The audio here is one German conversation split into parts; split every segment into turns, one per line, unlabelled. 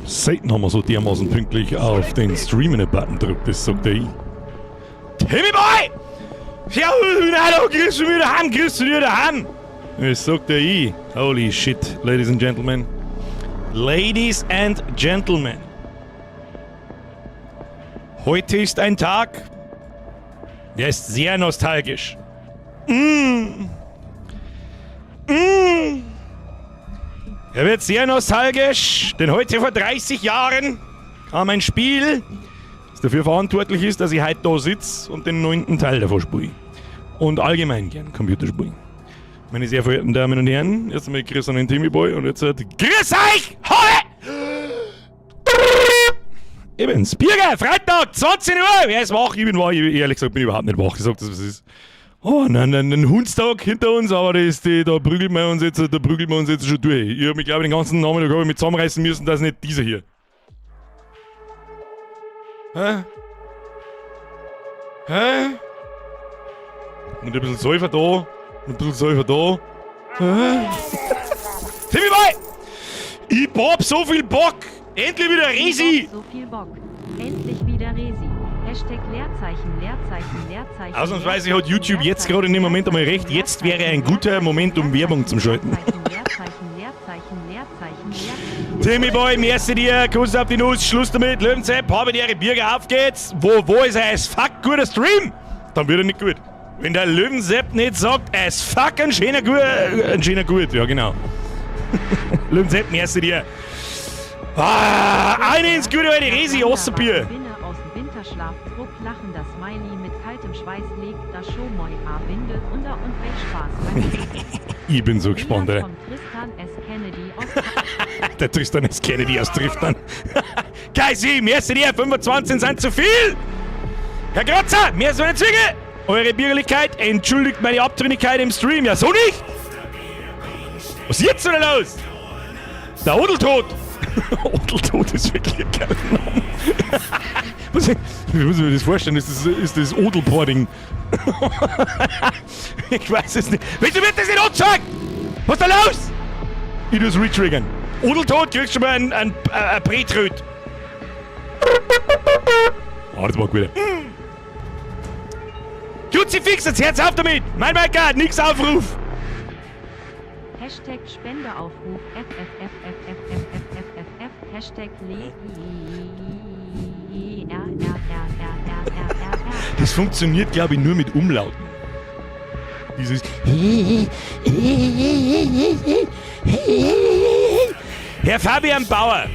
Selten haben wir so dermaßen pünktlich auf den Streaming-Button gedrückt, das sagt er ich. Timmy Boy! Ja, hallo, grüß dich wieder heim, grüß dich wieder heim! Das sagt er ich. Holy shit, ladies and gentlemen. Ladies and gentlemen. Heute ist ein Tag, der ist sehr nostalgisch. Er wird sehr nostalgisch, denn heute vor 30 Jahren kam ein Spiel, das dafür verantwortlich ist, dass ich heute da sitze und den 9. Teil davon spiele. Und allgemein gern Computerspiele. Meine sehr verehrten Damen und Herren, jetzt einmal grüß an den Timmy Boy und jetzt grüß euch! Heute! Eben, Spieger, Freitag, 20 Uhr! Wer ist wach? Ich bin wach, ehrlich gesagt bin ich überhaupt nicht wach. Ich sag das, was es ist. Oh, ein Hundstag hinter uns, aber da prügeln wir uns jetzt schon durch. Ich hab mich, glaube ich, den ganzen Nachmittag mit zusammenreißen müssen, dass nicht dieser hier. Hä? Und ein bisschen Säufer da. Timmy Boy! Ich hab so viel Bock! Endlich wieder Resi!
So viel Bock. Endlich wieder Resi. Hashtag Leerzeichen.
Ausnahmsweise hat YouTube jetzt gerade in dem Moment einmal recht. Jetzt wäre ein guter Moment, um Werbung zu schalten. Timmy Boy, merci dir. Kuss auf die Nuss. Schluss damit. Löwensepp, habe die Bürger, auf geht's. Wo ist er? Es fuck guter Stream? Dann wird er nicht gut. Wenn der Löwensepp nicht sagt, es fuck ein schöner gut. Ja, genau. Löwensepp, merci dir. Eine ins gute alte Resi, Osserbier.
Aus dem Winterschlaf, Druck, lachender Smiley mit kaltem Schweiß legt das Showmoi Winde unter und Spaß.
Ich bin so gespannt, ey.
Tristan S. Kennedy aus
Der Tristan S. Kennedy aus Tristan. Geisi, merci dir, 25 sind zu viel. Herr Grotzer, mehr so eine Züge. Eure Bierlichkeit entschuldigt meine Abtrünnigkeit im Stream. Ja, so nicht? Was ist jetzt denn los? Der Odeltod. Odeltod ist wirklich ein geiler Name. Wie muss ich mir das vorstellen? Ist das Odelporting? Ich weiß es nicht. Wieso wird das nicht angezeigt? Was ist da los? Ich muss retriggern. Odeltod, kriegst du mal ein Bretröt. Das war gut. Kruzifix, jetzt hört's auf damit! Mein Gott, nix Aufruf!
Hashtag Spendeaufruf FFFFFFFFF Hashtag
Das funktioniert, glaube ich, nur mit Umlauten. Dieses Herr Fabian Bauer!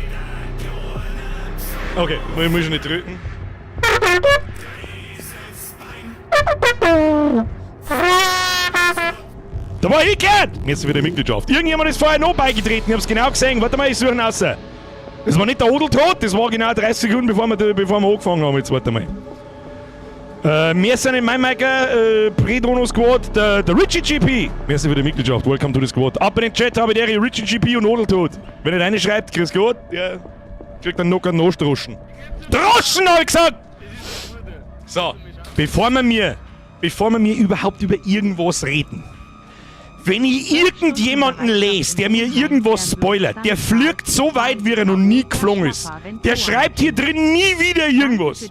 Okay, ich muss schon nicht drücken. Da war ich gehört! Jetzt wieder Mitgliedschaft. Irgendjemand ist vorher noch beigetreten, ich hab's genau gesehen. Warte mal, ich suche ihn raus. Das war nicht der Odeltod, das war genau 30 Sekunden, bevor wir angefangen haben. Jetzt warte mal. Wir sind in MyMaker, Predrono Squad, der Richie GP. Merci für die Mitgliedschaft, welcome to the Squad. Ab in den Chat habe ich der Richie GP und Odeltod. Wenn er reinschreibt, grüß Gott, der kriegt dann noch einen Nostroschen. Droschen, hab ich gesagt! So, bevor wir mir überhaupt über irgendwas reden. Wenn ich irgendjemanden lese, der mir irgendwas spoilert, der fliegt so weit, wie er noch nie geflogen ist. Der schreibt hier drin nie wieder irgendwas.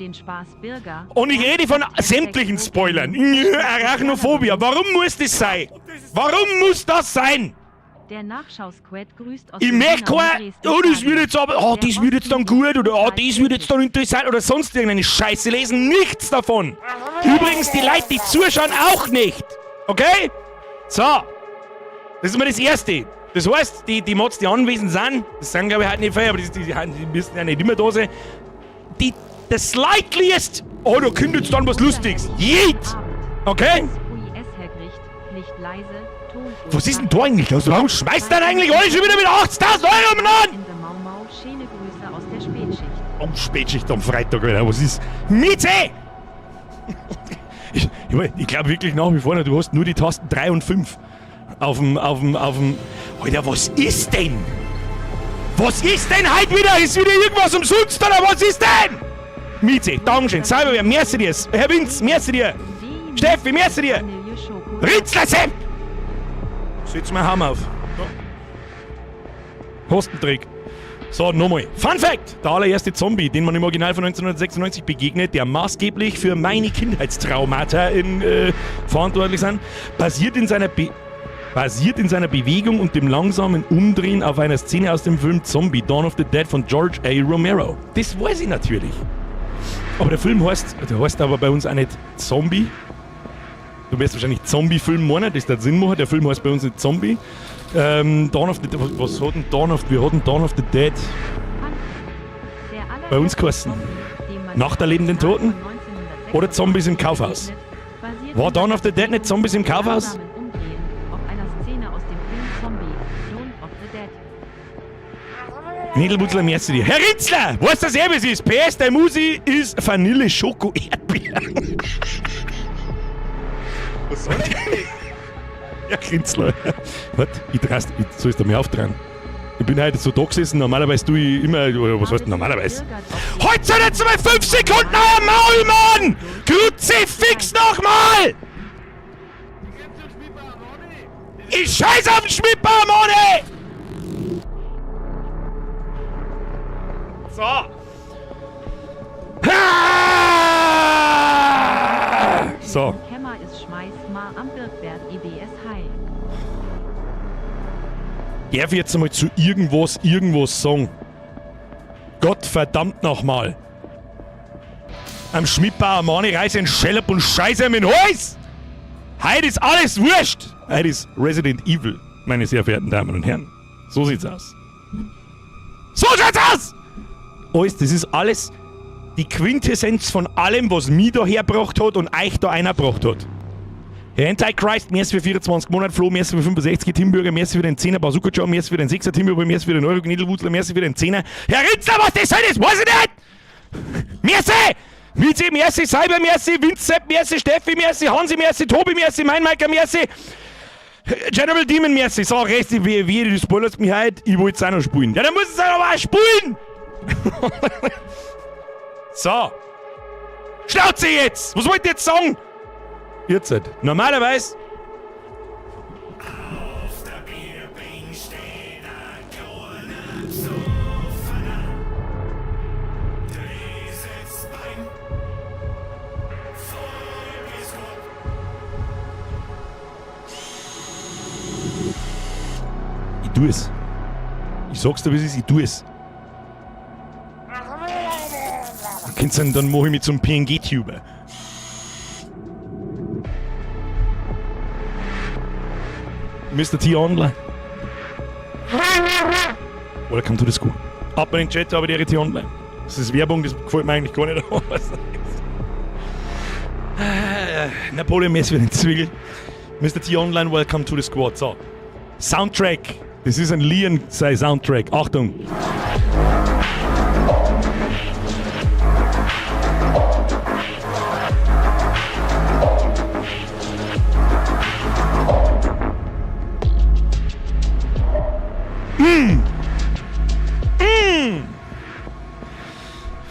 Und ich rede von sämtlichen Spoilern. Arachnophobia. Warum muss das sein? Warum muss das sein?
Der Nachschau-Squad grüßt aus
ich merke kein, das wird jetzt aber, das wird jetzt dann gut oder das wird jetzt dann interessant oder sonst irgendeine Scheiße lesen. Nichts davon. Übrigens, die Leute, die zuschauen, auch nicht. Okay? So. Das ist mal das Erste. Das heißt, die Mods, die anwesend sind, das sind glaube ich halt nicht viel, aber die müssen ja nicht immer da sein. Das slightliest, da kommt jetzt dann was Lustiges. Jeet! Okay? Was ist denn da eigentlich los? Warum schmeißt denn eigentlich alle schon wieder mit 80.000 Euro umeinander? Oh, Spätschicht am Freitag, Alter. Was ist? Mieze! Ich glaube wirklich nach wie vor, du hast nur die Tasten 3 und 5 auf dem. Alter, was ist denn? Was ist denn heute wieder? Ist wieder irgendwas umsonst oder was ist denn? Mieze, Dankeschön, Cyberware, merci dir. Herr Vince, merci dir. Steffi, merci dir. Ritzlersepp! Setz mal Hammer auf. Hostentrick. So, nochmal. Fun Fact! Der allererste Zombie, den man im Original von 1996 begegnet, der maßgeblich für meine Kindheitstraumata verantwortlich sind, basiert in seiner Bewegung und dem langsamen Umdrehen auf einer Szene aus dem Film Zombie, Dawn of the Dead von George A. Romero. Das weiß ich natürlich. Aber der Film heißt aber bei uns auch nicht Zombie. Du wirst wahrscheinlich Zombie-Film meinen, das ist Sinn machen. Der Film heißt bei uns nicht Zombie. Dawn of the Dead, was hat denn Dawn of the Dead bei uns geheißen? Nach der lebenden Toten? Oder Zombies im Kaufhaus? War Dawn of the Dead nicht Zombies im Kaufhaus? Niedelbutzler, merci dir. Herr Ritzler, weißt du, was es ist? PS, der Musi ist Vanille Schoko Erdbeer. Was soll das? Ja, Ritzler. Warte, sollst du mir auftragen? Ich bin heute so da gesessen, normalerweise tue ich immer, oder was heißt normalerweise? Heute sind jetzt mal 5 Sekunden am Maul, Mann! Kruzifix nochmal! Ich scheiß auf den Schmidtbaum, Mann! So. So.
Kämmer ist schmeiß mal am Birkberg IBS High.
Darf ich jetzt einmal zu irgendwas sagen? Gott verdammt nochmal. Am Schmidtbauer Mani reiß einen Schellab und scheiße ihm in den Hals! Heute ist alles wurscht! Heute ist Resident Evil, meine sehr verehrten Damen und Herren. So sieht's aus. So sieht's aus! Das ist alles die Quintessenz von allem, was mich da hergebracht hat und euch da eingebracht hat. Herr Antichrist, merci für 24 Monate, Flo, merci für 65 Teambürger, merci für den 10er Bazooka Joe, merci für den 6er Teambürger, merci für den Euro Gniedelwutzler, merci für den 10er. Herr Ritzler, was das soll, das weiß ich nicht! Merci! Mizi, merci, Cyber, merci, Vincent, merci, Steffi, merci, Hansi, merci, Tobi, merci, Meinmeiker, merci, General Demon, merci. So, Resti, wie du spoilerst mich heute, ich wollte es auch noch spielen. Ja, dann muss es aber auch spielen! So. Schnauze jetzt! Was wollt ihr jetzt sagen? Jetzt halt. Normalerweise.
Auf der Bierbing steht ein kleiner Sofa. Dreh sitzt beim Vollbiskuit.
Ich tu es. Ich sag's dir, wie es ist, ich tu es. Dann mache ich mich zum PNG-Tuber. Mr. T online. Welcome to the school. Ab in den Chat, aber die T online. Das ist Werbung, das gefällt mir eigentlich gar nicht. Napoleon Mess für den Zwiegel. Mr. T online, welcome to the squad. So. Soundtrack. Das ist ein Lian sei Soundtrack. Achtung.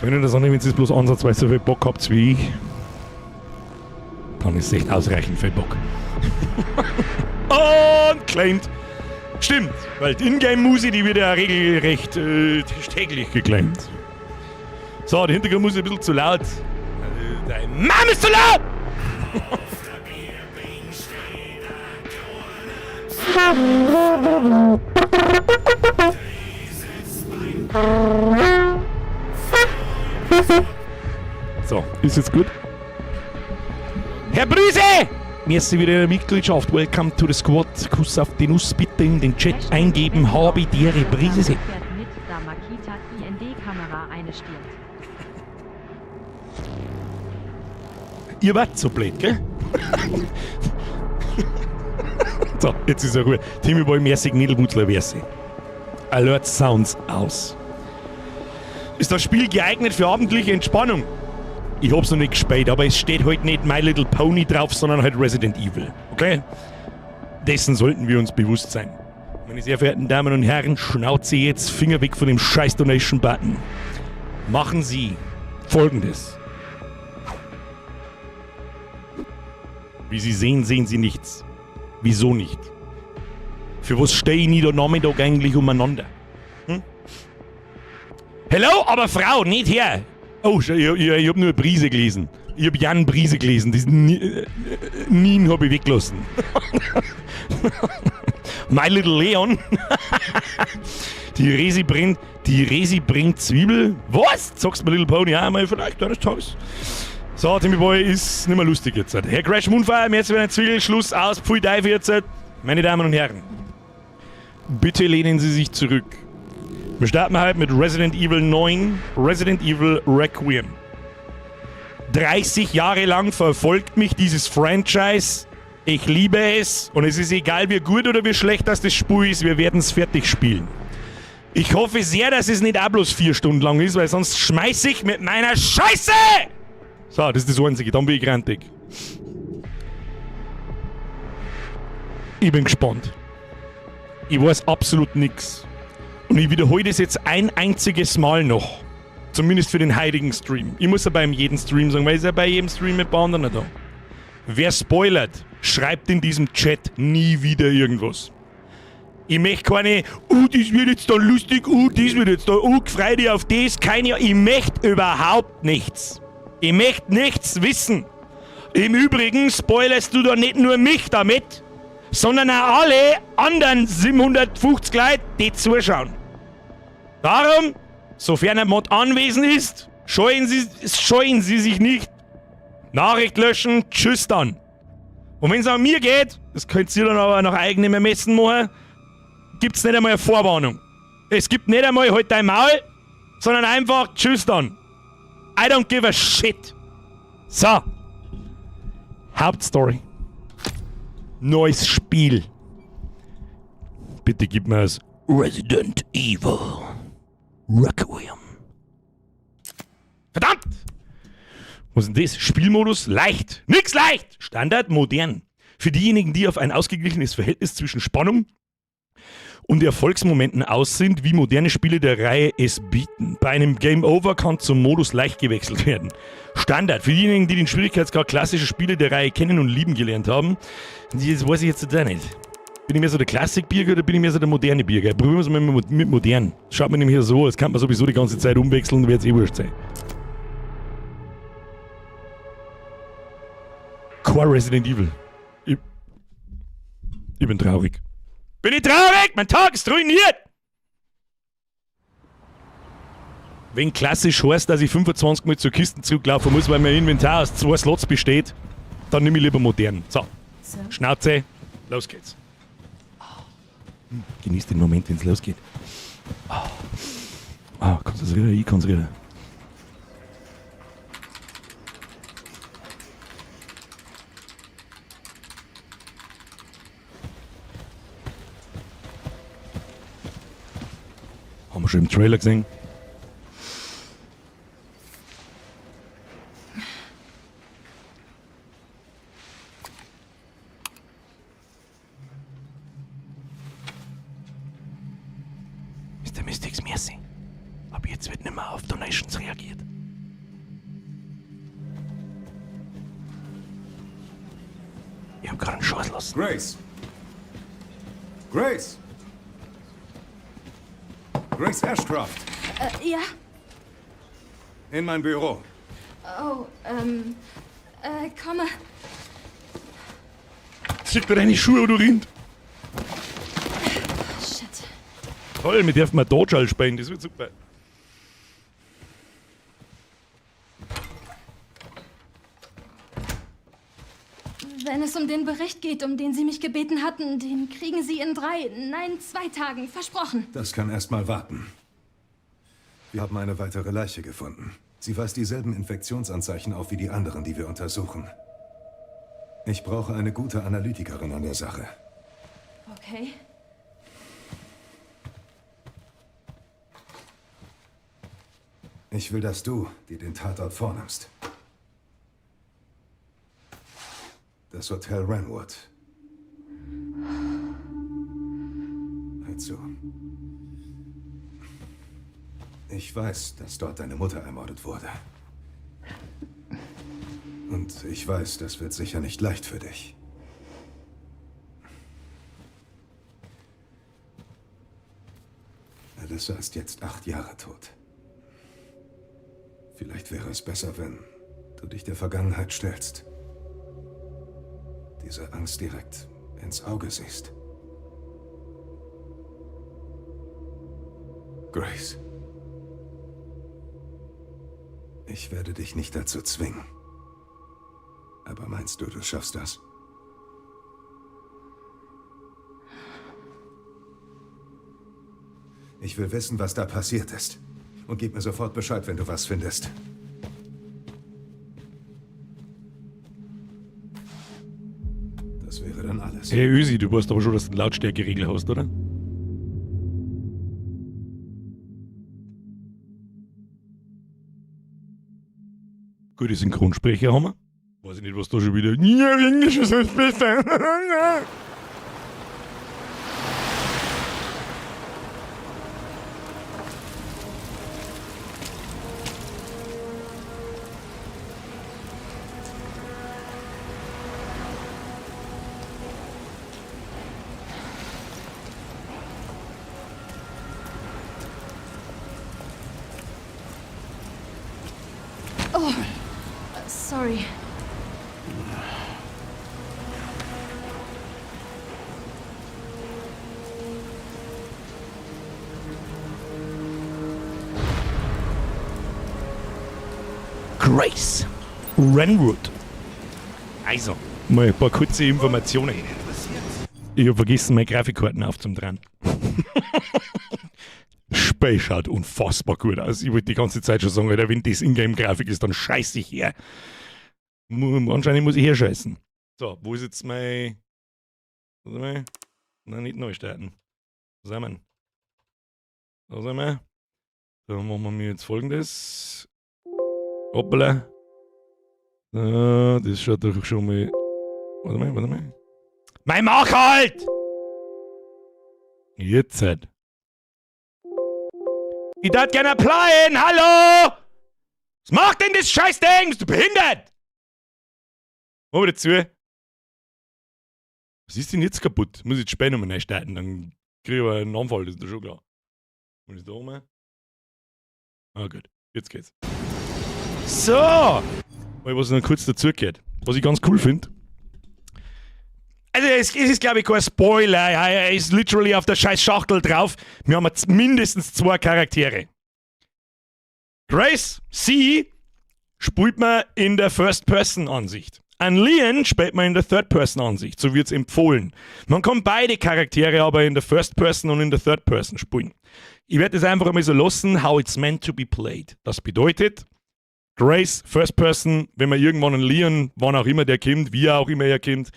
Wenn ihr das annehmen, wenn ihr bloß ansatzweise so viel Bock habt wie ich, dann ist es echt ausreichend viel Bock. Und claimed. Stimmt, weil die Ingame-Musik, die wird ja regelrecht täglich geclaimed. So, die Hintergrundmusik ist ein bisschen zu laut. Dein Mann ist zu laut! So, ist jetzt gut? Herr Brüse! Merci wieder in der Mitgliedschaft. Welcome to the Squad. Kuss auf die Nuss bitte in den Chat eingeben. Habe die Reprise.
Mit, da Makita IND-Kamera eine stirbt.
Ihr wart so blöd, gell? So, jetzt ist er Ruhe. Timmy Boy, merci, Gniedelwutzler, merci. Alert Sounds aus. Ist das Spiel geeignet für abendliche Entspannung? Ich hab's noch nicht gespielt, aber es steht halt nicht My Little Pony drauf, sondern halt Resident Evil. Okay? Dessen sollten wir uns bewusst sein. Meine sehr verehrten Damen und Herren, Schnauze jetzt, Finger weg von dem scheiß Donation-Button. Machen Sie Folgendes. Wie Sie sehen, sehen Sie nichts. Wieso nicht? Für was stehe ich nie da Nachmittag eigentlich umeinander? Hello, aber Frau, nicht her. Oh, ich hab nur eine Brise gelesen. Ich hab Jan Brise gelesen. Diesen Nien hab ich weggelassen. My Little Leon. Die Resi bringt Zwiebel. Was? Sagst du mir Little Pony auch mal vielleicht eines Tages? So, Timmy Boy ist nicht mehr lustig jetzt. Herr Crash Moonfire, jetzt wieder ein Zwiebelschluss aus. Pfui Dive jetzt. Meine Damen und Herren, bitte lehnen Sie sich zurück. Wir starten halt mit Resident Evil 9, Resident Evil Requiem. 30 Jahre lang verfolgt mich dieses Franchise. Ich liebe es und es ist egal, wie gut oder wie schlecht das Spiel ist, wir werden es fertig spielen. Ich hoffe sehr, dass es nicht auch bloß 4 Stunden lang ist, weil sonst schmeiß ich mit meiner Scheiße! So, das ist das Einzige, dann bin ich grantig. Ich bin gespannt. Ich weiß absolut nichts. Und ich wiederhole das jetzt ein einziges Mal noch. Zumindest für den heutigen Stream. Ich muss ja bei jedem Stream sagen, weil ich ja bei jedem Stream mit ein paar anderen da. Wer spoilert, schreibt in diesem Chat nie wieder irgendwas. Ich möchte keine, das wird jetzt da lustig, das wird jetzt da, freu dich auf das, keine, ich möchte überhaupt nichts. Ich möchte nichts wissen. Im Übrigen spoilerst du da nicht nur mich damit, sondern auch alle anderen 750 Leute, die zuschauen. Darum, sofern ein Mod anwesend ist, scheuen Sie sich nicht. Nachricht löschen, tschüss dann. Und wenn es an mir geht, das könnt ihr dann aber nach eigenem Ermessen machen, gibt's nicht einmal eine Vorwarnung. Es gibt nicht einmal halt dein Maul, sondern einfach tschüss dann. I don't give a shit. So. Hauptstory. Neues Spiel. Bitte gib mir das Resident Evil Requiem. Verdammt! Was ist denn das? Spielmodus leicht. Nix leicht! Standard modern. Für diejenigen, die auf ein ausgeglichenes Verhältnis zwischen Spannung und Erfolgsmomenten aus sind, wie moderne Spiele der Reihe es bieten. Bei einem Game Over kann zum Modus leicht gewechselt werden. Standard. Für diejenigen, die den Schwierigkeitsgrad klassischer Spiele der Reihe kennen und lieben gelernt haben. Das weiß ich jetzt da nicht. Bin ich mehr so der Klassikbürger oder bin ich mehr so der moderne Bürger? Probieren wir es mal mit modern. Schaut man nämlich hier so, als kann man sowieso die ganze Zeit umwechseln, wird es eh wurscht sein. Core Resident Evil. Ich bin traurig. Bin ich traurig? Mein Tag ist ruiniert! Wenn klassisch heißt, dass ich 25 Mal zur Kiste zurücklaufen muss, weil mein Inventar aus 2 Slots besteht, dann nehme ich lieber modern. So, Schnauze, los geht's. Genieß den Moment, wenn es losgeht. Konzentriere, ich konzentriere. Haben wir schon im Trailer gesehen? Mr. Mystics Merci. Aber jetzt wird nicht mehr auf Donations reagiert. Ich hab gerade einen Schuss los.
Grace! Grace! Grace Ashcroft!
Ja.
In mein Büro.
Oh, komme.
Zieh dir deine Schuhe, du Rind.
Shit.
Toll, wir dürfen mal Dodgeball spielen, das wird super.
Wenn es um den Bericht geht, um den Sie mich gebeten hatten, den kriegen Sie in 2 Tagen. Versprochen.
Das kann erst mal warten. Wir haben eine weitere Leiche gefunden. Sie weist dieselben Infektionsanzeichen auf wie die anderen, die wir untersuchen. Ich brauche eine gute Analytikerin an der Sache.
Okay.
Ich will, dass du dir den Tatort vornimmst. Das Hotel Ranwood. Hör zu. Ich weiß, dass dort deine Mutter ermordet wurde. Und ich weiß, das wird sicher nicht leicht für dich. Alyssa ist jetzt 8 Jahre tot. Vielleicht wäre es besser, wenn du dich der Vergangenheit stellst. Diese Angst direkt ins Auge siehst. Grace. Ich werde dich nicht dazu zwingen. Aber meinst du, du schaffst das? Ich will wissen, was da passiert ist. Und gib mir sofort Bescheid, wenn du was findest. Das wäre dann alles.
Hey Ösi, du weißt aber schon, dass du einen Lautstärkeregel hast, oder? Gute Synchronsprecher haben wir. Weiß ich nicht, was da schon wieder... Ja, Englisch ist halt besser.
Sorry.
Grace Renwood. Also, mal ein paar kurze Informationen. Ich habe vergessen, meine Grafikkarten aufzudrehen. Spiel schaut unfassbar gut aus. Ich wollte die ganze Zeit schon sagen, Alter, wenn das Ingame-Grafik ist, dann scheiße ich her. Anscheinend muss ich herscheißen. So, wo ist jetzt mein... Warte mal. Nein, nicht neu starten. Wo sind wir? Da sind wir. Dann machen wir mir jetzt folgendes. Hoppala. Das schaut doch schon mal... Warte mal. Mein Mach halt! Jetzt halt. Ich darf gerne applyen, hallo! Was macht denn das Scheißding? Bist du behindert? Mach wieder zu. Was ist denn jetzt kaputt? Muss ich jetzt später nochmal neu starten, dann kriege ich aber einen Anfall, das ist doch schon klar. Und ist da oben? Ah gut, jetzt geht's. So! Mal was noch kurz dazugehört. Was ich ganz cool finde. Also es ist glaube ich kein Spoiler, er ist literally auf der scheiß Schachtel drauf. Wir haben jetzt mindestens 2 Charaktere. Grace, sie spielt man in der First-Person-Ansicht. An Leon spielt man in der Third-Person-Ansicht, so wird's empfohlen. Man kann beide Charaktere aber in der First-Person und in der Third-Person spielen. Ich werde es einfach einmal so lassen, how it's meant to be played. Das bedeutet, Grace, First-Person, wenn man irgendwann einen Leon, wann auch immer der kommt, wie auch immer er kommt,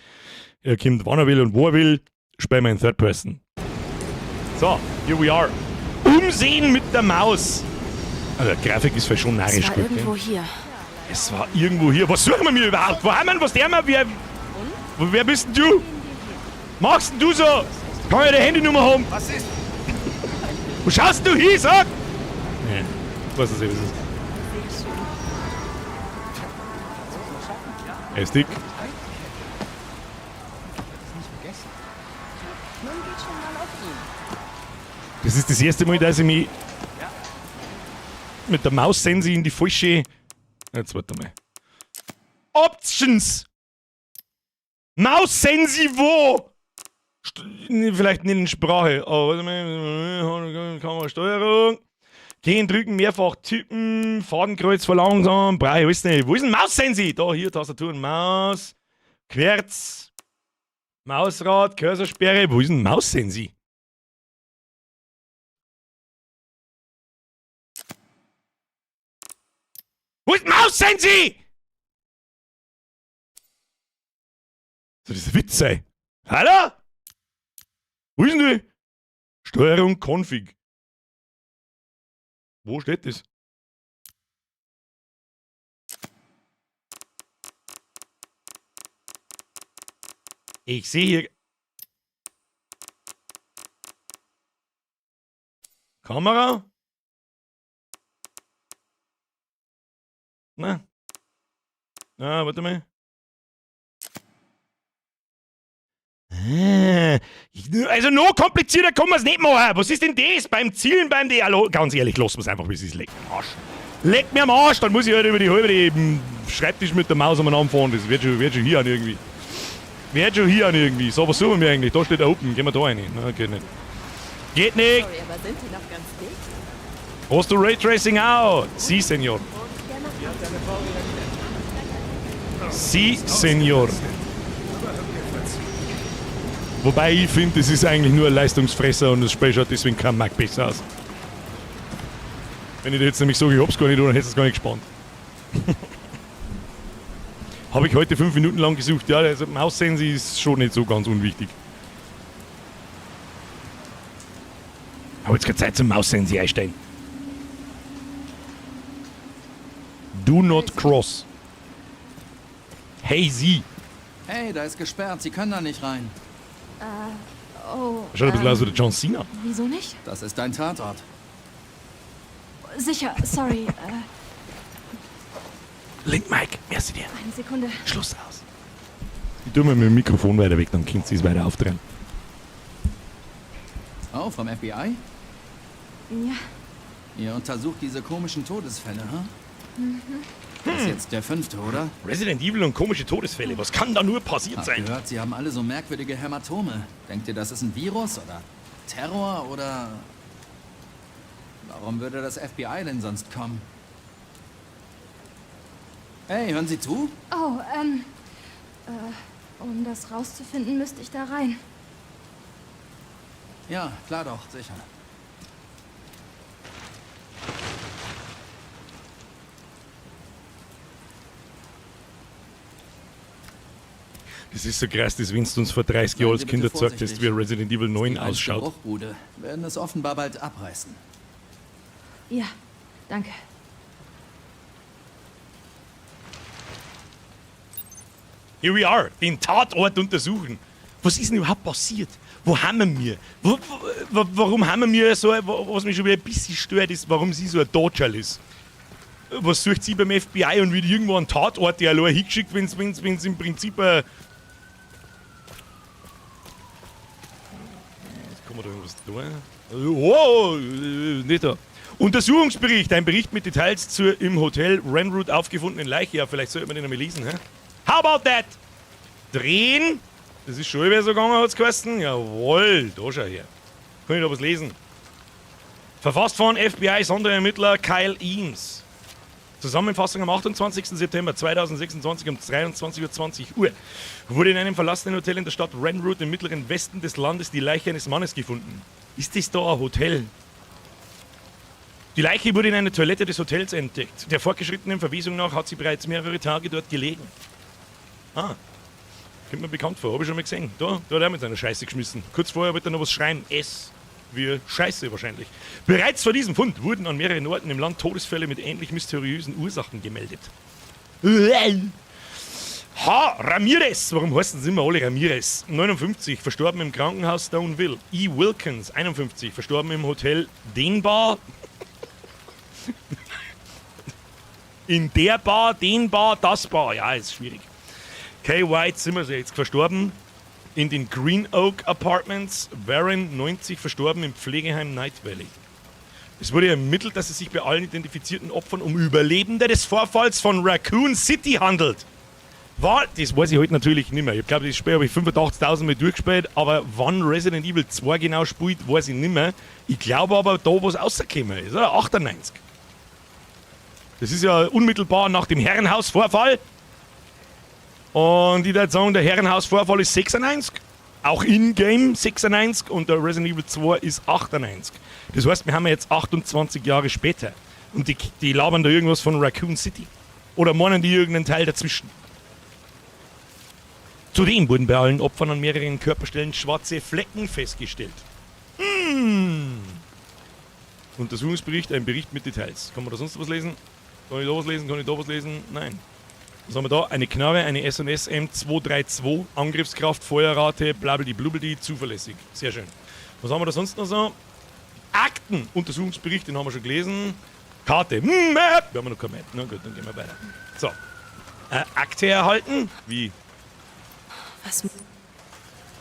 wann er will und wo er will, spielen wir in Third Person. So, here we are. Umsehen mit der Maus. Also, die Grafik ist schon narrisch gut.
Irgendwo hier.
Es war irgendwo hier. Was suchen wir mir überhaupt? Wo haben wir? Was der mal? Wer bist denn du? Machst denn du so? Kann ich deine Handynummer haben?
Was ist?
Wo schaust du hin, sag? Nee, ich weiß nicht, was es ist. Er ist dick. Das ist das erste Mal, dass ich mich mit der Maussense in die falsche... Jetzt warte mal. Options! Maussense wo? Vielleicht nicht in Sprache, aber warte mal. Kamera-Steuerung. Gehen, drücken, mehrfach tippen, Fadenkreuz verlangsamen, brauche ich alles nicht. Wo ist denn Maussense? Da, hier, Tastatur und Maus. Querz. Mausrad, Cursorsperre. Wo ist denn Maussense? Wo ist Maussense? Soll das ein Witz sein? Hallo? Wo ist denn die? Steuerung Config. Wo steht das? Ich sehe hier... Kamera? Na? Ah, warte mal. Also noch komplizierter kann man es nicht machen. Was ist denn das? Beim Zielen, beim Dialog? Ganz ehrlich, lassen wir es einfach, bis es legt. Arsch. Leck mir am Arsch, dann muss ich halt über die halbe Schreibtisch mit der Maus umeinander fahren. Das wird schon hier an irgendwie. Wird schon hier an irgendwie. So, was suchen wir eigentlich? Da steht der Open. Gehen wir da rein. Nein, geht nicht. Geht nicht!
Sorry, aber sind die noch ganz dick?
Hast du Raytracing auch? Si, Senor. Si, Senor. Wobei ich finde, das ist eigentlich nur ein Leistungsfresser und das Spiel schaut deswegen kein Mac besser aus. Wenn ich dir jetzt nämlich sage, ich hab's gar nicht, dann hättest du es gar nicht gespannt. Habe ich heute 5 Minuten lang gesucht. Ja, also Maussensi ist schon nicht so ganz unwichtig. Habe jetzt keine Zeit zum Maussensi einstellen. Do not cross. Hey, Sie.
Hey, da ist gesperrt. Sie können da nicht rein.
Oh.
Schaut ein bisschen aus wie der John Cena.
Wieso nicht?
Das ist dein Tatort.
Sicher, sorry.
Link Mike, merci dir.
Eine Sekunde.
Schluss aus. Ich tue mal mit dem Mikrofon weiter weg, dann könnt ihr es weiter aufdrehen.
Oh, vom FBI?
Ja.
Ihr untersucht diese komischen Todesfälle, hm? Das ist jetzt der 5., oder?
Resident Evil und komische Todesfälle, was kann da nur passiert
Hab
sein?
gehört, sie haben alle so merkwürdige Hämatome. Denkt ihr, das ist ein Virus oder Terror oder... Warum würde das FBI denn sonst kommen? Hey, hören Sie zu?
Oh, um das rauszufinden, müsste ich da rein.
Ja, klar doch, sicher.
Das ist so krass, das wenn du uns vor 30 Jahren als
Seien Sie
Kinder
bitte
gesagt hast, wie
vorsichtig.
Resident Evil 9
Die einzige
ausschaut.
Bruchbude werden es offenbar bald abreißen.
Ja, danke.
Here we are, den Tatort untersuchen. Was ist denn überhaupt passiert? Wo haben wir? Warum haben wir so, was mich schon wieder ein bisschen stört, ist, warum sie so ein Dodgerl ist. Was sucht sie beim FBI und wird irgendwo einen Tatort, der allein hingeschickt, wenn es im Prinzip ein... Jetzt kann man da irgendwas tun. Oh, nicht da. Untersuchungsbericht, ein Bericht mit Details zur im Hotel Renroot aufgefundenen Leiche. Ja, vielleicht sollte man den einmal lesen, hä? How about that? Drehen. Das ist schon wieder so gegangen, hat's geheißen. Jawohl, da schau her. Kann ich da was lesen? Verfasst von FBI-Sonderermittler Kyle Eames. Zusammenfassung am 28. September 2026 um 23:20 Uhr wurde in einem verlassenen Hotel in der Stadt Renroot im mittleren Westen des Landes die Leiche eines Mannes gefunden. Ist das da ein Hotel? Die Leiche wurde in einer Toilette des Hotels entdeckt. Der fortgeschrittenen Verwesung nach hat sie bereits mehrere Tage dort gelegen. Ah, kommt mir bekannt vor, habe ich schon mal gesehen. Da hat er mit seiner Scheiße geschmissen. Kurz vorher wollte er noch was schreien. S wie Scheiße wahrscheinlich. Bereits vor diesem Fund wurden an mehreren Orten im Land Todesfälle mit ähnlich mysteriösen Ursachen gemeldet. Ramirez, warum heißen sie immer alle Ramirez? 59, verstorben im Krankenhaus Stoneville. E. Wilkins, 51, verstorben im Hotel Denbar. In der Bar, den Bar, das Bar. Ja, ist schwierig. Kay White, sind wir jetzt verstorben in den Green Oak Apartments. Warren, 90, verstorben im Pflegeheim Night Valley. Es wurde ermittelt, dass es sich bei allen identifizierten Opfern um Überlebende des Vorfalls von Raccoon City handelt. Das weiß ich heute natürlich nicht mehr. Ich glaube, das Spiel habe ich 85.000 Mal durchgespielt, aber wann Resident Evil 2 genau spielt, weiß ich nicht mehr. Ich glaube aber, da was rausgekommen ist, oder? 98. Das ist ja unmittelbar nach dem Herrenhausvorfall. Und ich würde sagen, der Herrenhausvorfall ist 96. Auch in-game 96 und der Resident Evil 2 ist 98. Das heißt, wir haben jetzt 28 Jahre später. Und die labern da irgendwas von Raccoon City. Oder meinen die irgendeinen Teil dazwischen. Zudem wurden bei allen Opfern an mehreren Körperstellen schwarze Flecken festgestellt. Untersuchungsbericht, ein Bericht mit Details. Kann man da sonst was lesen? Kann ich da was lesen? Kann ich da was lesen? Nein. Was haben wir da? Eine Knarre, eine S&S M232, Angriffskraft, Feuerrate, blablabla, zuverlässig. Sehr schön. Was haben wir da sonst noch so? Akten, Untersuchungsbericht, den haben wir schon gelesen. Karte, Map. Wir haben noch keine Map. Na gut, dann gehen wir weiter. So. Akte erhalten. Wie?
Was
Ist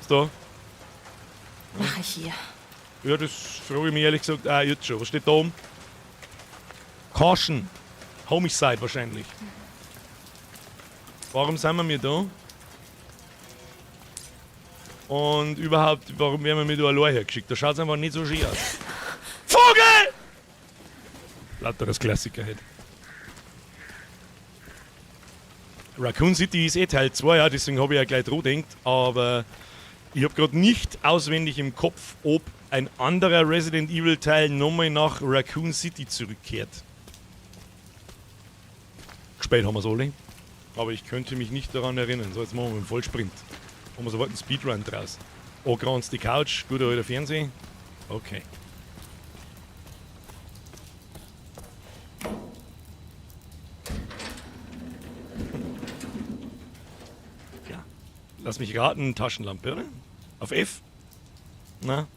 da?
mache ich hier?
Ja, das frage ich mich ehrlich gesagt auch jetzt schon. Was steht da oben? Caution. Homicide wahrscheinlich. Warum sind wir da? Und überhaupt, warum werden wir mit da allein hergeschickt? Da schaut es einfach nicht so schön aus. Vogel! Lauter das Klassiker halt. Raccoon City ist Teil 2, ja, deswegen habe ich ja gleich dran gedacht, aber ich habe gerade nicht auswendig im Kopf, ob ein anderer Resident Evil Teil nochmal nach Raccoon City zurückkehrt. Gespielt haben wir es alle, aber ich könnte mich nicht daran erinnern. So, jetzt machen wir einen Vollsprint. Haben wir sofort einen Speedrun draus. Angerannt die Couch, guter alter Fernsehen. Okay. Ja. Lass mich raten, Taschenlampe, oder? Auf F? Na?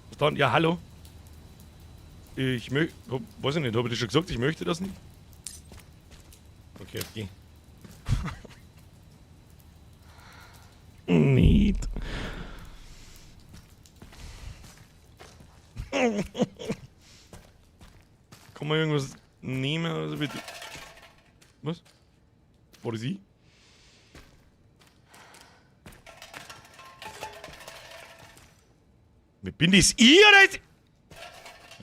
Was dann? Ja, hallo? Ich möchte. Weiß ich nicht, habe ich dir schon gesagt, ich möchte das nicht? Okay, okay. Nicht. Kann man irgendwas nehmen? Also bitte. Was? War das ich? Bin das ich oder ist...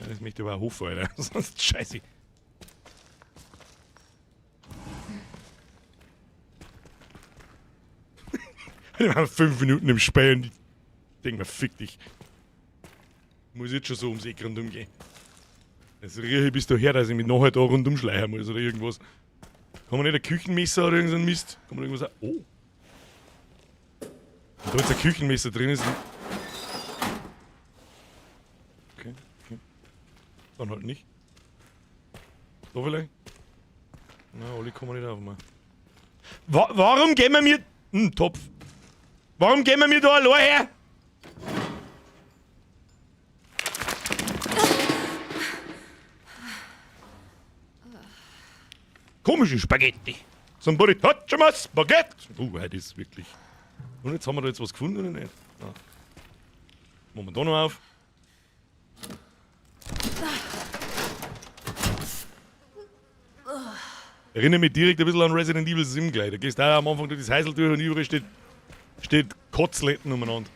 Ja, das möchte aber hoch, Alter. Sonst scheiße. Wir haben 5 Minuten im Spiel und ich denke mir, fick dich. Muss jetzt schon so ums Eck rundum gehen. Jetzt rieche ich bis daher, dass ich mich nachher da rundum schleichen muss oder irgendwas. Kann man nicht ein Küchenmesser oder irgend so ein Mist? Kann man irgendwas... Oh. Und da jetzt ein Küchenmesser drin ist... Okay, okay. Dann halt nicht. Da vielleicht? Na, alle kommen nicht auf mal. Warum gehen wir mir... Topf. Warum gehen wir mir da allein her? Komische Spaghetti. Somebody touch my Spaghetti. Das ist wirklich... Und jetzt haben wir da jetzt was gefunden oder nicht? Ja. Machen wir da noch auf. Erinnere mich direkt ein bisschen an Resident Evil 7 gleich. Da gehst du auch am Anfang durch das Häusl durch und überall steht Kotzletten umeinander.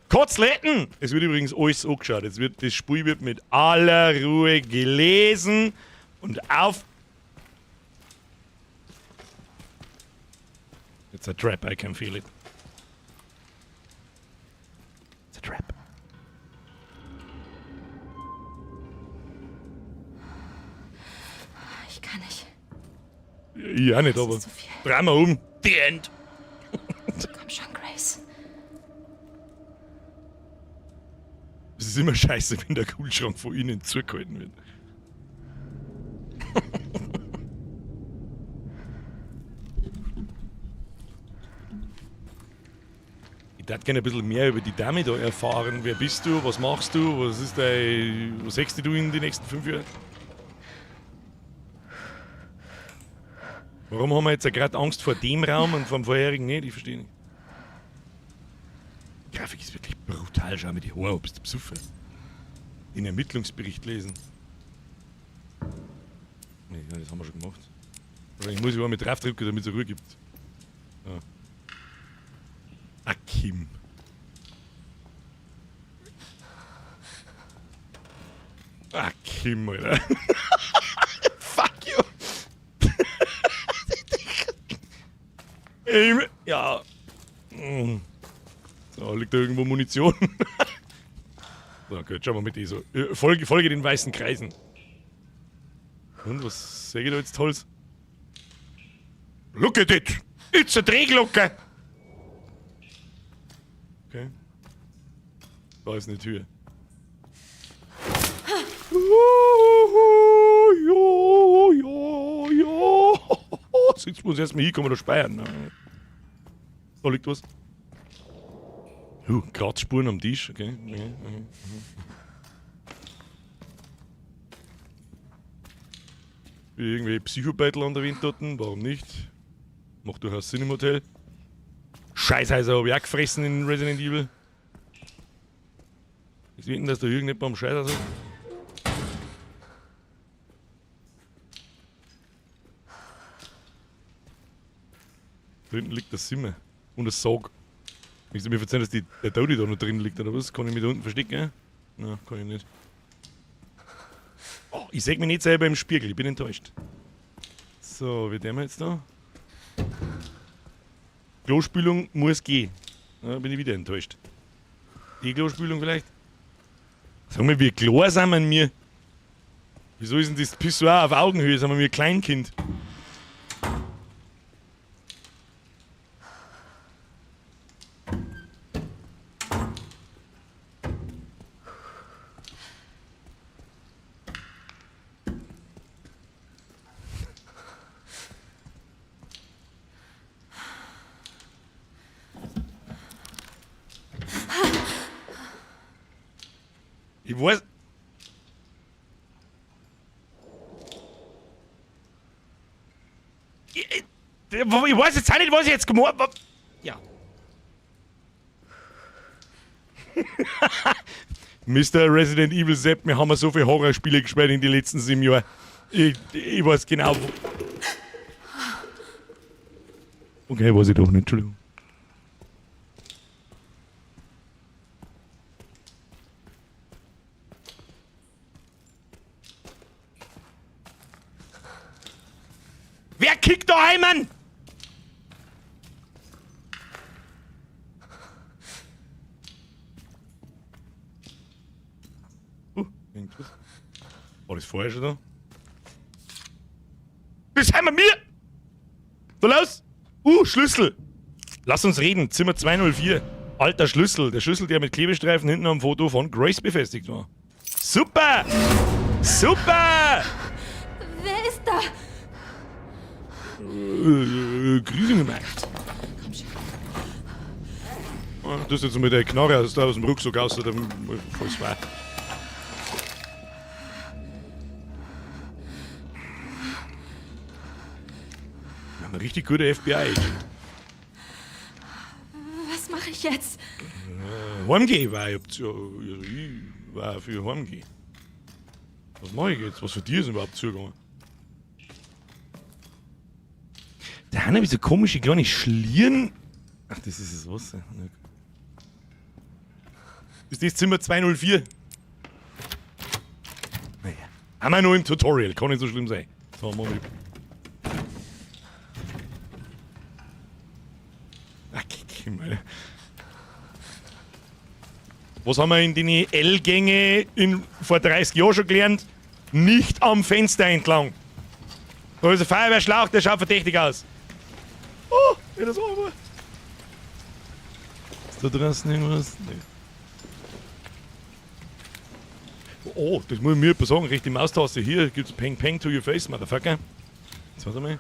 Kotzletten! Es wird übrigens alles angeschaut. Das Spiel wird mit aller Ruhe gelesen und auf... It's a trap, I can feel it. It's a trap.
Ich kann nicht.
Ich auch nicht, aber...
zu viel.
Drehen wir um. The end.
Komm schon, Grace.
Es ist immer scheiße, wenn der Kühlschrank von innen zugehalten wird. Ich würde gerne ein bisschen mehr über die Dame da erfahren. Wer bist du? Was machst du? Was siehst du in den nächsten 5 Jahren? Warum haben wir jetzt gerade Angst vor dem Raum und vom vorherigen nicht? Ich verstehe nicht. Die Grafik ist wirklich brutal. Schau mir die Haare ab, bist du besoffen? Den Ermittlungsbericht lesen. Nee, ja, das haben wir schon gemacht. Wahrscheinlich muss ich mal mit draufdrücken, damit es Ruhe gibt. Ja. Akim. Akim, Alter. Fuck you. Ja. So, liegt da irgendwo Munition? So, okay, schauen wir mit die so. Folge den weißen Kreisen. Und was sehe ich da jetzt Tolles? Look at it! It's a Drehglocke! Okay. Da ist eine Tür. Jetzt muss ich erstmal hinkommen oder speichern. Da liegt was. Kratzspuren am Tisch, okay. Irgendwelche Psychobeitel an der Wind dort, warum nicht? Macht durchaus Sinn im Hotel. Scheißhäuser habe ich auch gefressen in Resident Evil. Ich sehe, dass da irgendjemand beim Scheißhaus ist. Da hinten liegt das Zimmer. Und das Sarg. Willst du mir verzeihen, dass der Tote da noch drin liegt, oder was? Kann ich mich da unten verstecken? Nein, kann ich nicht. Oh, ich sehe mich nicht selber im Spiegel, ich bin enttäuscht. So, wie der wir jetzt da? Klospülung muss gehen. Da bin ich wieder enttäuscht. Die Klospülung vielleicht? Sag mal, wie klar sind wir mir? Wieso ist denn das Pissoir auf Augenhöhe? Sind wir mir Kleinkind? Ich weiß. Ich weiß jetzt auch nicht, was ich jetzt gemacht habe. Ja. Mr. Resident Evil Sepp, wir haben so viele Horrorspiele gespielt in den letzten 7 Jahren. Ich weiß genau. Okay, weiß ich doch nicht, Entschuldigung. Wer kickt da ein, Mann? Irgendwas. War das vorher schon da? Das haben wir mir! So los! Schlüssel! Lass uns reden, Zimmer 204. Alter Schlüssel, der Schlüssel, der mit Klebestreifen hinten am Foto von Grace befestigt war. Super! Super!
Wer ist da?
Krisengemerkt. Das ist jetzt mit der Knarre aus dem Rucksack aus, oder voll schwer. Wir haben eine richtig gute FBI-Agent.
Was mache ich jetzt?
Heimgehen war ich war für Heimgehen. Was mache ich jetzt? Was für dir ist überhaupt zugegangen? Da haben wir so komische kleine Schlieren. Ach, das ist das Wasser. Ist das Zimmer 204? Naja. Haben wir noch im Tutorial, kann nicht so schlimm sein. So, machen wir. Ach, meine. Was haben wir in den L-Gänge vor 30 Jahren schon gelernt? Nicht am Fenster entlang. Da ist ein Feuerwehrschlauch, der schaut verdächtig aus. Oh, wie das war. Ist da draußen irgendwas? Nee. Oh, das muss ich mir sagen. Rechte Maustaste. Hier gibt's Peng Peng to your face, Motherfucker. Jetzt warte mal.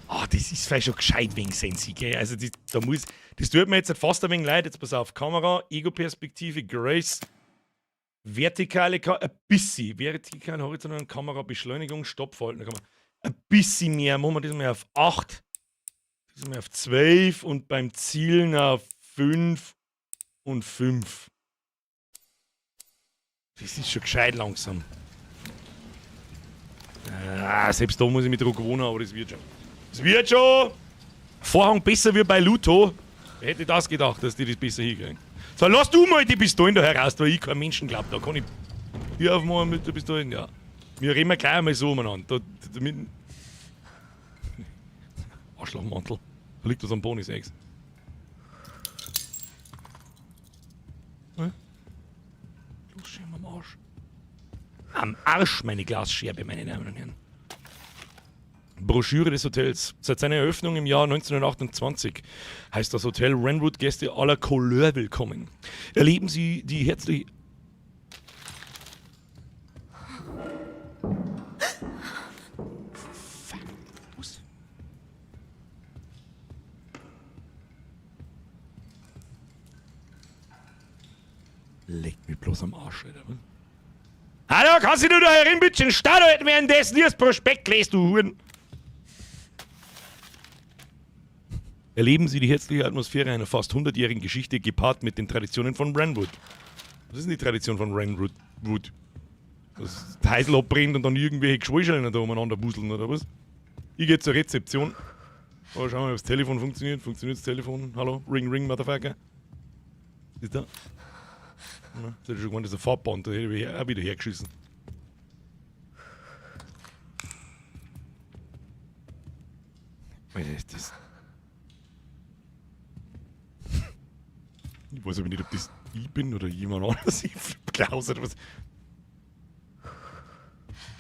Ah, das ist vielleicht schon gescheit wegen Sensi, gell? Also, das tut mir jetzt fast ein wenig leid. Jetzt pass auf. Kamera, Ego-Perspektive, Grace. Vertikale, ein bisschen. Vertikale, horizontale Kamera, Beschleunigung, Stoppverhalten. Ein bisschen mehr. Machen wir das mal auf 8. Das mal auf 12 und beim Zielen auf 5 und 5. Das ist schon gescheit langsam. Selbst da muss ich mit Druck wohnen, aber das wird schon. Das wird schon! Vorhang besser wie bei Luto. Wer hätte das gedacht, dass die das besser hinkriegen? So, lass du mal die Pistolen da heraus, weil ich kein Menschen glaube. Da kann ich hier aufmachen mit der Pistolen, ja. Wir reden gleich einmal so umeinander. Arschlochmantel. Da liegt das am Boden, 6. Los, schön am Arsch. Am Arsch, meine Glasscherbe, meine Damen und Herren. Broschüre des Hotels. Seit seiner Eröffnung im Jahr 1928 heißt das Hotel Wrenwood Gäste aller Couleur willkommen. Erleben Sie die herzliche... Legt mich bloß am Arsch, Alter. Hallo, kannst du da herin, bitte? Steh da hätten währenddessen hier das Prospekt lest, du Huren. Erleben Sie die herzliche Atmosphäre einer fast 100-jährigen Geschichte gepaart mit den Traditionen von Wrenwood. Was ist denn die Tradition von Wrenwood? Das Heisel abbrennt und dann irgendwelche Geschwulscheln da umeinander buseln, oder was? Ich gehe zur Rezeption. Oh, schauen wir mal, ob das Telefon funktioniert. Funktioniert das Telefon? Hallo? Ring, ring, Motherfucker. Ist da? Na, das hätte schon gemeint, das ist ein Farbband. Da hätte ich auch wieder hergeschissen. Alter, ist das... Ich weiß aber nicht, ob das ich bin oder jemand anderes. Ich Klaus oder was.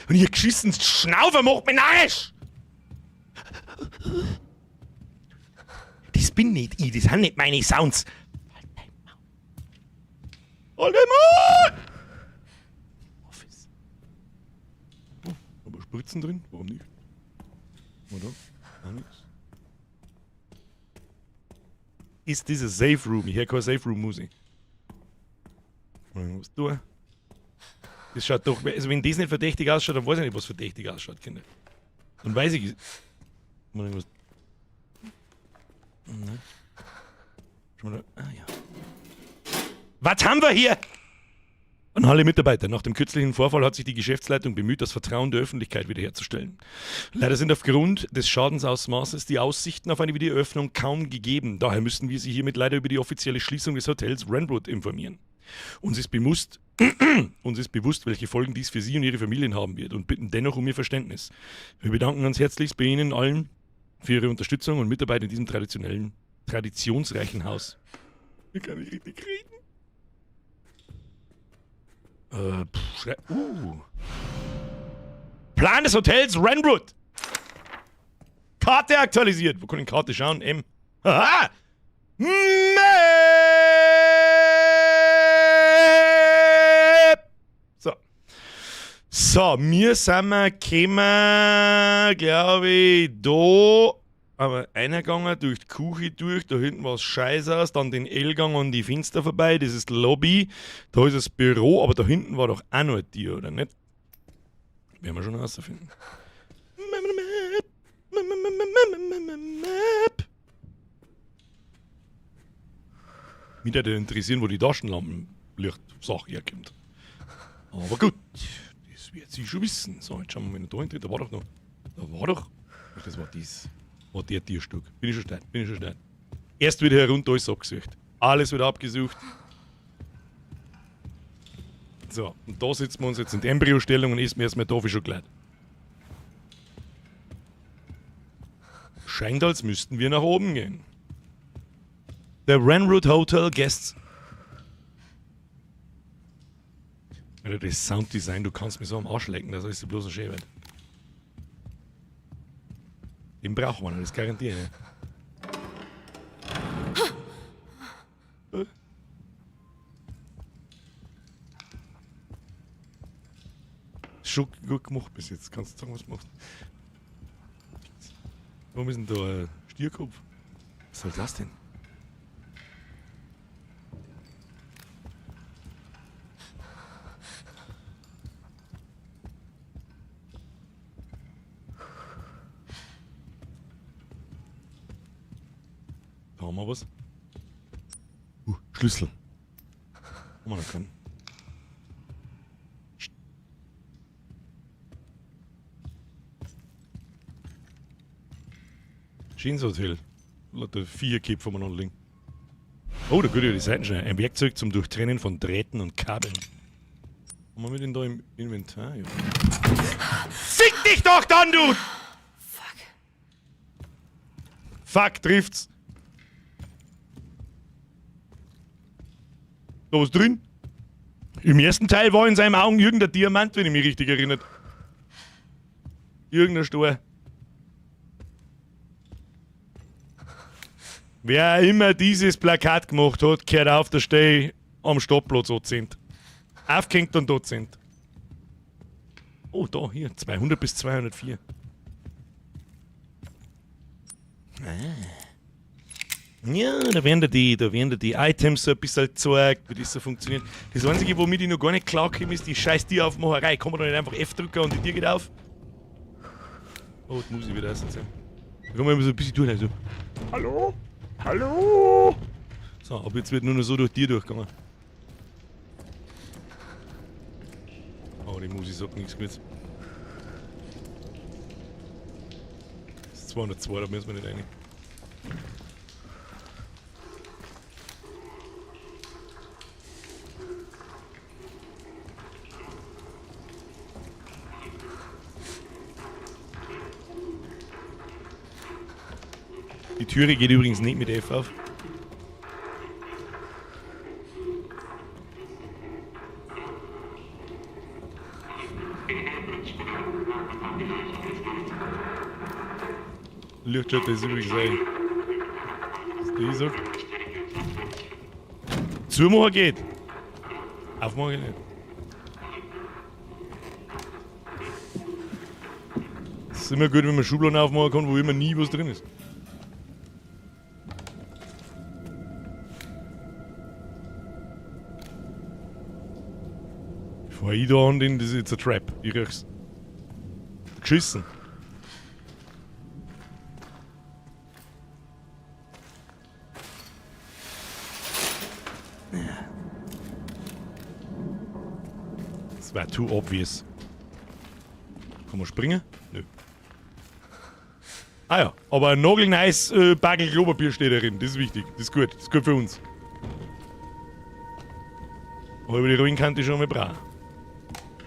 Und ihr geschissen Schnaufer macht mich narrisch! Das bin nicht ich, das sind nicht meine Sounds. Halt dein Maul! Office. Oh, aber Spritzen drin? Warum nicht? Oder? Auch nichts. Ist dieses Safe Room? Ich höre keine Safe Room Musik. Was tun? Das schaut doch, also wenn das nicht verdächtig ausschaut, dann weiß ich nicht, was verdächtig ausschaut, Kinder. Dann weiß ich. Was. Nein. Schon mal da. Ah ja. Was haben wir hier? An alle Mitarbeiter. Nach dem kürzlichen Vorfall hat sich die Geschäftsleitung bemüht, das Vertrauen der Öffentlichkeit wiederherzustellen. Leider sind aufgrund des Schadensausmaßes die Aussichten auf eine Wiedereröffnung kaum gegeben. Daher müssen wir Sie hiermit leider über die offizielle Schließung des Hotels Wrenwood informieren. Uns ist bewusst, welche Folgen dies für Sie und Ihre Familien haben wird und bitten dennoch um Ihr Verständnis. Wir bedanken uns herzlichst bei Ihnen allen für Ihre Unterstützung und Mitarbeit in diesem traditionsreichen Haus. Ich kann nicht richtig reden. Plan des Hotels Wrenwood. Karte aktualisiert. Wo kann ich die Karte schauen? M. Haha! Map! So, wir sind gekommen, glaube ich, da. Aber reingegangen, durch die Küche durch, da hinten war es scheiße aus, dann den L-Gang an die Fenster vorbei, das ist die Lobby, da ist das Büro, aber da hinten war doch auch noch ein Tier, oder nicht? Werden wir schon rausfinden. Mich würde interessieren, wo die Taschenlampenlicht-Sache herkommt. Aber gut, das wird sie schon wissen. So, jetzt schauen wir mal noch da hinten, da war doch. Das war dies. War der Tierstück. Bin ich schon stein. Erst wieder herunter, alles abgesucht. Alles wieder abgesucht. So, und da sitzen wir uns jetzt in der Embryostellung und essen erstmal Toffee-Schokolade. Scheint, als müssten wir nach oben gehen. Der Wrenwood Hotel Guests. Alter, das Sounddesign, du kannst mir so am Arsch lecken, das ist bloß ein Schäbert. Den braucht man, das garantiert. Schon gut gemacht bis jetzt. Kannst du sagen, was du machst? Warum ist denn da ein Stierkopf? Was soll das denn? Da haben wir was. Schlüssel. Haben wir noch keinen. Schönes Hotel. Lauter 4 Köpfe umeinander liegen. Oh, da geht ja die Seiten schnell. Ein Werkzeug zum Durchtrennen von Drähten und Kabeln. Haben wir mit den da im Inventar? Ja. Fick dich doch dann, du! Fuck, trifft's. Da was drin? Im ersten Teil war in seinen Augen irgendein Diamant, wenn ich mich richtig erinnert. Irgendein Stor. Wer immer dieses Plakat gemacht hat, gehört auf, dass stehe am Stoppplatz dort sind. Aufgehängt und dort sind. Oh, da, hier, 200 bis 204. Ja, da werden die Items so ein bisschen gezeigt, wie das so funktioniert. Das Einzige, womit ich noch gar nicht klarkomme, ist die scheiß Tieraufmacherei. Kann man da nicht einfach F drücken und die Tür geht auf? Oh, die muss ich wieder erst sein. Da kann man immer so ein bisschen tun, also. Hallo? Hallo? So, ab jetzt wird nur noch so durch die Tür durchgegangen. Oh, die Musik sagt nichts Gutes. Das ist 202, da müssen wir nicht rein. Die Türe geht übrigens nicht mit F auf. Lichtschalter ist übrigens ein. Was der sagt. Zumachen geht. Aufmachen geht nicht. Es ist immer gut, wenn man Schubladen aufmachen kann, wo immer nie was drin ist. Bevor ich da an den, das ist jetzt ein Trap. Ich riech's. Geschissen. Das war too obvious. Kann man springen? Nö. Ah ja, aber ein nagelneues Bagel Klopapier steht darin. Das ist wichtig. Das ist gut. Das ist gut für uns. Aber über die Ruinkante schon mal bra.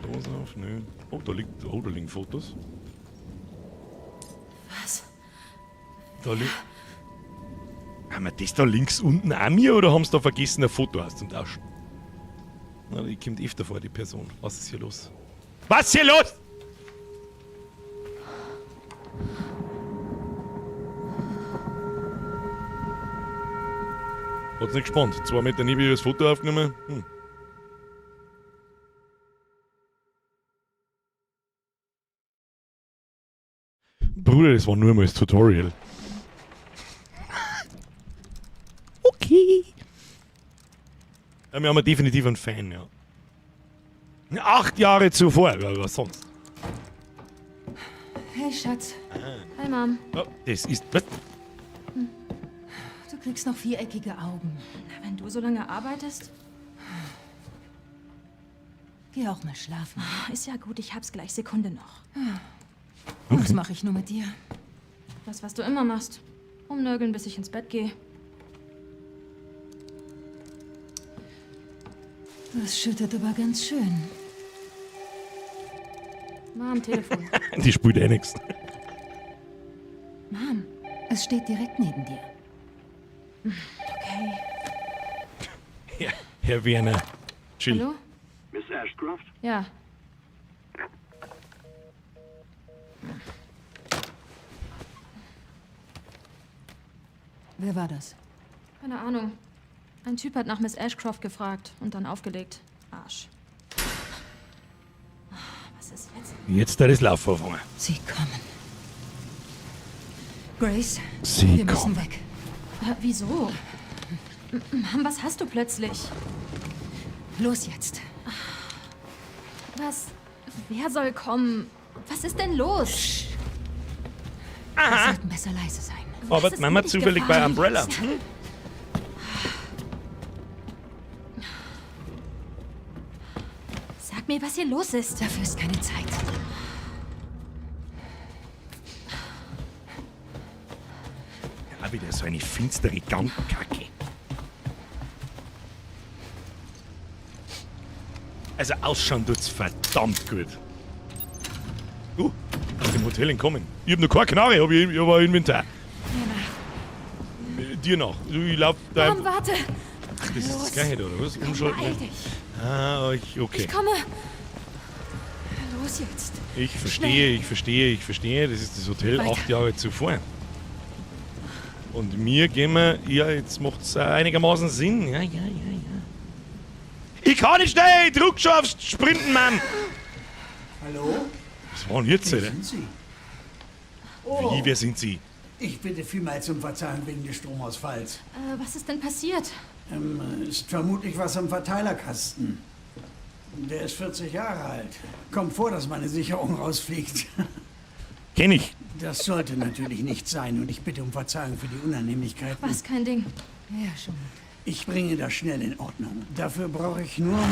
Dose auf, nö. Oh, da liegen Fotos.
Was?
Da liegt. Haben wir das da links unten auch mir oder haben sie da vergessen, ein Foto auszutauschen? Na, die kommt öfter vor, die Person. Was ist hier los? Was ist hier los? Hat's nicht gespannt. 2 Meter neben ihr das Foto aufgenommen. Bruder, das war nur mal das Tutorial. Okay. Ja, wir haben definitiv einen Fan, ja. 8 Jahre zuvor, ja, was sonst?
Hey, Schatz. Hi, Mom.
Oh, das ist. Was?
Du kriegst noch viereckige Augen.
Na, wenn du so lange arbeitest?
Geh auch mal schlafen.
Ist ja gut, ich hab's gleich. Sekunde noch.
Was mache ich nur mit dir?
Das, was du immer machst. Rumnörgeln, bis ich ins Bett gehe.
Das schüttet aber ganz schön.
Mom, Telefon.
Die spielt eh nix.
Mom, es steht direkt neben dir.
Okay.
Ja, Herr Werner. Chill.
Hallo?
Miss Ashcroft?
Ja.
Wer war das?
Keine Ahnung. Ein Typ hat nach Miss Ashcroft gefragt und dann aufgelegt. Arsch. Was ist jetzt?
Jetzt da das Laufen anfangen.
Sie kommen. Grace,
Sie
wir müssen
kommen.
weg.
Wieso? Mom, was hast du plötzlich?
Los jetzt.
Was? Wer soll kommen? Was ist denn los?
Wir sollten besser leise sein.
Aber
ist
Mama
nicht
zufällig bei
gefährlich?
Umbrella.
Sag mir, was hier los ist.
Dafür ist keine Zeit.
Ja, wieder so eine finstere Gangkacke. Also ausschauen tut's verdammt gut. Aus dem Hotel entkommen. Ich hab noch keine Knarre, aber ich hab ein Inventar. Dir nach. Ich lauf da.
Mom, warte.
Ach, das ist das Gleiche, oder was? Umschalten.
Beeil dich.
Ah, okay.
Ich komme. Los jetzt.
Ich verstehe. Das ist das Hotel
Weiter.
8 Jahre zuvor. Und mir gehen wir, ja, jetzt macht's einigermaßen Sinn. Ja. Ich kann nicht schnell, ich drück schon aufs Sprinten, Mann.
Hallo?
Was war denn jetzt,
Wer
oder?
sind Sie?
Wie, wer sind Sie?
Ich bitte vielmals um Verzeihung wegen des Stromausfalls.
Was ist denn passiert?
Ist vermutlich was am Verteilerkasten. Der ist 40 Jahre alt. Kommt vor, dass meine Sicherung rausfliegt.
Kenn ich.
Das sollte natürlich nicht sein und ich bitte um Verzeihung für die Unannehmlichkeiten.
Was, kein Ding.
Ja, schon.
Ich bringe das schnell in Ordnung. Dafür brauche ich nur mal...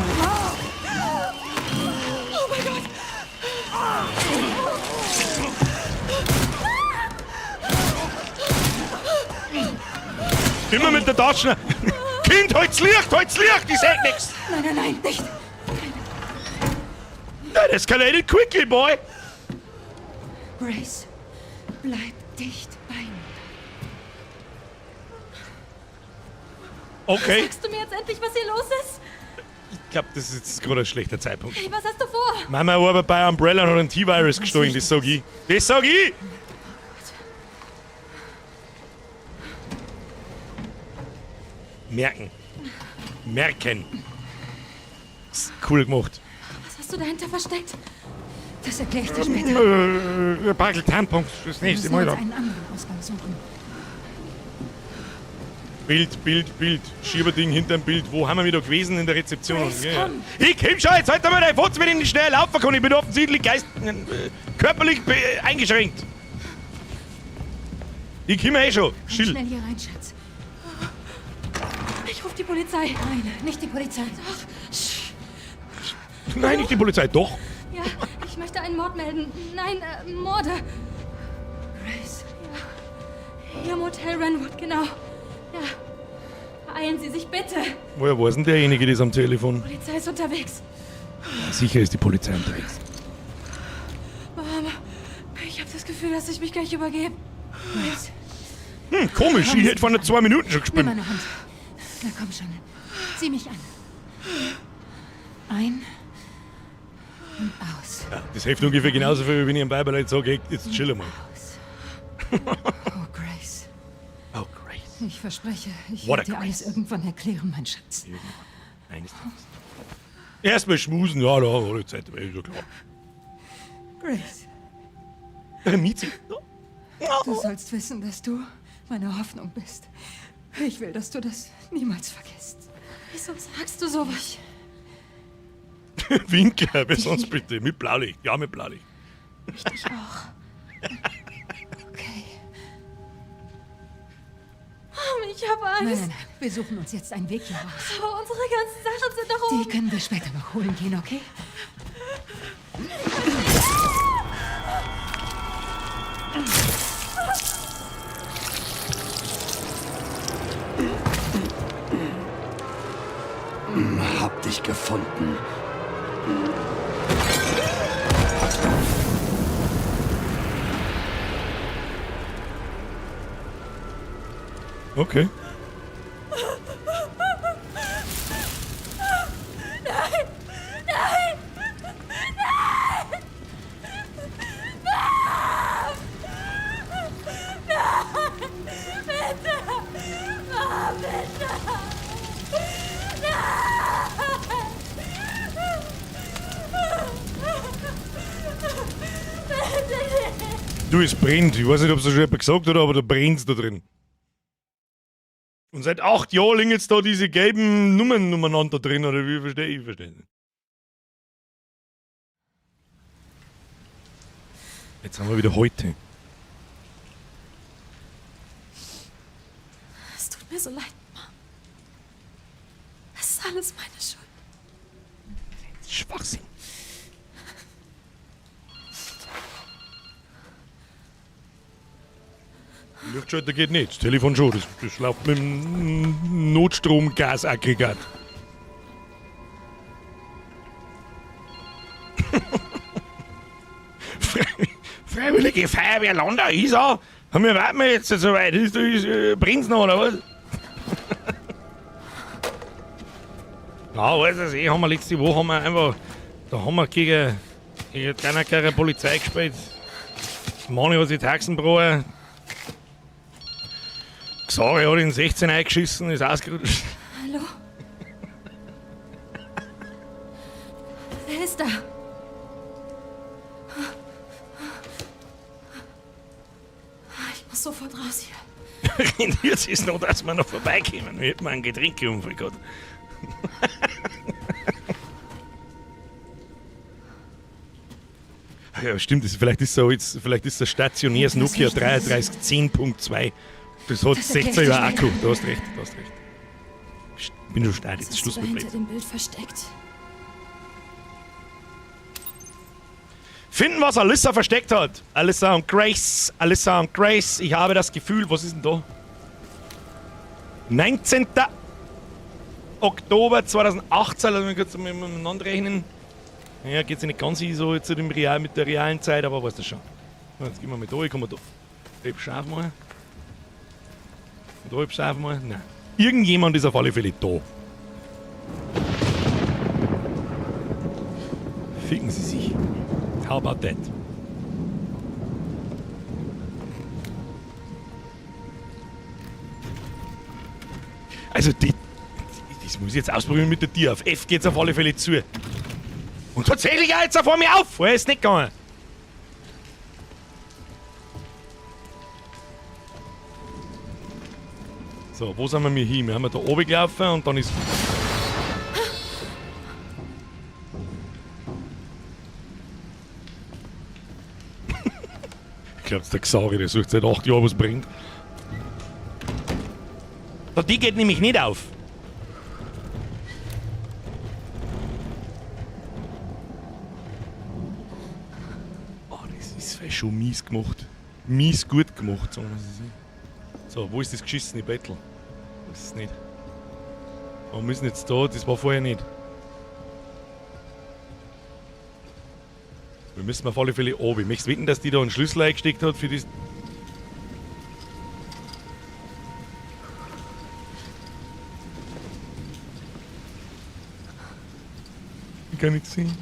Immer mit der Tasche. Kind, halt's Licht, ich seh nix.
Nein, nicht.
That escalated quickly, boy.
Grace, bleib dicht bei mir.
Okay.
Sagst du mir jetzt endlich, was hier los ist?
Ich glaube, das ist jetzt gerade ein schlechter Zeitpunkt.
Hey, was hast du vor?
Mama arbeitet bei Umbrella und hat einen T-Virus gestohlen, das sag ich. Das sag ich! Merken. Merken. Das ist cool gemacht.
Was hast du dahinter versteckt?
Das erkläre ich dir später.
Ein paar Tampons das
Wir
nächste
müssen
Mal.
uns
Da.
einen anderen Ausgang suchen.
Bild. Schieberding hinterm Bild. Wo haben wir wieder gewesen in der Rezeption?
Grace, komm.
Ich komm schon, jetzt halt mal dein Fotz, wenn ich nicht schnell laufen kann. Ich bin offensichtlich körperlich eingeschränkt. Ich komme eh schon.
Komm
Schill.
schnell hier rein, Schatz.
Ich rufe die Polizei.
Nein, nicht die Polizei.
Nein, nicht die Polizei. Doch.
Ja, ich möchte einen Mord melden. Nein, Morde.
Grace.
Hier im Hotel Renwood, genau. Ja. Beeilen Sie sich bitte.
Woher weiß denn derjenige, das am Telefon?
Die Polizei ist unterwegs.
Sicher ist die Polizei unterwegs.
Mama, ich habe das Gefühl, dass ich mich gleich übergebe.
Grace,
Komisch, ich hätte vor 2 Minuten schon
nimm
gespielt.
meine Hand. Na komm schon. Sieh mich an. Ein und aus.
Ja, das hilft ungefähr genauso viel, wie wenn ich einem Weiberleut sage, hey, jetzt chill mal.
Oh, Grace.
Oh, Grace.
Ich verspreche, ich
What a
werde dir alles
Grace.
irgendwann erklären, mein Schatz.
Eines Tages. Erstmal schmusen, ja, da hat die Zeit, ist ja klar.
Grace,
Miezi.
du sollst wissen, dass du meine Hoffnung bist. Ich will, dass du das niemals vergisst.
Wieso sagst du sowas?
Winke, wer sonst bitte? Mit Blaulicht. Ja, mit Blaulicht.
Ich auch.
Okay.
Ich habe
Nein,
Angst.
nein, nein. Wir suchen uns jetzt einen Weg hier raus.
Aber unsere ganzen Sachen sind doch
Die
oben.
können wir später noch holen gehen, okay?
Hab dich gefunden.
Okay. Du, es brennt. Ich weiß nicht, ob es schon jemand gesagt hat, aber da brennt's da drin. Und seit 8 Jahren liegen jetzt da diese gelben Nummern umeinander drin, oder wie verstehe ich? Verstehe nicht. Jetzt haben wir wieder heute.
Es tut mir so leid, Mom. Es ist alles meine Schuld.
Schwachsinn. Lichtschalter geht nicht, das Telefon schon, das läuft mit dem Notstromgasaggregat. Freiwillige Feuerwehr Landau, Isar. Haben wir warten wir jetzt so weit? Brennt's noch, oder was? Ja, weiß ich, haben wir letzte Woche haben wir gegen keine Polizei gespielt. Mani hat sich Taxen gebrochen. Xari hat in 16 eingeschissen, ist ausgerutscht.
Hallo? Wer ist da? Ich muss sofort raus hier.
Jetzt ist noch, dass wir noch vorbeikommen. Wir hätten mal einen Getränkeunfall gehabt. Ja, stimmt. Vielleicht ist das stationäres Nokia 3310.2. Das hat
Das
16
erklärt
Jahre
sich
Akku. Du hast recht. Bin schon steil, jetzt
Was
Schluss
hast du da
mit
hinter
Blödsinn.
dem Bild versteckt?
Finden, was Alyssa versteckt hat. Alyssa und Grace. Alyssa und Grace. Ich habe das Gefühl, was ist denn da? 19. Oktober 2018, lassen wir kurz miteinander rechnen. Ja, geht es nicht ganz so jetzt mit der realen Zeit, aber weißt du schon. Jetzt gehen wir mal da, ich komme da. Halb scharf mal. Da halb scharf mal. Nein. Irgendjemand ist auf alle Fälle da. Ficken Sie sich. How about that? Also das muss ich jetzt ausprobieren mit der Tür. Auf F geht's auf alle Fälle zu. Und tatsächlich auch jetzt vor mir auf. Vorher ist nicht gegangen. So, wo sind wir hin? Wir haben da oben gelaufen und dann ist... Ich glaube, der Xavi, der sucht seit 8 Jahren, was bringt. So, die geht nämlich nicht auf. Oh, das ist schon mies gemacht. Mies gut gemacht, sagen wir es. So, wo ist das geschissene Battle? Das ist nicht. Wir müssen jetzt da, das war vorher nicht. Wir müssen auf alle Fälle oben. Ich möchte wetten, dass die da einen Schlüssel eingesteckt hat für das. Ich kann nichts sehen.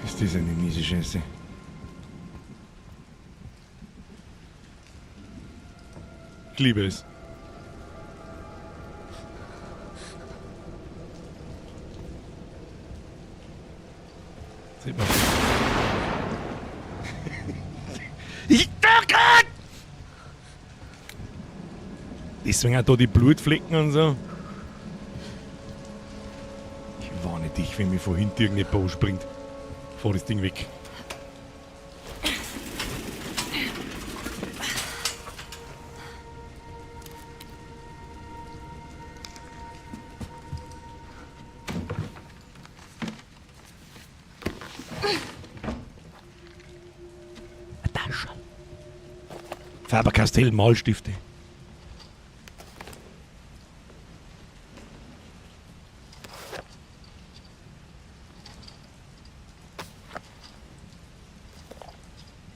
Ist das eine miese Scheiße? Ich liebe es. Sieht man. Ich danke! Deswegen auch da die Blutflecken und so. Ich warne dich, wenn mir von hinten irgendein Bau springt. Fahr das Ding weg. Faber-Castell Malstifte.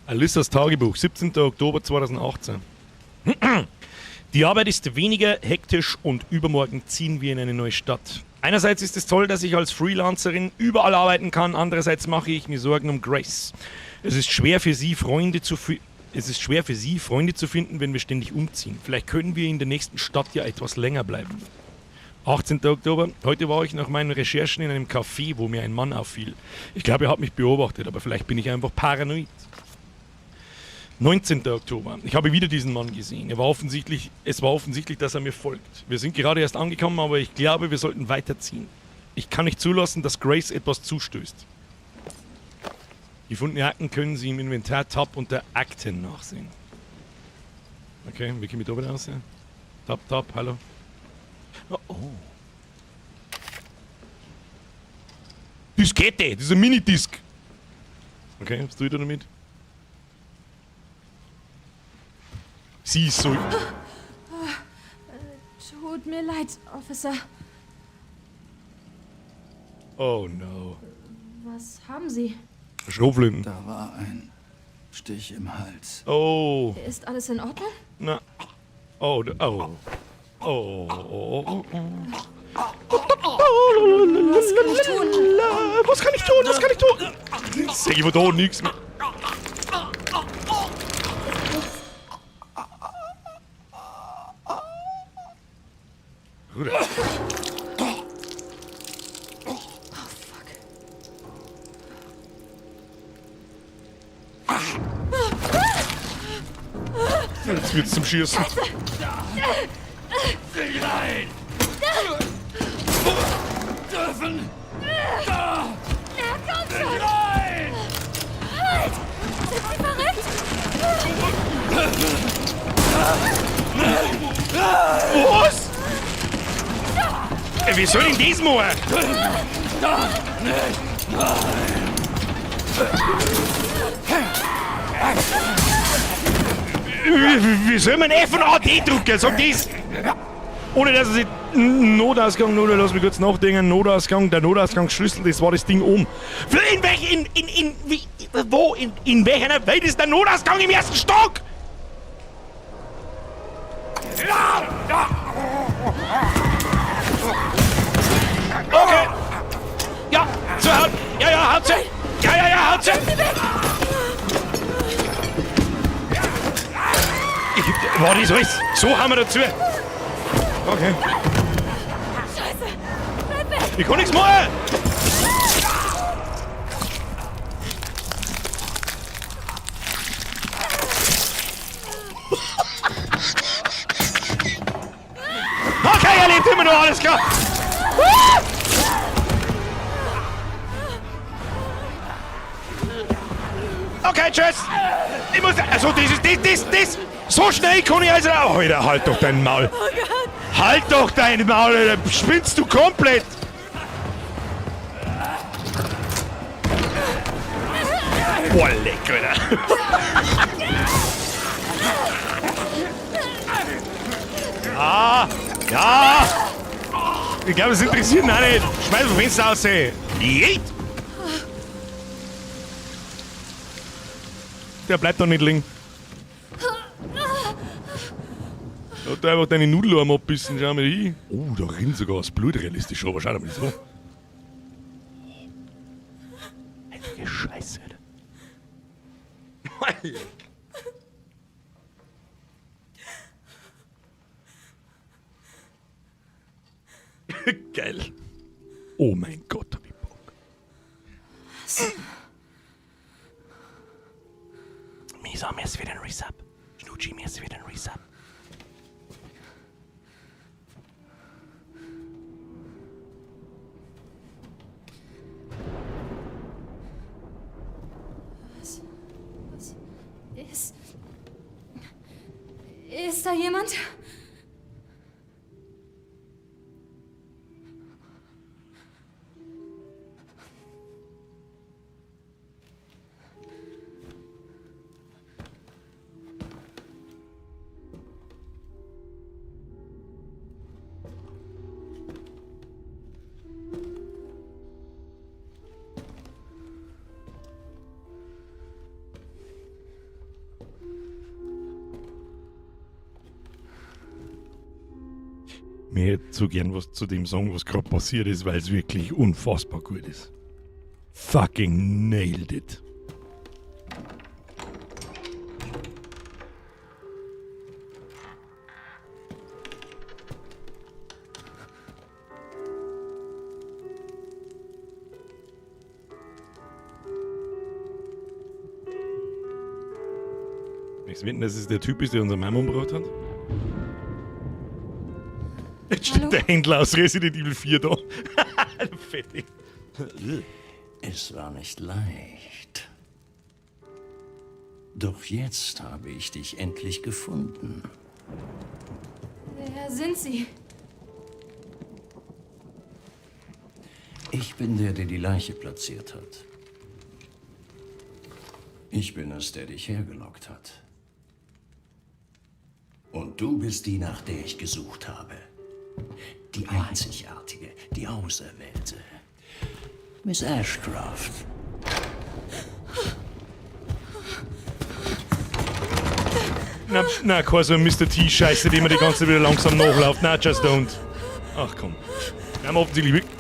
Alissas Tagebuch, 17. Oktober 2018. Die Arbeit ist weniger hektisch und übermorgen ziehen wir in eine neue Stadt. Einerseits ist es toll, dass ich als Freelancerin überall arbeiten kann, andererseits mache ich mir Sorgen um Grace. Es ist schwer für sie, Freunde zu finden, wenn wir ständig umziehen. Vielleicht können wir in der nächsten Stadt ja etwas länger bleiben. 18. Oktober. Heute war ich nach meinen Recherchen in einem Café, wo mir ein Mann auffiel. Ich glaube, er hat mich beobachtet, aber vielleicht bin ich einfach paranoid. 19. Oktober. Ich habe wieder diesen Mann gesehen. Es war offensichtlich, dass er mir folgt. Wir sind gerade erst angekommen, aber ich glaube, wir sollten weiterziehen. Ich kann nicht zulassen, dass Grace etwas zustößt. Gefundene Akten können Sie im Inventar-Tab unter Akten nachsehen. Okay, wie komme ich da wieder raus? Tab, hallo. Oh. Diskette, das ist ein Minidisc. Okay, was tue ich da damit? Sie ist so...
Tut mir leid, Officer.
Oh no.
Was haben Sie?
Schrotflinten.
Da war ein Stich im Hals.
Oh.
Ist alles in Ordnung?
Na. Oh.
Was kann ich tun?
Was kann ich tun? Sag ich mir da nichts mehr. Bruder. Jetzt wird's zum Schießen.
Nein! Dürfen! Da!
Na, komm schon!
Nein!
Halt! Sind Sie verrückt?
Was? Wie soll ich das machen? Wie soll man F und AD drücken? Sag das! Ohne dass es Notausgang, oder lass mich kurz nachdenken, Notausgang, der Notausgangsschlüssel, das war das Ding oben. In welcher Welt ist der Notausgang im ersten Stock? Okay. Ja, zur Haut. Ja, haut sie. Ja, haut sie. War das alles? So haben wir dazu. Okay.
Scheiße! Bleib weg!
Ich kann nichts machen! Okay, er lebt immer noch, alles klar! Okay, tschüss! Ich muss... Also, das... So schnell kann ich also... Oh, Alter, halt doch dein Maul!
Oh Gott!
Halt doch dein Maul, Alter! Spinnst du komplett? Boah, leck, Alter! Ja! Ich glaube, es interessiert ihn auch nicht. Schmeiß das Fenster raus, ey! Jeet! Der bleibt doch nicht liegen. Da hat einfach deine Nudelarm abbissen, schau mal hin. Oh, da rinnt sogar das Blut realistisch, aber schau mal so. Heilige Scheiße, Alter. Geil. Oh mein Gott, hab ich Bock. Misa, mir ist wieder ein Resub. Schnucci, mir ist wieder ein Resub.
Ist da jemand? Mir hätte so gern was zu dem sagen, was gerade passiert ist, weil es wirklich unfassbar gut ist. Fucking nailed it. Ich wetten, dass es der Typ ist, der unsere Mama umgebracht hat? Jetzt steht der Händler aus Resident Evil 4 da. Fettig.
Es war nicht leicht. Doch jetzt habe ich dich endlich gefunden.
Wer sind Sie?
Ich bin der die Leiche platziert hat. Ich bin es, der dich hergelockt hat. Und du bist die, nach der ich gesucht habe. Die Einzigartige, die Auserwählte. Miss Ashcroft.
Na, kein so ein Mr. T-Scheiße, die mir die ganze Zeit wieder langsam nachläuft. Na, just don't. Ach komm. Wir haben offensichtlich wirklich...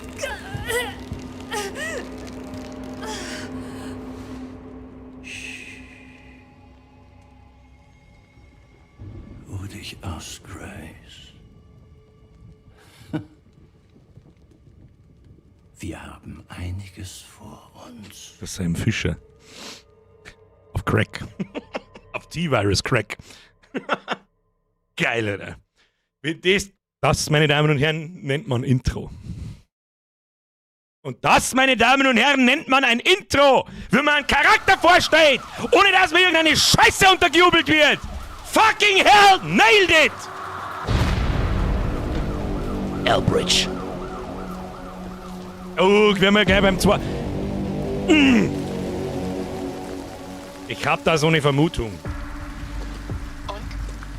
Ruh dich aus, Grace. Wir haben einiges vor uns.
Das ist ein Fischer. Auf Crack. Auf T-Virus-Crack. Geil, Alter. Das, meine Damen und Herren, nennt man Intro. Und das, meine Damen und Herren, nennt man ein Intro, wenn man einen Charakter vorstellt, ohne dass mir irgendeine Scheiße untergejubelt wird. Fucking hell, nailed it! Elbridge. Oh, wir haben ja gleich beim 2. Ich hab da so eine Vermutung.
Und?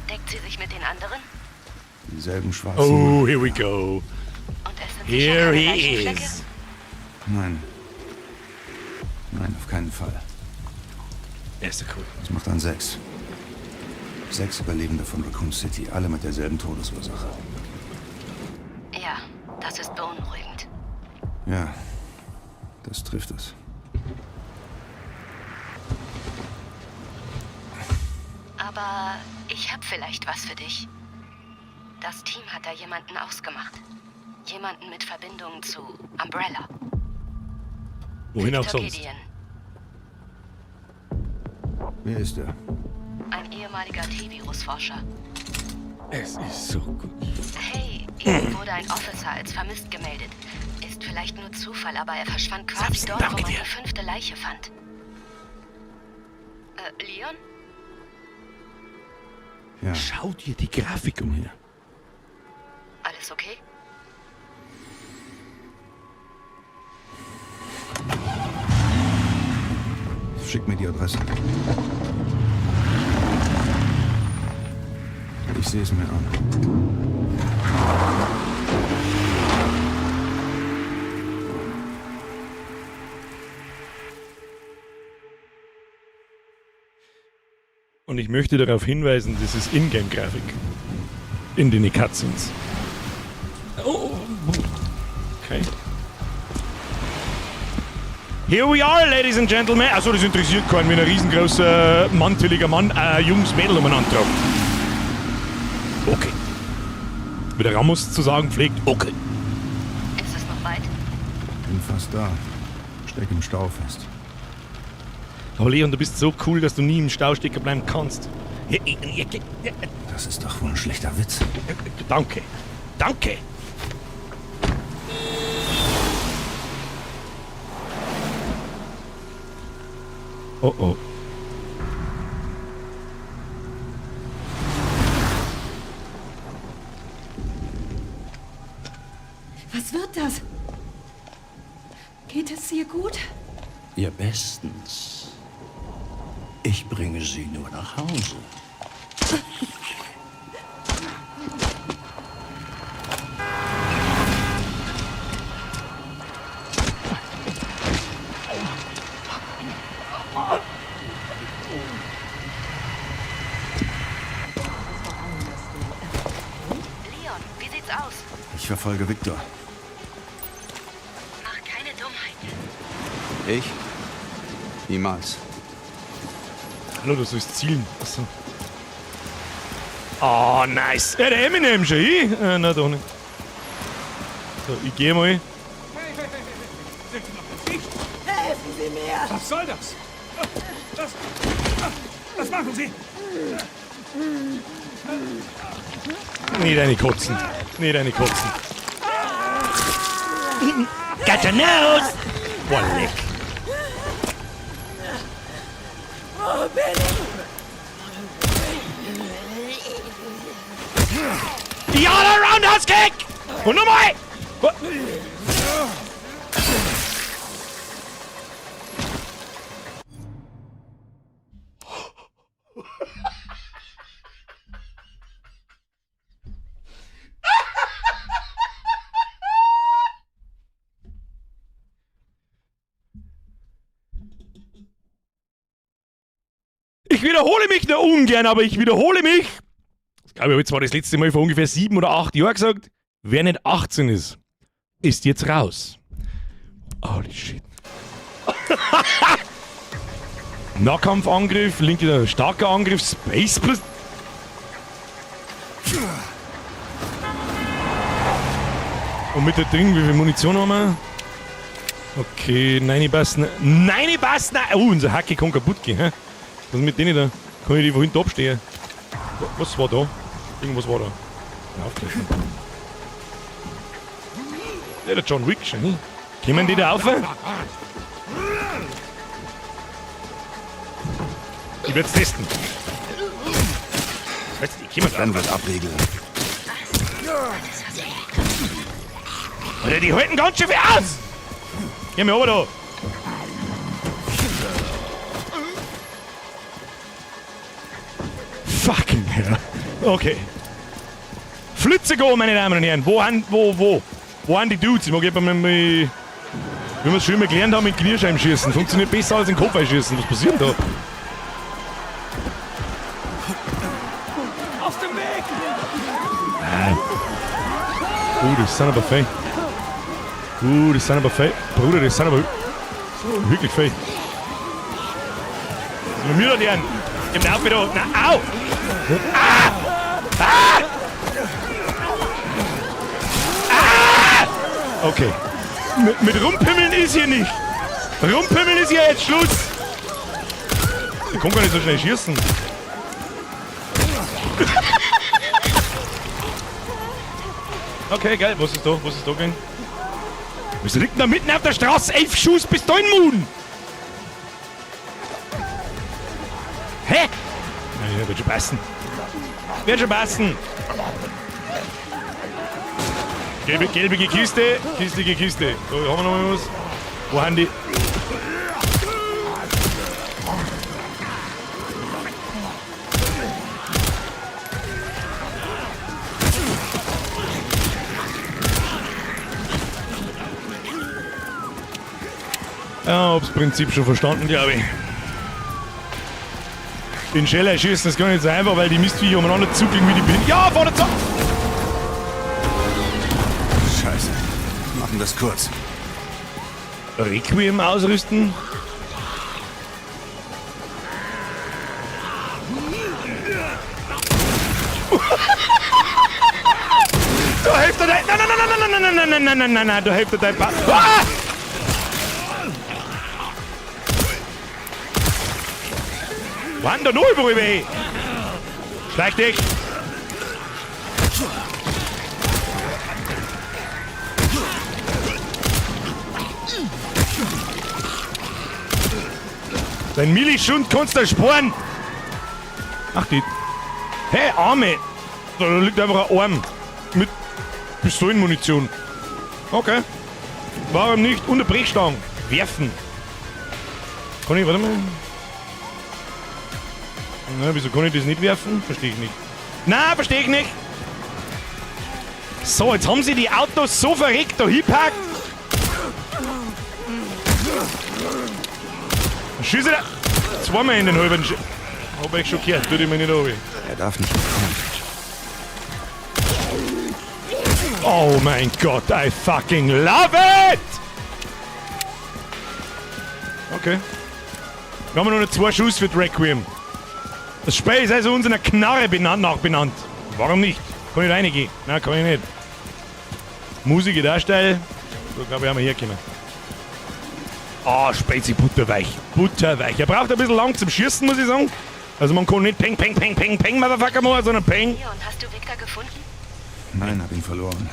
Deckt sie sich mit den anderen?
Dieselben schwarzen...
Oh, here we go.
Und es sind
Here
sicher keine
he
Leichenflecke?
is.
Nein. Nein, auf keinen Fall.
Er ist ja cool.
Das macht dann 6. 6 Überlebende von Raccoon City, alle mit derselben Todesursache.
Ja, das ist beunruhigend.
Ja, das trifft es.
Aber ich habe vielleicht was für dich. Das Team hat da jemanden ausgemacht. Jemanden mit Verbindung zu Umbrella.
Wohin auch
Victor
sonst.
Gideon,
Wer ist er?
ein ehemaliger T-Virus-Forscher.
Es ist so gut.
Hey, ihm wurde ein Officer als vermisst gemeldet. Ist vielleicht nur Zufall, aber er verschwand quasi
Samson,
dort, wo
danke
man
dir.
die 5. Leiche fand. Leon?
Ja,
Schau dir die Grafik um hier.
Alles okay?
schick mir die Adresse. Ich sehe es mir an.
Und ich möchte darauf hinweisen, das ist Ingame-Grafik. In den Cutscenes. Oh. Okay. Here we are, ladies and gentlemen. Also das interessiert keinen, wenn ein riesengroßer, manteliger Mann junges Mädel umeinander tragt. Okay. Wie der Ramos zu sagen pflegt, okay.
Ist es noch weit?
Bin fast da. Steck im Stau fest.
Aber Leon, du bist so cool, dass du nie im Stau stecken bleiben kannst.
Das ist doch wohl ein schlechter Witz.
Danke. Danke. Oh oh.
Was wird das? Geht es ihr gut?
Ihr bestens. Ich bringe sie nur nach Hause.
Leon, wie sieht's aus?
Ich verfolge Victor.
Mach keine Dummheit.
Ich? Niemals.
Hallo, du sollst zielen. Achso. Oh, nice. Ja, der Eminem schon. Ich? Na, doch nicht. So, ich geh mal.
Helfen Sie mir! Was soll das? Was machen Sie?
Nicht eine kotzen. Nicht eine kotzen. Got your nose! Boah, leck.
Wo bin ich?
Die All-Around-House-Kick! Und nochmal! Ich wiederhole mich nur ungern, aber ich wiederhole mich. Ich glaube, ich habe zwar das letzte Mal vor ungefähr 7 oder 8 Jahren gesagt, wer nicht 18 ist, ist jetzt raus. Holy shit. Nahkampfangriff, linker starker Angriff, Space plus. Und mit der Ding, wie viel Munition haben wir? Okay, 9 Bassen. 9 Bassen! Oh, unser Hacke kann kaputt gehen. Hä? Was ist mit denen da? Kann ich die von hinten abstehen? Was war da? Irgendwas war da. Aufgriffen. Ja, der John Wick schon. Kommen die da auf? Ich werde es testen. Jetzt, die kommen
Dann wird abriegeln.
Alter, die halten ganz schön viel aus! Geh mir runter da! Fucking hell. Okay. Flitze gehen, meine Damen und Herren. Wo haben die Dudes? Ich mag eben mal, wie wir es schon immer gelernt haben, mit Knierscheibenschießen. Funktioniert besser als in Kopfeinschießen. Was passiert denn da?
Aus dem Weg!
Die sind aber fein. Die sind aber fein. Bruder, die sind aber wirklich fein. Wir müssen lernen. Ich hab wieder. Na, au! Ah! Ah! Ah! Okay. Mit Rumpimmeln ist hier nicht. Rumpimmeln ist hier jetzt Schluss. Ich kann gar nicht so schnell schießen. Okay, geil. Was ist da? Was ist da gehen? Wir sind da mitten auf der Straße. 11 Schuss bis da in den Mund. Hä? Ja, wird schon passen. Wird schon passen. Gelbige Kiste. Kistige Kiste. Da haben wir noch mal was. Wo haben die? Ja, hab's Prinzip schon verstanden, glaube ich. Den Scheller schießen, das gar nicht so einfach, weil die Mistviecher umeinander zuckeln wie die Bienen. Ja, vorne zu!
Scheiße. Machen das kurz.
Requiem ausrüsten. Da hilft er dein... Nein, da hilft er dein... Ah! Wann der Null, wo ich weh? Schleich dich! Dein Millischund kannst du sparen! Ach, die... Hey, Arme! Da liegt einfach ein Arm. Mit Pistolenmunition. Okay. Warum nicht unter Brechstangen werfen? Kann ich, warte mal... Na, wieso kann ich das nicht werfen? Verstehe ich nicht. Nein, verstehe ich nicht. So, jetzt haben sie die Autos so verreckt da hingepackt. Schieße da. Zweimal in den halben Hab ich schon gehört, tut ich mir nicht runter.
Er darf nicht kommen.
Oh mein Gott, I fucking love it! Okay. Wir haben noch 2 Schuss für Requiem. Das Spiel ist also unserer Knarre nachbenannt. Warum nicht? Kann ich da reingehen? Nein, kann ich nicht. Musik darstellen. So, glaube ich, haben wir herkommen. Ah, Spezi butterweich. Butterweich. Er braucht ein bisschen lang zum Schießen, muss ich sagen. Also man kann nicht peng, peng, peng, peng, peng, Motherfucker machen, sondern peng.
Leon, hast du Victor gefunden?
Nein, hab ihn verloren.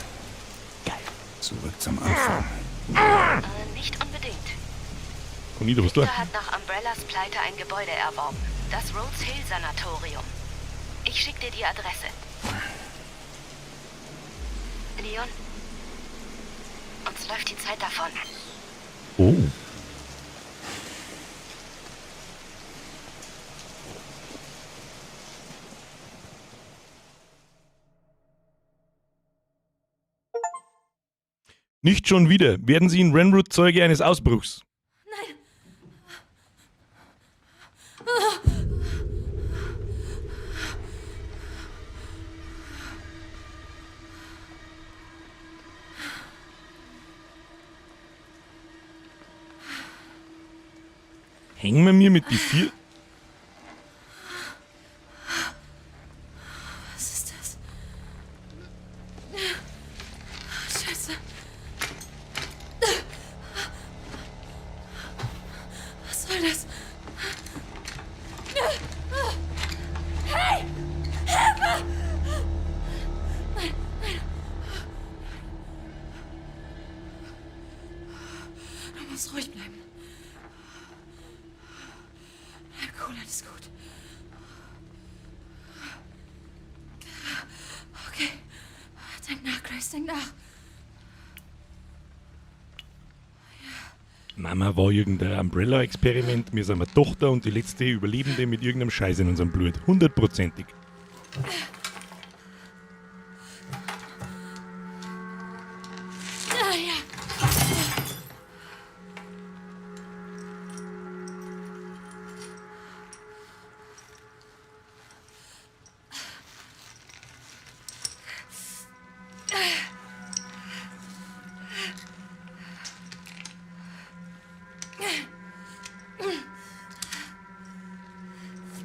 Geil.
Zurück zum Anfang.
Nicht unbedingt.
Conito, was du?
Victor hat nach Umbrellas Pleite ein Gebäude erworben. Das Rhodes Hill Sanatorium. Ich schick dir die Adresse. Leon, uns läuft die Zeit davon.
Oh. Nicht schon wieder. Werden Sie in Renwood Zeuge eines Ausbruchs?
Nein.
Hängen wir mir mit die 4...
Was ist das? Scheiße. Was soll das? Hey! Hilfe! Nein, nein. Du musst ruhig bleiben. Bleib cool, alles gut. Okay. Denk nach, Grace, denk nach.
Mama war irgendein Umbrella-Experiment. Wir sind eine Tochter und die letzte Überlebende mit irgendeinem Scheiß in unserem Blut. 100%ig.
ja.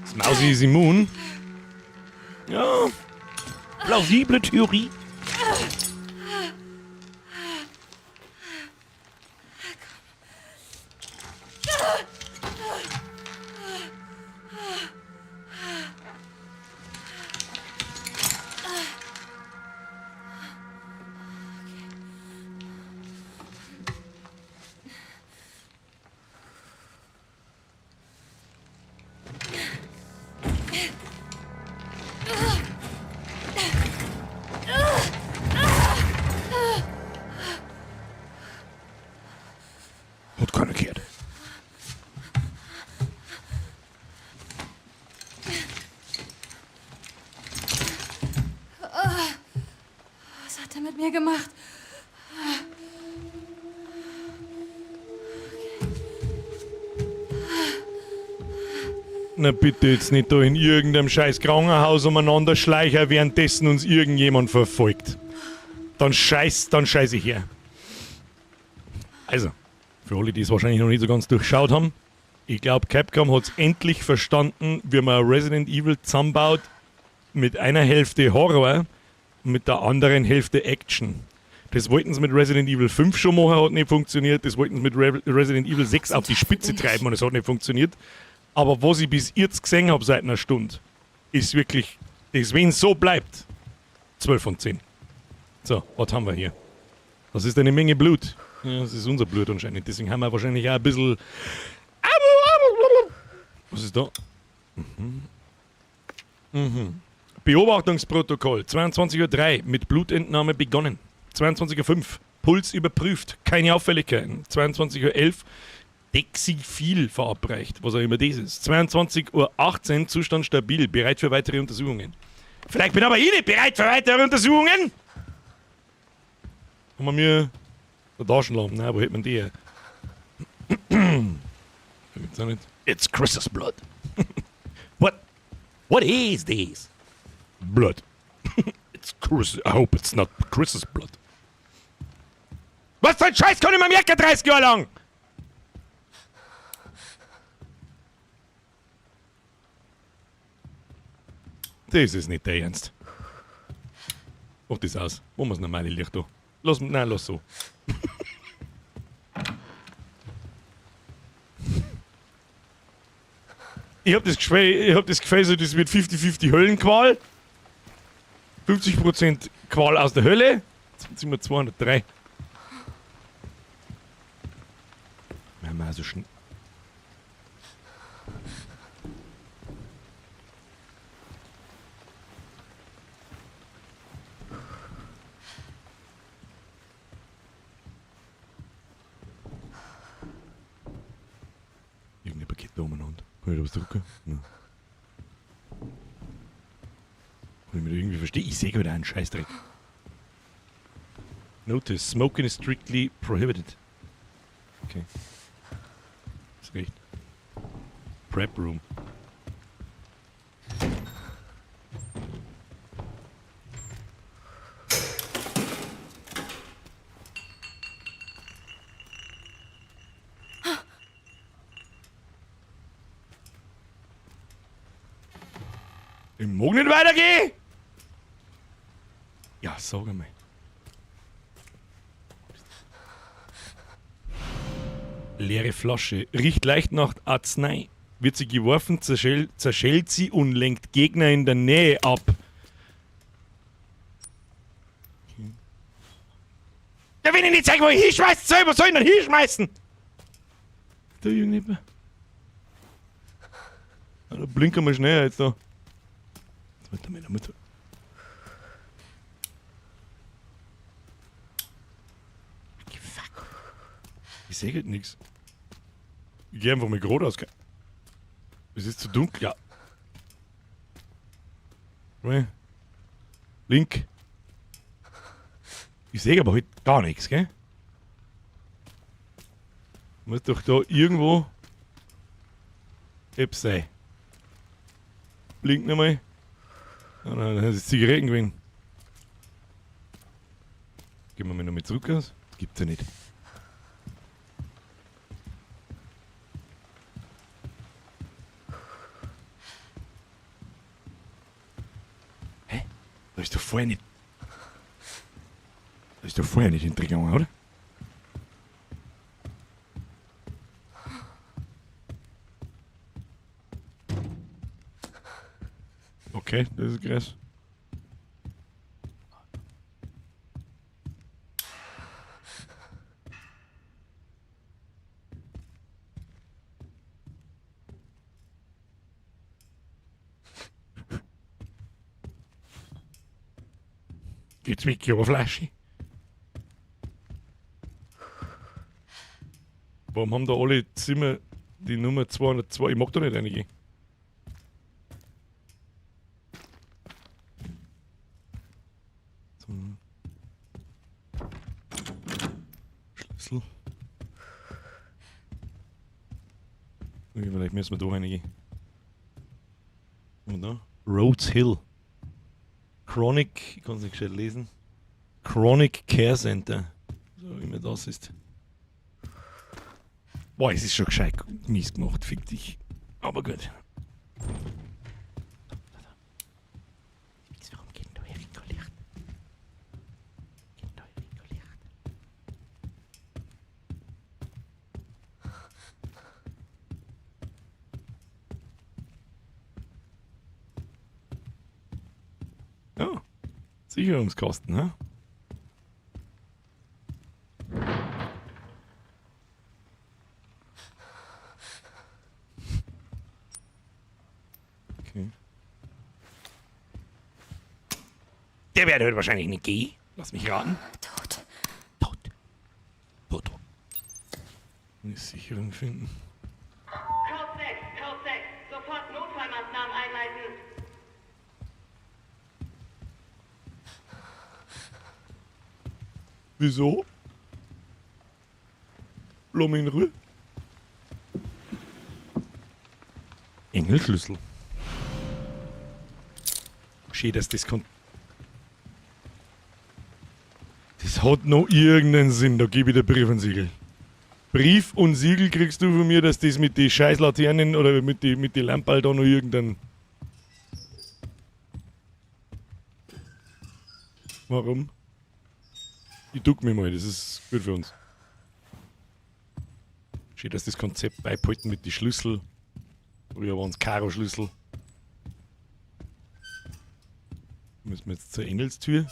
Das Mausi ist immun. Ja. Plausible Theorie. Hat keiner gehört.
Was hat er mit mir gemacht?
Na bitte jetzt nicht da in irgendeinem scheiß Krankenhaus umeinander schleichen, währenddessen uns irgendjemand verfolgt. Dann scheiß ich her. Also, für alle, die es wahrscheinlich noch nicht so ganz durchschaut haben, ich glaube, Capcom hat es endlich verstanden, wie man Resident Evil zusammenbaut mit einer Hälfte Horror und mit der anderen Hälfte Action. Das wollten sie mit Resident Evil 5 schon machen, hat nicht funktioniert. Das wollten sie mit Resident Evil 6 auf die Spitze treiben und es hat nicht funktioniert. Aber was ich bis jetzt gesehen habe seit einer Stunde, ist wirklich, das, wenn es so bleibt, 12 von 10. So, was haben wir hier? Das ist eine Menge Blut. Ja, das ist unser Blut anscheinend. Deswegen haben wir wahrscheinlich auch ein bisschen... Was ist da? Beobachtungsprotokoll. 22:03 Uhr mit Blutentnahme begonnen. 22:05 Uhr Puls überprüft. Keine Auffälligkeiten. 22:11 Uhr Dexifil verabreicht. Was auch immer das ist. 22:18 Uhr Zustand stabil. Bereit für weitere Untersuchungen. Vielleicht bin aber ich nicht bereit für weitere Untersuchungen. Haben wir mir eine Taschenlampe? Nein, wo hält man die? Gibt's auch nicht. It's Chris's blood. What is this? Blood. It's Chris. I hope it's not Chris's blood. Was für ein Scheiß kann ich mir merken 30 Jahre lang? Das ist nicht der Ernst. Mach das aus. Wo wir das normale Licht da? Lass so. Ich hab das Gefühl, so, das wird 50-50 Höllenqual. 50% Qual aus der Hölle. Jetzt sind wir 203. Wir haben also schon. Irgendein Paket da umeinander. Kann ich da was drücken? Nein. Kann ich mir da irgendwie verstehen? Ich sehe gerade einen Scheißdreck. Notice, smoking is strictly prohibited. Okay. Ist recht. Prep Room. Ich mag nicht weitergehen! Ja, sag einmal. Leere Flasche. Riecht leicht nach Arznei. Wird sie geworfen, zerschellt sie und lenkt Gegner in der Nähe ab. Ja, wenn ich nicht zeige, wo ich hinschmeißen soll, was soll ich denn hinschmeißen? Da irgendjemand? Ja, da blinken wir schneller jetzt da. Jetzt mit der Mutter. Fuck. Ich sehe halt nichts. Ich geh einfach mal geradeaus. Es ist zu dunkel, ja. Link. Ich sehe aber heute gar nichts, gell? Muss doch da irgendwo App sein. Blinkt nochmal. Ah, nein, das ist Zigaretten gewesen. Gehen wir mal nochmal zurück aus. Gibt's ja nicht. Hä? Da ist doch vorher nicht. Da ist doch vorher nicht hintergegangen, oder? Okay, das ist krass. Geht's mit der Flasche? Warum haben da alle Zimmer die Nummer 202? Ich mag da nicht reingehen. Schlüssel. Okay, vielleicht müssen wir da reingehen. Und da? Rhodes Hill. Chronic, ich kann es nicht gescheit lesen. Chronic Care Center. So wie immer das ist. Boah, es ist schon gescheit mies gemacht, fick dich. Aber gut. Warum geht da hier Licht? Geht da hier Licht? Ja, Sicherungskosten, ne? Okay. Der wird heute wahrscheinlich nicht gehen. Lass mich raten.
Tot.
Tot. Eine Sicherung finden.
Code 6, sofort Notfallmaßnahmen einleiten.
Wieso? Lass mich in Ruhe. Engelschlüssel. Schön, dass das kann. Das hat noch irgendeinen Sinn, da gebe ich dir Brief und Siegel. Brief und Siegel kriegst du von mir, dass das mit den scheiß Laternen oder mit den Lampen da noch irgendeinen. Warum? Ich duck mich mal, das ist gut für uns. Schön, dass das Konzept beibehalten mit den Schlüssel. Früher waren es Karo-Schlüssel. Müssen wir jetzt zur Engelstür.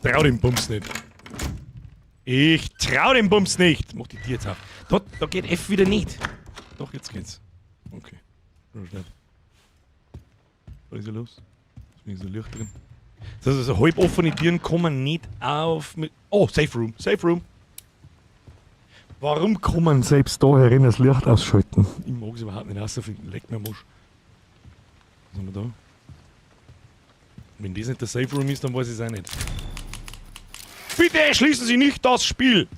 Trau dem Bums nicht. Ich trau dem Bums nicht. Mach die Tür jetzt auf. Da geht F wieder nicht. Doch, jetzt geht's. Okay. Was ist hier los? Ist so Licht drin. Das heißt also, halb offene Türen kommen nicht auf mit. Oh, Safe Room. Safe Room. Warum kann man selbst da herin das Licht ausschalten? Ich mag es überhaupt nicht rausfinden. Leck mir Mosch. Was haben wir da? Wenn das nicht der Safe Room ist, dann weiß ich es auch nicht. Bitte schließen Sie nicht das Spiel!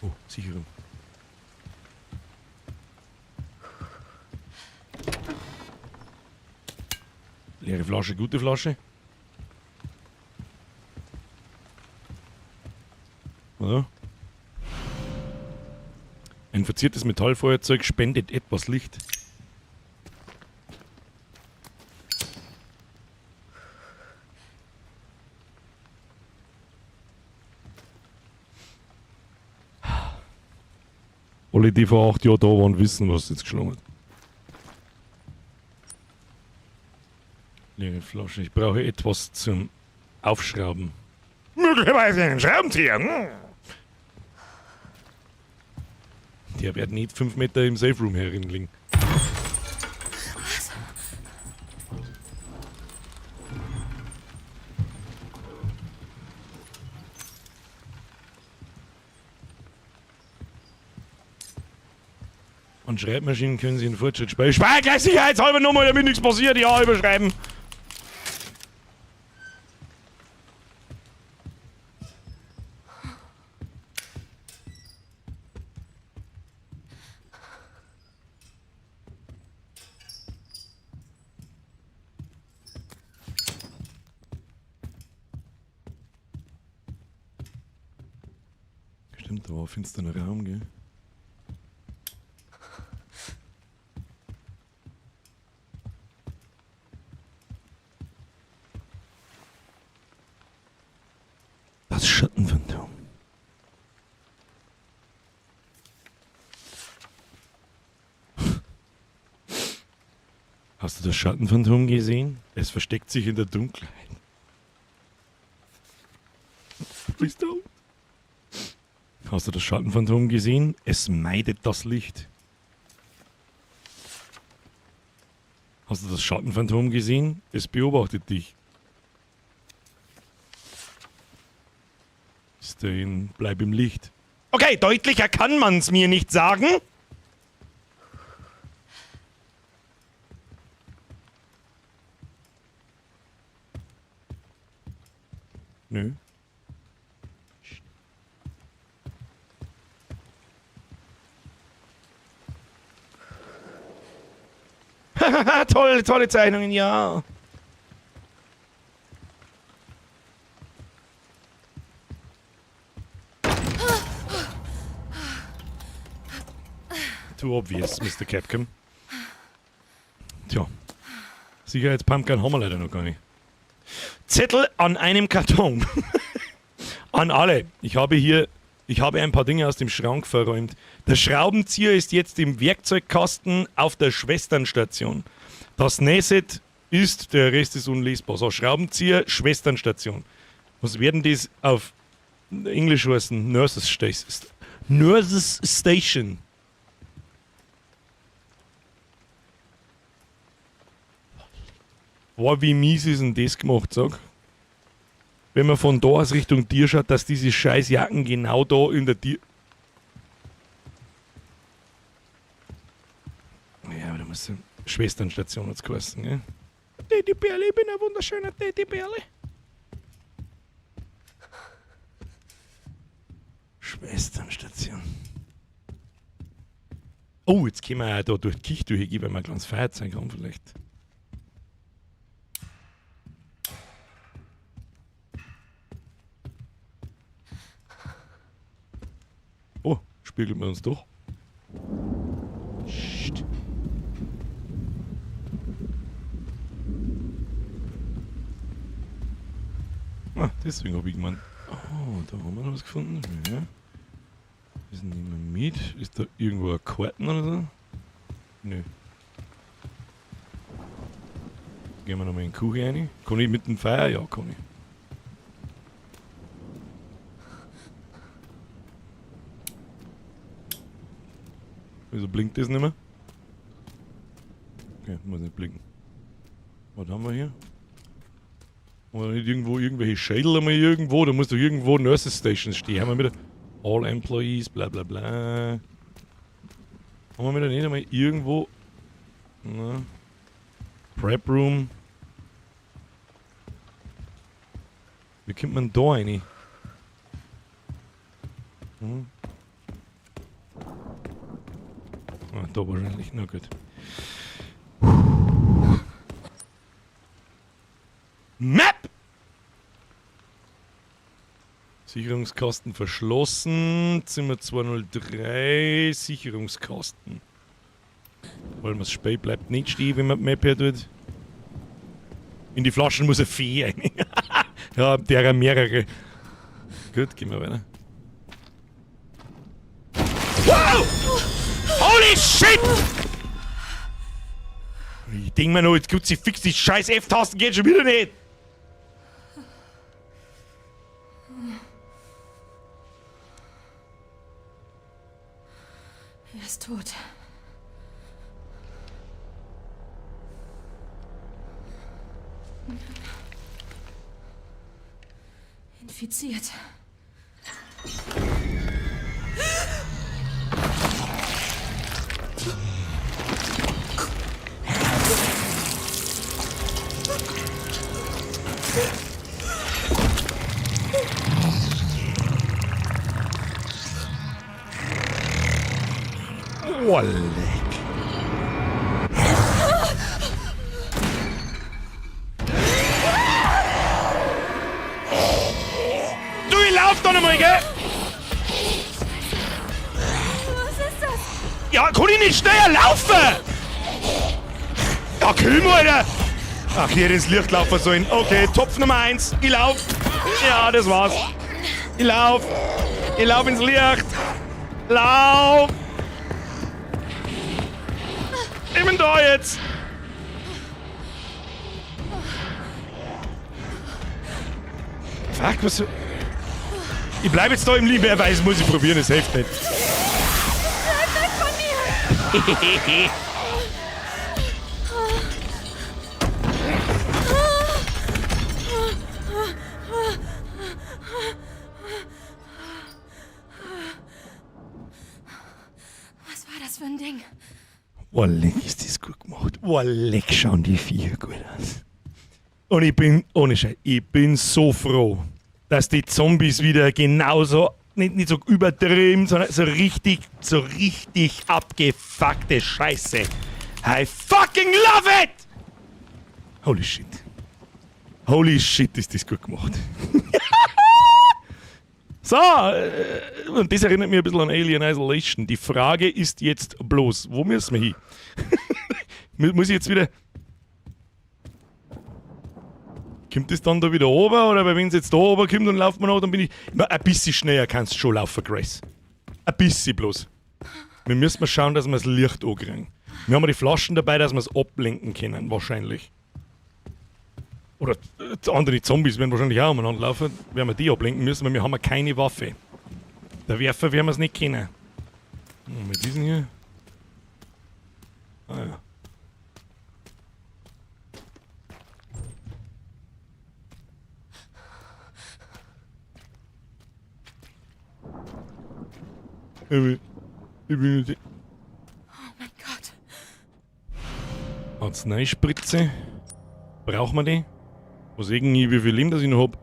Oh, Sicherung. Leere Flasche, gute Flasche. Oder? Ein verziertes Metallfeuerzeug spendet etwas Licht. Alle, die vor 8 Jahren da waren, wissen, was jetzt geschlagen hat. Leere Flasche. Ich brauche etwas zum Aufschrauben. Möglicherweise einen Schraubenzieher. Der wird nicht 5 Meter im Safe Room herin. An Schreibmaschinen können Sie einen Fortschritt speichern. Speicher gleich sicherheitshalber nochmal, damit nichts passiert. Ja, überschreiben. Stimmt, da war ein finsterer Raum, gell? Das Schattenphantom. Hast du das Schattenphantom gesehen? Es versteckt sich in der Dunkelheit. Bist du? Hast du das Schattenphantom gesehen? Es meidet das Licht. Hast du das Schattenphantom gesehen? Es beobachtet dich. Stay, bleib im Licht. Okay, deutlicher kann man's mir nicht sagen. Nö. tolle Zeichnungen, ja. Too obvious, Mr. Capcom. Tja. Sicherheitspumpgun haben wir leider noch gar nicht. Zettel an einem Karton. An alle. Ich habe ein paar Dinge aus dem Schrank verräumt. Der Schraubenzieher ist jetzt im Werkzeugkasten auf der Schwesternstation. Das Nähset ist, der Rest ist unlesbar. So, Schraubenzieher, Schwesternstation. Was werden das auf Englisch heißen? Nurses Station. Boah, wie mies ist denn das gemacht, sag? Wenn man von da aus Richtung Tier schaut, dass diese scheiß Jacken genau da in der Tier... Ja, aber da muss eine Schwesternstation jetzt kosten, gell? Teddybärle, ich bin ein wunderschöner Teddybärle. Schwesternstation. Oh, jetzt können wir ja da durch die Kicht durchgehen, weil wir ein kleines Feuerzeug haben vielleicht. Oh, spiegeln wir uns doch. Psst. Ah, deswegen habe ich gemeint. Oh, da haben wir noch was gefunden. Ja. Ist nicht mehr mit. Ist da irgendwo ein Karten oder so? Nö. Gehen wir nochmal in die Küche rein. Kann ich mit dem Feuer? Ja, kann ich. Wieso blinkt das nicht mehr? Okay, muss nicht blinken. Was haben wir hier? Oder nicht irgendwo irgendwelche Schädel einmal irgendwo? Da muss doch irgendwo Nurses Stations stehen. Haben wir wieder All Employees, bla bla bla. Haben wir wieder nicht einmal irgendwo... Na. Prep Room. Wie kommt man da rein? Hm. Ah, da wahrscheinlich, na gut. Map! Sicherungskasten verschlossen. Zimmer 203. Sicherungskasten. Weil man das Spiel bleibt nicht stehen, wenn man die Map her tut. In die Flaschen muss ein Vieh rein. Ja, derer mehrere. Gut, gehen wir weiter. Wow! Holy shit! Ich denk mir noch, jetzt gibt's die fix, die scheiß F-Tasten geht schon wieder nicht!
Er ist tot. Infiziert.
Oh, leck. Du, ich lauf doch nicht mal, gell? kann ich nicht schneller laufen? Ja, kill mal, Alter! Ach, hier ins Licht laufen sollen. Okay, Topf Nummer 1. Ich lauf. Ja, das war's. Ich lauf. Ich lauf ins Licht. Lauf! Ich bin da jetzt! Fuck, was... Ich bleib jetzt da im Lieben, er weiß, muss ich probieren, es hilft nicht.
Weg von mir! Was war das für ein Ding?
Oh, leck, ist das gut gemacht. Oh, leck, schauen die Viecher gut aus. Und ich bin, ohne Scheiß, ich bin so froh, dass die Zombies wieder genauso, nicht so übertrieben, sondern so richtig abgefuckte Scheiße. I fucking love it! Holy shit. Holy shit, ist das gut gemacht. So, und das erinnert mich ein bisschen an Alien Isolation. Die Frage ist jetzt bloß, wo müssen wir hin? Muss ich jetzt wieder... Kommt das dann da wieder runter? Oder wenn es jetzt da runter kommt, dann laufen wir noch, dann bin ich... Ein bisschen schneller kannst du schon laufen, Grace. Ein bisschen bloß. Wir müssen mal schauen, dass wir das Licht ankriegen. Wir haben die Flaschen dabei, dass wir es ablenken können, wahrscheinlich. Oder andere Zombies werden wahrscheinlich auch umeinander laufen. Werden wir die ablenken müssen, weil wir haben keine Waffe. Der Werfer werden wir es nicht kennen. Mit diesen hier. Ah ja. Ich bin
Oh mein Gott.
Arzneispritze. Brauchen wir die? Was irgendwie, wie viel Leben das ich noch hab?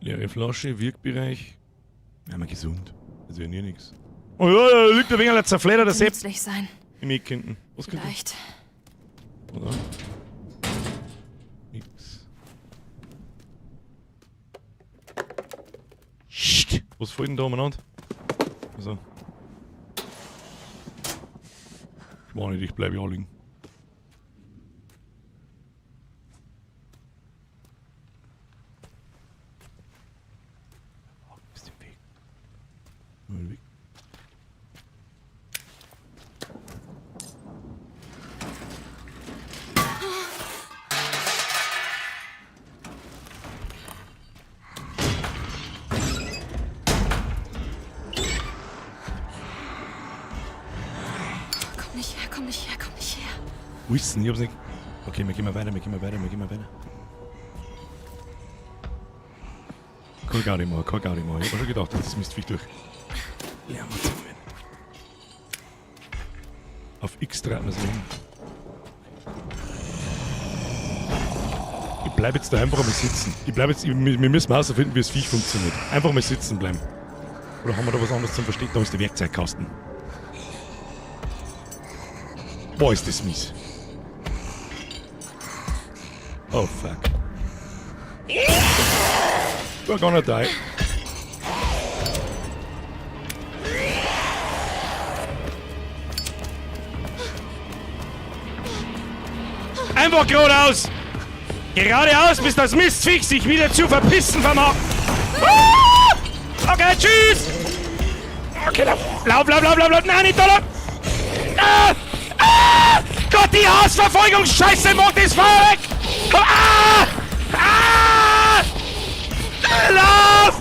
Leere Flasche, Wirkbereich. Ja, mal gesund. Das wäre nie nix. Oh ja, da liegt ein wenig ein zerfledderter Sepp.
Nützlich sein.
Im Eck hinten. Was
Vielleicht.
Oder? Nix. Psst! Was fällt denn da umeinander? Also. Ich war nicht, ich bleibe ja liegen. Weg.
Komm nicht her, komm nicht her, komm nicht her.
Wo ist denn? Ich hab's nicht. Okay, wir gehen mal weiter. Kein Gaudi mehr. Ich hab schon gedacht, das müsste viel durch. Lernen wir zusammen. Auf X dreht man es hin. Ich bleib jetzt da einfach mal sitzen. Wir müssen mal herausfinden, wie das Viech funktioniert. Einfach mal sitzen bleiben. Oder haben wir da was anderes zum Verstecken? Da ist der Werkzeugkasten. Boah, ist das mies. Oh fuck. We're gonna die. Einfach geradeaus! Geradeaus, bis das Mistviech sich wieder zu verpissen vermag! Okay, tschüss! Okay, lauf! Nein, nicht da! Gott, die Hausverfolgungsscheiße macht das Feuer weg! Lauf!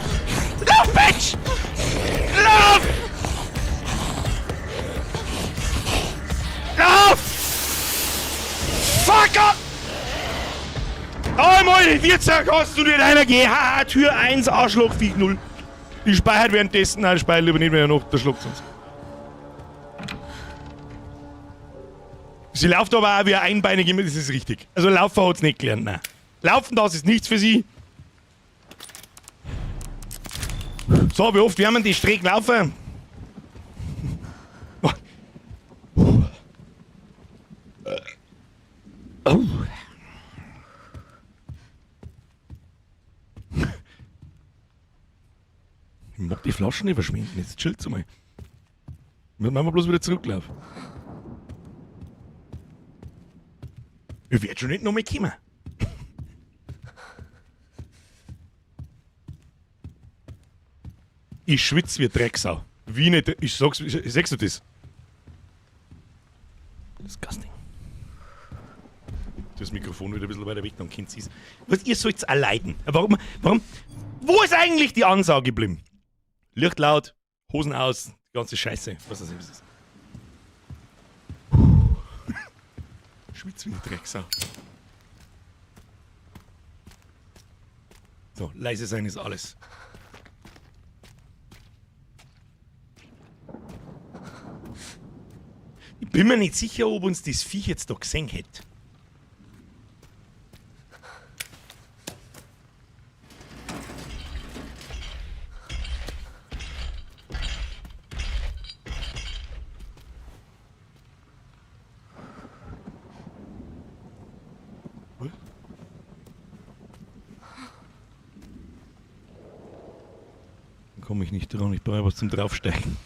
Lauf, Bitch! Lauf! Lauf! Fuck up! Oh, moin, wie hast du dir deiner GH Tür 1 Arschloch Viech 0? Die speichert währenddessen, nein, speichert lieber nicht mehr noch, der schluckt sonst. Sie läuft aber auch wie ein einbeinig, das ist richtig. Also Laufen hat's nicht gelernt, nein. Laufen, das ist nichts für sie. So, wie oft werden die Strecke laufen? Oh. Ich mag die Flaschen nicht verschwinden, jetzt chillt's mal. Dann machen wir bloß wieder zurücklaufen. Ich werde schon nicht noch mehr kommen. Ich schwitze wie Drecksau. Wie nicht. Ich sag's du das? Disgusting. Das Mikrofon wieder ein bisschen weiter weg, dann kennt sie es. Was, ihr sollt's erleiden. Warum? Wo ist eigentlich die Ansage geblieben? Licht laut, Hosen aus, die ganze Scheiße. Was das ist. Schwitz wie eine Drecksau. So, leise sein ist alles. Ich bin mir nicht sicher, ob uns das Viech jetzt da gesehen hätte. Dann komme ich nicht dran, ich brauche was zum Draufsteigen.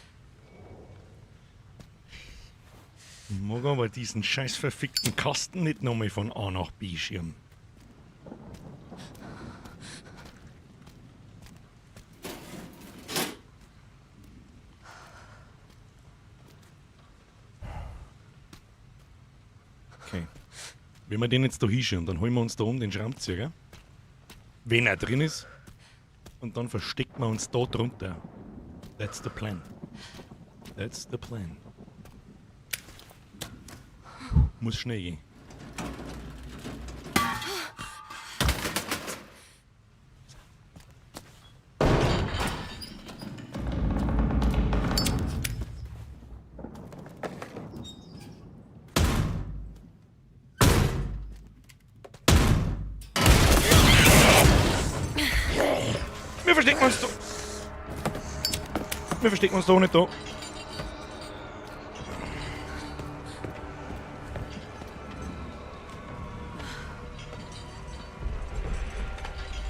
Ich mag aber diesen scheiß verfickten Kasten nicht nochmal von A nach B schirmen. Okay. Wenn wir den jetzt da hinschirmen, dann holen wir uns da oben den Schraubenzieher, wenn er drin ist. Und dann verstecken wir uns da drunter. That's the plan. That's the plan. Muss schnell gehen. Wir verstecken uns da. Wir verstecken uns da nicht da.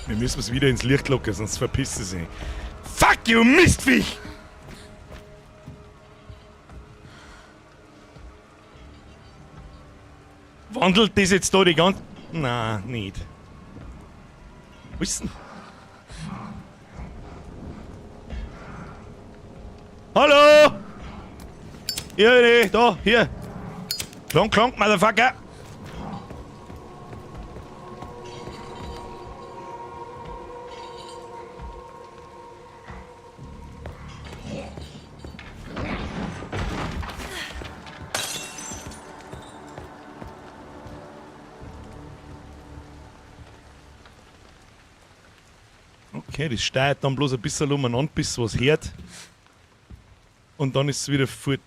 Wir müssen es wieder ins Licht locken, sonst verpisst sie sich. Fuck you, Mistviech! Wandelt das jetzt da die ganze... Na, nicht. Wo ist denn? Hallo! Hier, nee, da, hier. Klonk, klonk, Motherfucker! Okay, das steuert dann bloß ein bisschen umeinander, bis was hört. Und dann ist es wieder fort.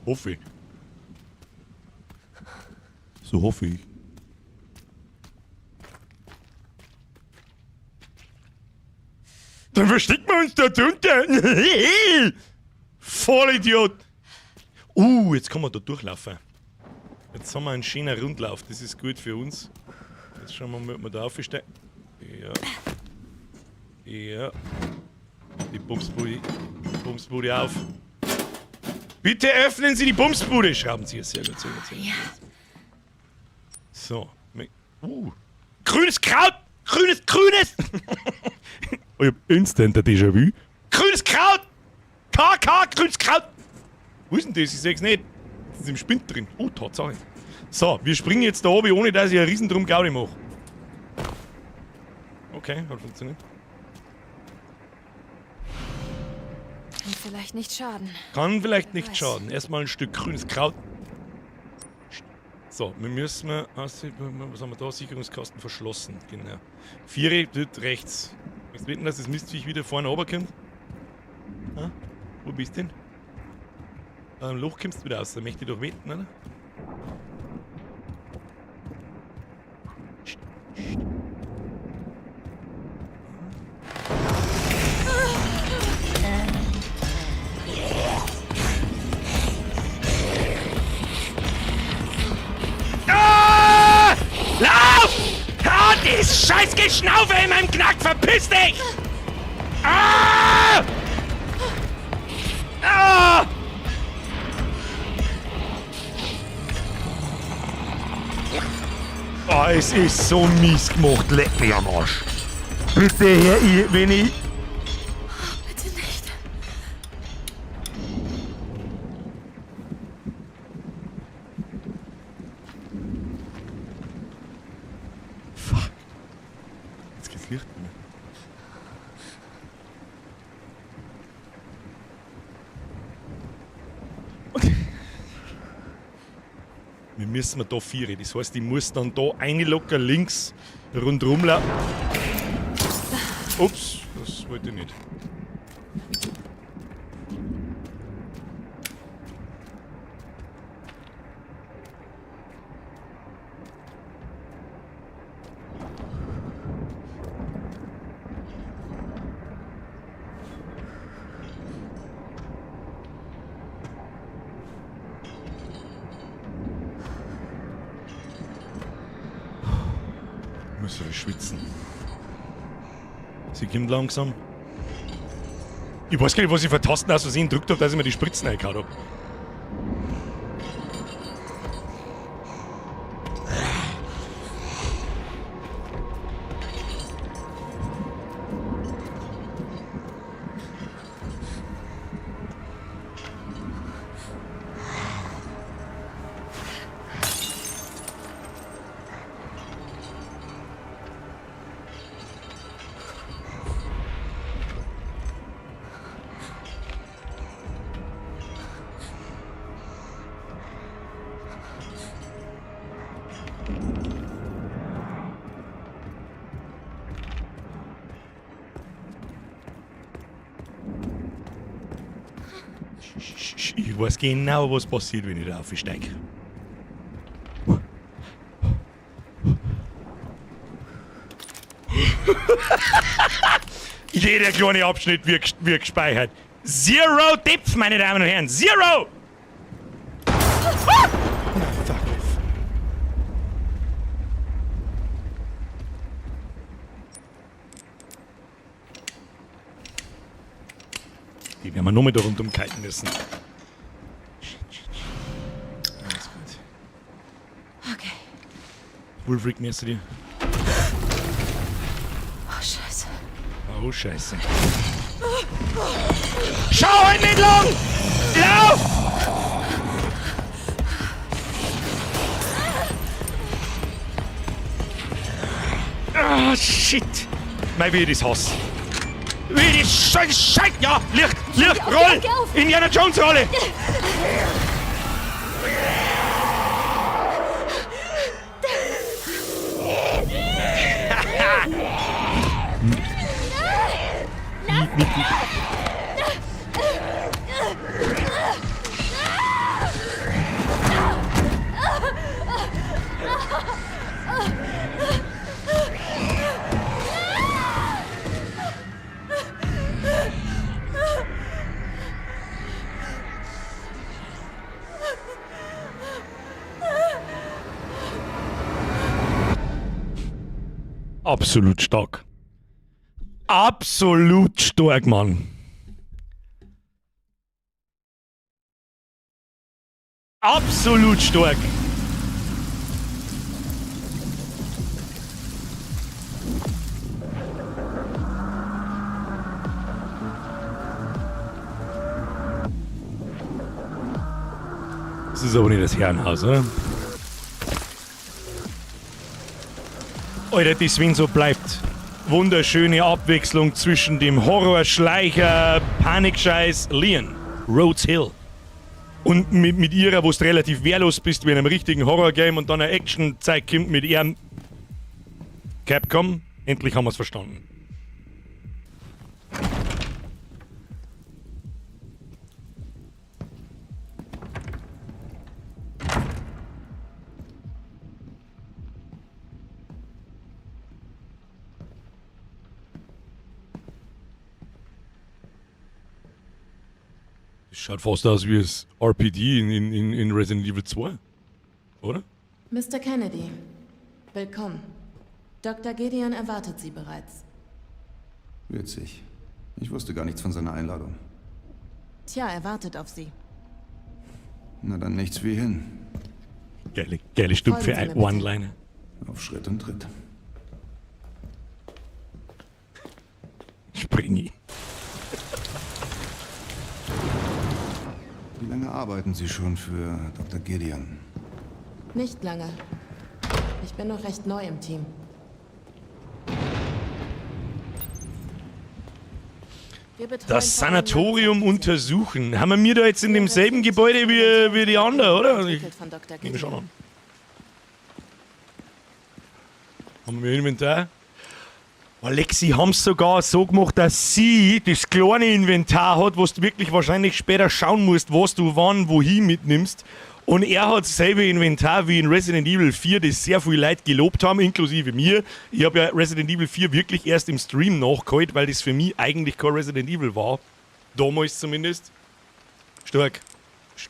Hoffe ich. So hoffe ich. Dann verstecken wir uns da drunter. Vollidiot. Jetzt kann man da durchlaufen. Jetzt haben wir einen schönen Rundlauf. Das ist gut für uns. Jetzt schauen wir mal, ob wir da aufsteigen. Ja. Ja. Die Bumsbude auf. Bitte öffnen Sie die Bumsbude. Schrauben Sie es sehr gut. Sehr gut, sehr gut. Ja. So. Grünes Kraut! Grünes! Ich hab instant ein Déjà-vu. Grünes Kraut! KK, grünes Kraut! Wo ist denn das? Ich seh's nicht. Das ist im Spind drin. Tatsache. So, wir springen jetzt da oben, ohne dass ich einen riesen drum Gaudi mache. Okay, hat funktioniert.
Kann vielleicht nicht schaden.
Kann vielleicht nicht schaden. Erstmal ein Stück grünes Kraut. So, wir müssen... Was haben wir da? Sicherungskasten verschlossen. Genau. 4 dort rechts. Willst du wetten, dass das Mistviech wieder vorne runterkommt? Wo bist du denn? Aus dem Loch kommst du wieder raus. Da möchte ich doch wetten, oder? Lauf! Das scheiß Geschnaufe in meinem Knack, verpiss dich! Ah! Oh, es ist so mies gemacht. Leck mich am Arsch. Bitte, Herr, wenn ich...
Bitte nicht.
Fuck. Jetzt geht's Licht mehr. Wir müssen da vieren. Das heißt, ich muss dann da einlocker links rundherum laufen. Ups, das wollte ich nicht. Ich muss schwitzen. Sie kommt langsam. Ich weiß gar nicht, was ich für Tasten aus Versehen gedrückt habe, dass ich mir die Spritzen reingehauen habe. Ich weiß genau, was passiert, wenn ich da aufsteige. Jeder kleine Abschnitt wird gespeichert. Zero Depth, meine Damen und Herren. Zero! Ah! Fuck off. Die werden wir nur mit da rundum kiten müssen. Alles gut.
Okay.
Wolfric, näherst du dir?
Oh, Scheiße.
Oh, Scheiße. Schau entlang! Lauf! Ah, shit! Mein wie das Hass. Wie das Scheiße! Ja, Licht! Licht! Roll! Indiana Jones Rolle! Absolut stark. Absolut stark, Mann. Absolut stark. Das ist aber nicht das Herrenhaus, oder? Alter, das wenn so bleibt. Wunderschöne Abwechslung zwischen dem Horrorschleicher, Panikscheiß Leon, Rhodes Hill. Und mit ihrer, wo du relativ wehrlos bist wie in einem richtigen Horrorgame und dann eine Action-Zeit kommt mit ihrem Capcom. Endlich haben wir es verstanden. Schaut fast aus wie das RPD in Resident Evil 2, oder?
Mr. Kennedy, willkommen. Dr. Gideon erwartet Sie bereits.
Witzig. Ich wusste gar nichts von seiner Einladung.
Tja, er wartet auf Sie.
Na dann nichts wie hin.
Geile Stub für ein One-Liner.
Auf Schritt und Tritt.
Springi.
Wie lange arbeiten Sie schon für Dr. Gideon?
Nicht lange. Ich bin noch recht neu im Team.
Das Sanatorium untersuchen. Haben wir da jetzt in demselben Gebäude wie die anderen, oder? Nehme schon an. Haben wir Inventar? Alexi haben es sogar so gemacht, dass sie das kleine Inventar hat, was du wirklich wahrscheinlich später schauen musst, was du wann, wohin mitnimmst. Und er hat dasselbe Inventar wie in Resident Evil 4, das sehr viele Leute gelobt haben, inklusive mir. Ich habe ja Resident Evil 4 wirklich erst im Stream nachgeholt, weil das für mich eigentlich kein Resident Evil war. Damals zumindest. Stark.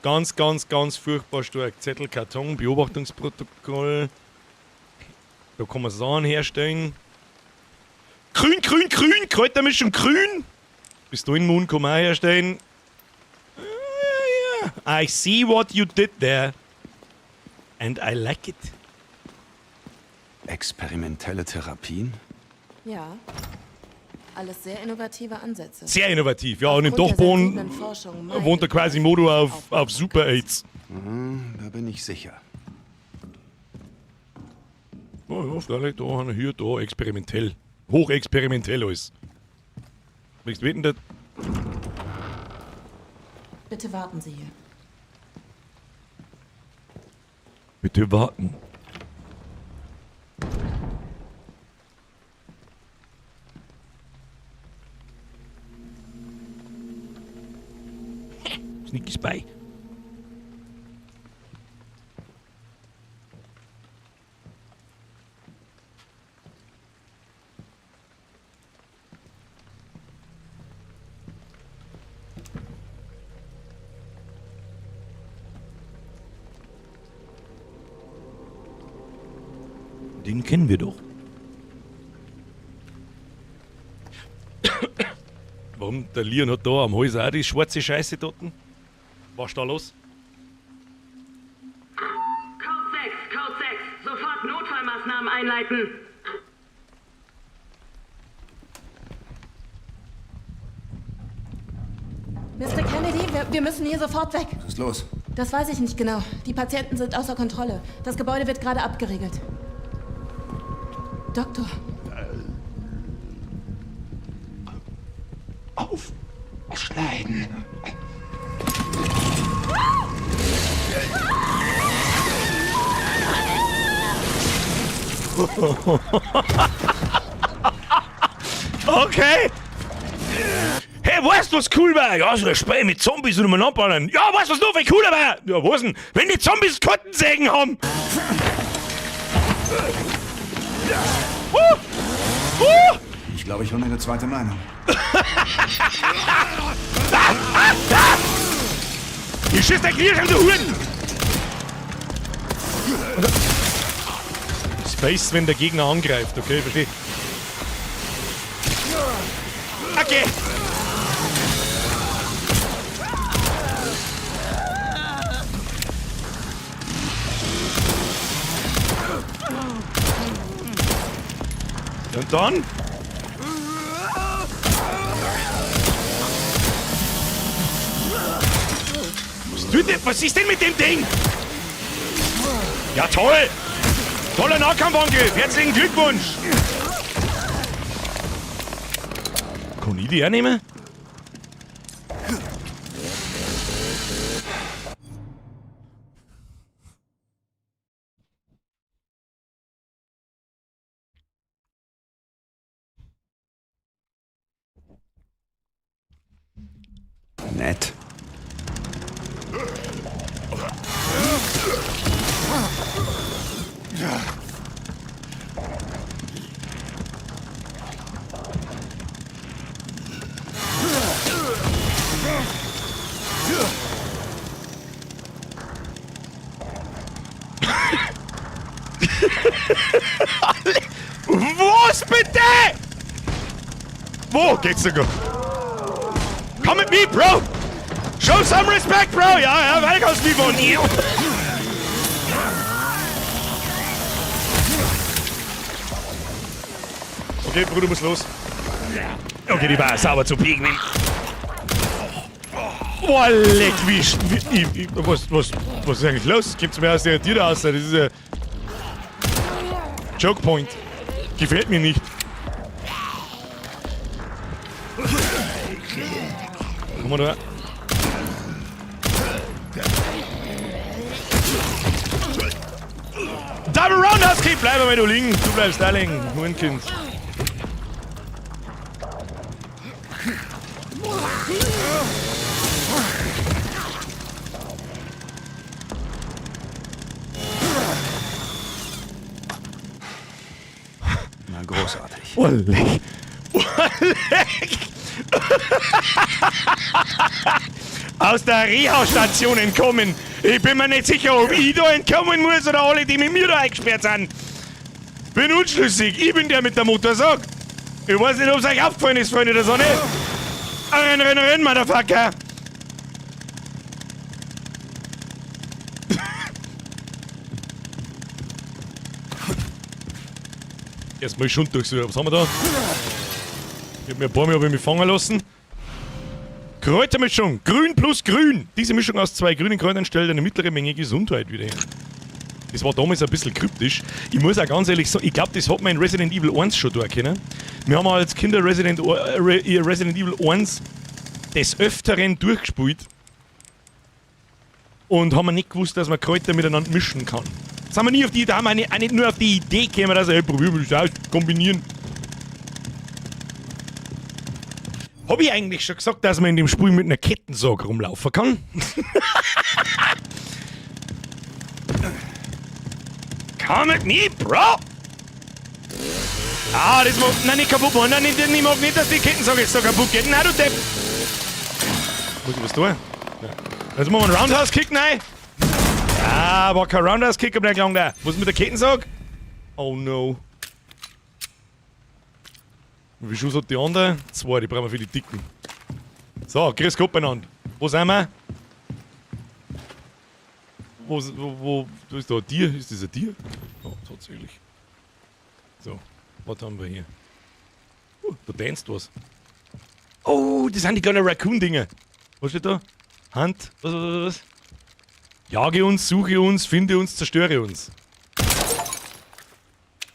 Ganz, ganz, ganz furchtbar stark. Zettel, Karton, Beobachtungsprotokoll. Da kann man Sachen herstellen. Grün, grün, grün! Kräutermischung grün! Pistolenmund kann man auch herstellen. I see what you did there. And I like it.
Experimentelle Therapien?
Ja. Alles sehr innovative Ansätze.
Sehr innovativ, ja. Und im Dachboden wohnt der Quasimodo auf Super AIDS.
Da bin ich sicher.
Oh ja, vielleicht da, hier, da, experimentell. Hochexperimentell alles. Willst du wetten, das?
Bitte warten Sie hier.
Bitte warten. Sneaky Spy. Den kennen wir doch. Warum? Der Leon hat da am Hals auch die schwarze Scheiße dort. Was ist da los?
Code 6, sofort Notfallmaßnahmen einleiten.
Mr. Kennedy, wir müssen hier sofort weg.
Was ist los?
Das weiß ich nicht genau. Die Patienten sind außer Kontrolle. Das Gebäude wird gerade abgeriegelt. Doktor.
Aufschneiden.
Okay. Hey, weißt du, was cool war? Ja, so ein Spiel mit Zombies und umeinander ballern. Ja, weißt du, was noch viel cooler war? Ja, was denn? Wenn die Zombies Kettensägen haben.
Ich glaube, ich hole mir eine zweite Meinung.
Ich schieß der Krieg an die Huren! Space, wenn der Gegner angreift, okay, versteh? Okay! Und dann? Was ist denn mit dem Ding? Ja, toll! Toller Nahkampfangriff! Herzlichen Glückwunsch! Kann ich die hernehmen?
Nett.
Was bitte? Wo geht's sogar? Come with me, bro! Show some respect, Bro! Ja, weiter kannst du liefern. Okay, Bruder muss los. Okay, die war sauber zu biegen. Boah, leck, was ist eigentlich los? Gibt's mir aus der Tür raus? Das ist ein Choke Point. Gefällt mir nicht. Komm mal da. Double Roundhouse Kick! Bleib mal, du liegen. Du bleibst da liegen, Hurenkind.
Na, großartig.
Walleck. Aus der Reha-Station entkommen. Ich bin mir nicht sicher, ob ich da entkommen muss oder alle, die mit mir da eingesperrt sind. Bin unschlüssig. Ich bin der mit der Motorsag. Ich weiß nicht, ob es euch aufgefallen ist, Freunde der Sonne. Renn, Motherfucker. Erstmal Schund durchsuchen. Was haben wir da? Ich hab mir ein paar Mal mich fangen lassen. Kräutermischung. Grün plus Grün. Diese Mischung aus 2 grünen Kräutern stellt eine mittlere Menge Gesundheit wieder her. Das war damals ein bisschen kryptisch. Ich muss auch ganz ehrlich sagen, ich glaube, das hat man in Resident Evil 1 schon da kennen. Wir haben als Kinder Resident Evil 1 des Öfteren durchgespielt. Und haben wir nicht gewusst, dass man Kräuter miteinander mischen kann. Das haben wir nie auf die, da haben wir auch nicht nur auf die Idee gekommen, dass wir probieren das aus, kombinieren. Hab ich eigentlich schon gesagt, dass man in dem Spiel mit einer Kettensäge rumlaufen kann? Come at me, bro! Ah, das mag... Nein, nicht kaputt machen. Nein, ich mag nicht, dass die Kettensäge jetzt so kaputt geht. Nein, du Depp! Muss ich was tun? Ja. Jetzt machen wir einen Roundhouse-Kick rein. Ah, aber kein Roundhouse-Kick, aber der klang da. Was mit der Kettensäge? Oh no. Wie viel Schuss hat die andere? 2, die brauchen wir für die Dicken. So, grüß Gott beieinander. Wo sind wir? Wo ist da ein Tier? Ist das ein Tier? Oh, tatsächlich. So, was haben wir hier? Da tanzt was. Oh, das sind die kleinen Raccoon-Dinger. Was steht da? Hand, was? Jage uns, suche uns, finde uns, zerstöre uns.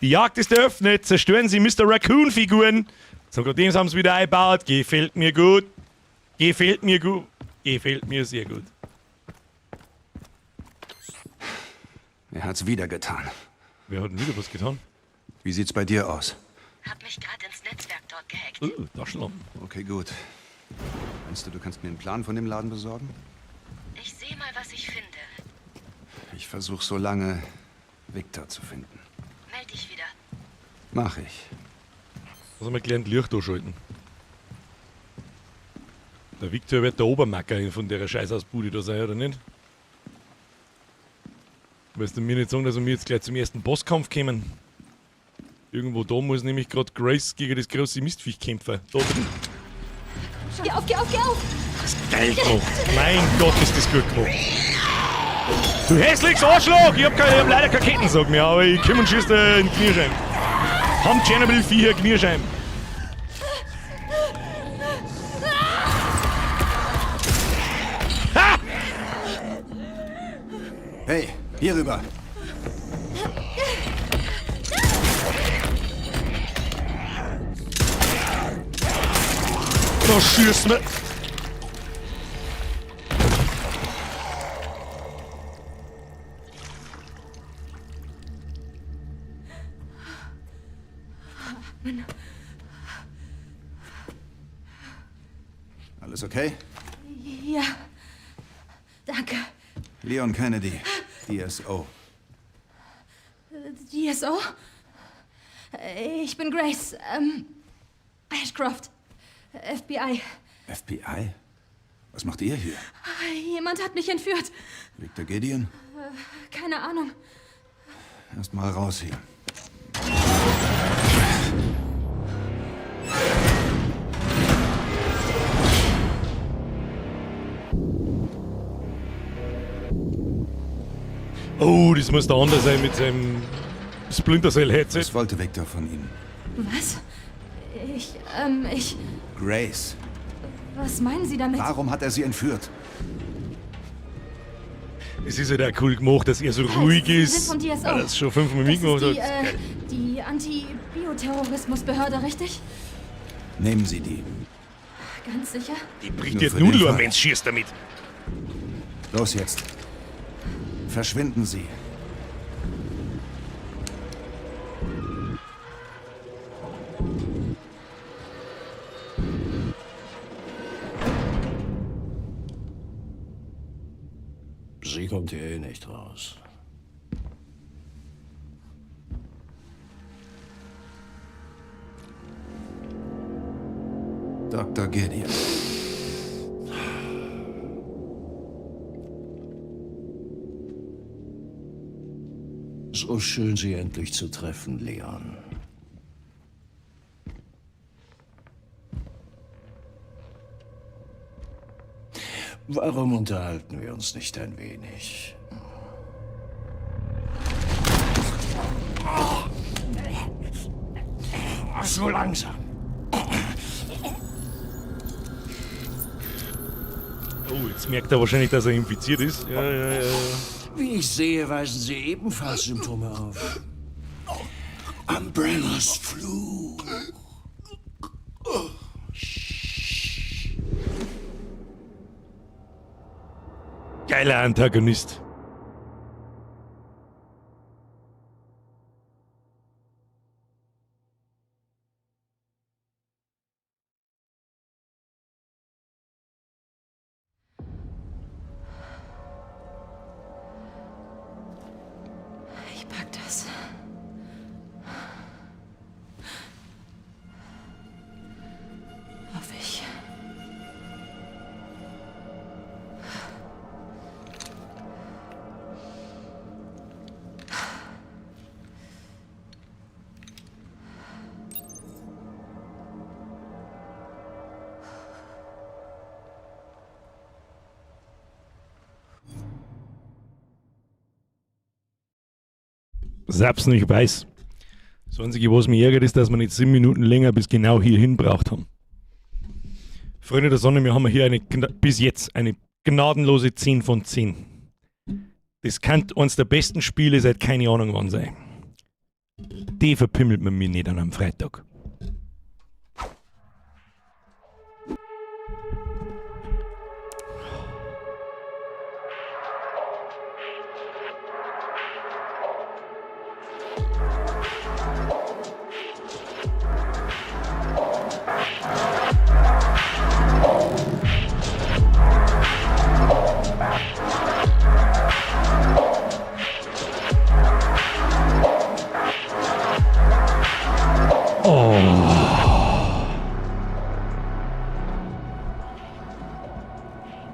Die Jagd ist eröffnet, zerstören Sie Mr. Raccoon-Figuren. Sogar dem haben sie wieder eingebaut. Gefällt mir gut. Gefällt mir gut. Gefällt mir sehr gut.
Er hat's wieder getan.
Wer hat denn wieder was getan?
Wie sieht's bei dir aus?
Hab mich gerade ins Netzwerk dort gehackt.
Taschenlampen.
Okay, gut. Meinst du kannst mir einen Plan von dem Laden besorgen?
Ich sehe mal, was ich finde.
Ich versuche so lange, Victor zu finden.
Meld dich wieder.
Mach ich.
Was haben wir gelernt? Licht anschalten. Der Victor wird der Obermacker von der Scheißausbude da sein, oder nicht? Willst du mir nicht sagen, dass wir jetzt gleich zum ersten Bosskampf kommen? Irgendwo da muss nämlich gerade Grace gegen das große Mistviech kämpfen. Da drin.
Geh auf, geh auf, geh auf!
Das ist geil gemacht. Mein Gott, ist das gut gemacht. Du hässliches Arschloch! Ich hab leider keine Kettensäge mehr, aber ich komm und schieß dir in die Kniescheiben. Haben Chernobyl-Viecher Kniescheiben. Ha!
Hey, hier rüber.
Da schießt mir.
Alles okay?
Ja. Danke.
Leon Kennedy, DSO.
DSO? Ich bin Grace. Ashcroft. FBI.
FBI? Was macht ihr hier?
Jemand hat mich entführt.
Victor Gideon?
Keine Ahnung.
Erst mal raus hier.
Oh, das muss der andere sein mit seinem Splinter Cell Headset.
Was wollte Victor von Ihnen?
Was? Ich...
Grace.
Was meinen Sie damit?
Warum hat er sie entführt?
Es ist ja halt auch cool gemacht, dass er so ruhig
Sie
ist.
sind von DSO.
Weil er es schon 5 Minuten gemacht
Das
hat.
ist die Anti-Bioterrorismusbehörde, richtig?
Nehmen Sie die.
Ganz sicher?
Die bricht
Nur
dir
für
Nudel
den
an,
Fall.
wenn's schießt damit.
Los jetzt. Verschwinden Sie.
Sie kommt hier eh nicht raus.
Dr. Gideon.
So schön, Sie endlich zu treffen, Leon. Warum unterhalten wir uns nicht ein wenig? So langsam.
Oh, jetzt merkt er wahrscheinlich, dass er infiziert ist. Ja.
Wie ich sehe, weisen Sie ebenfalls Symptome auf. Umbrellas Fluch.
Geiler Antagonist.
Ich pack das. Hoffe ich.
Selbst nicht weiß. Das Einzige, was mich ärgert, ist, dass wir nicht 7 Minuten länger bis genau hierhin braucht haben. Freunde der Sonne, wir haben hier bis jetzt eine gnadenlose 10 von 10. Das kann eines der besten Spiele seit keine Ahnung wann sein. Die verpimmelt man mir nicht an einem Freitag.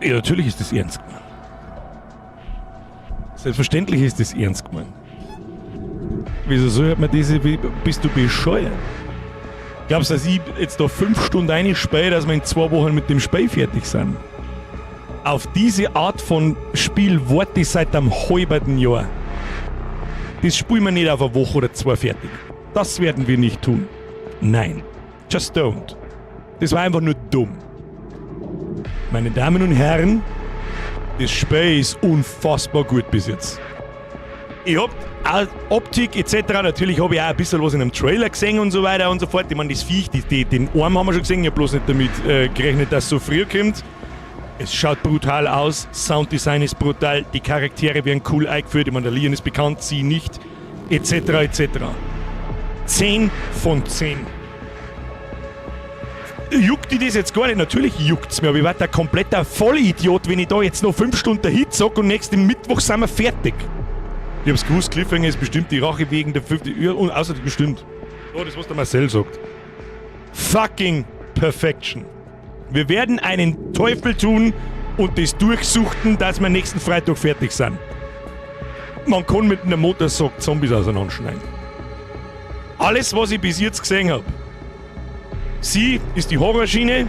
Ja, natürlich ist das ernst gemeint. Selbstverständlich ist das ernst gemeint. Wieso so hört man diese, bist du bescheuert? Glaubst du, dass ich jetzt da 5 Stunden reinspähe, dass wir in 2 Wochen mit dem Spiel fertig sind? Auf diese Art von Spiel warte ich seit einem halben Jahr. Das spielen wir nicht auf eine Woche oder 2 fertig. Das werden wir nicht tun. Nein. Just don't. Das war einfach nur dumm. Meine Damen und Herren, das Spiel ist unfassbar gut bis jetzt. Ich hab auch Optik etc. Natürlich habe ich auch ein bisschen was in einem Trailer gesehen und so weiter und so fort. Ich meine, das Viech, den Arm haben wir schon gesehen. Ich habe bloß nicht damit gerechnet, dass es so früh kommt. Es schaut brutal aus, Sounddesign ist brutal, die Charaktere werden cool eingeführt. Ich meine, der Leon ist bekannt, sie nicht, etc. etc. 10 von 10. Juckt die das jetzt gar nicht? Natürlich juckt's mir, aber ich werde ein kompletter Vollidiot, wenn ich da jetzt noch 5 Stunden dahin sag und nächsten Mittwoch sind wir fertig. Ich hab's gewusst, Cliffhanger ist bestimmt die Rache wegen der 50. Ja, und außerdem bestimmt. Oh, das was der Marcel sagt. Fucking Perfection. Wir werden einen Teufel tun und das durchsuchten, dass wir nächsten Freitag fertig sind. Man kann mit einer Motorsack Zombies auseinanderschneiden. Alles, was ich bis jetzt gesehen habe. Sie ist die Horrorschiene.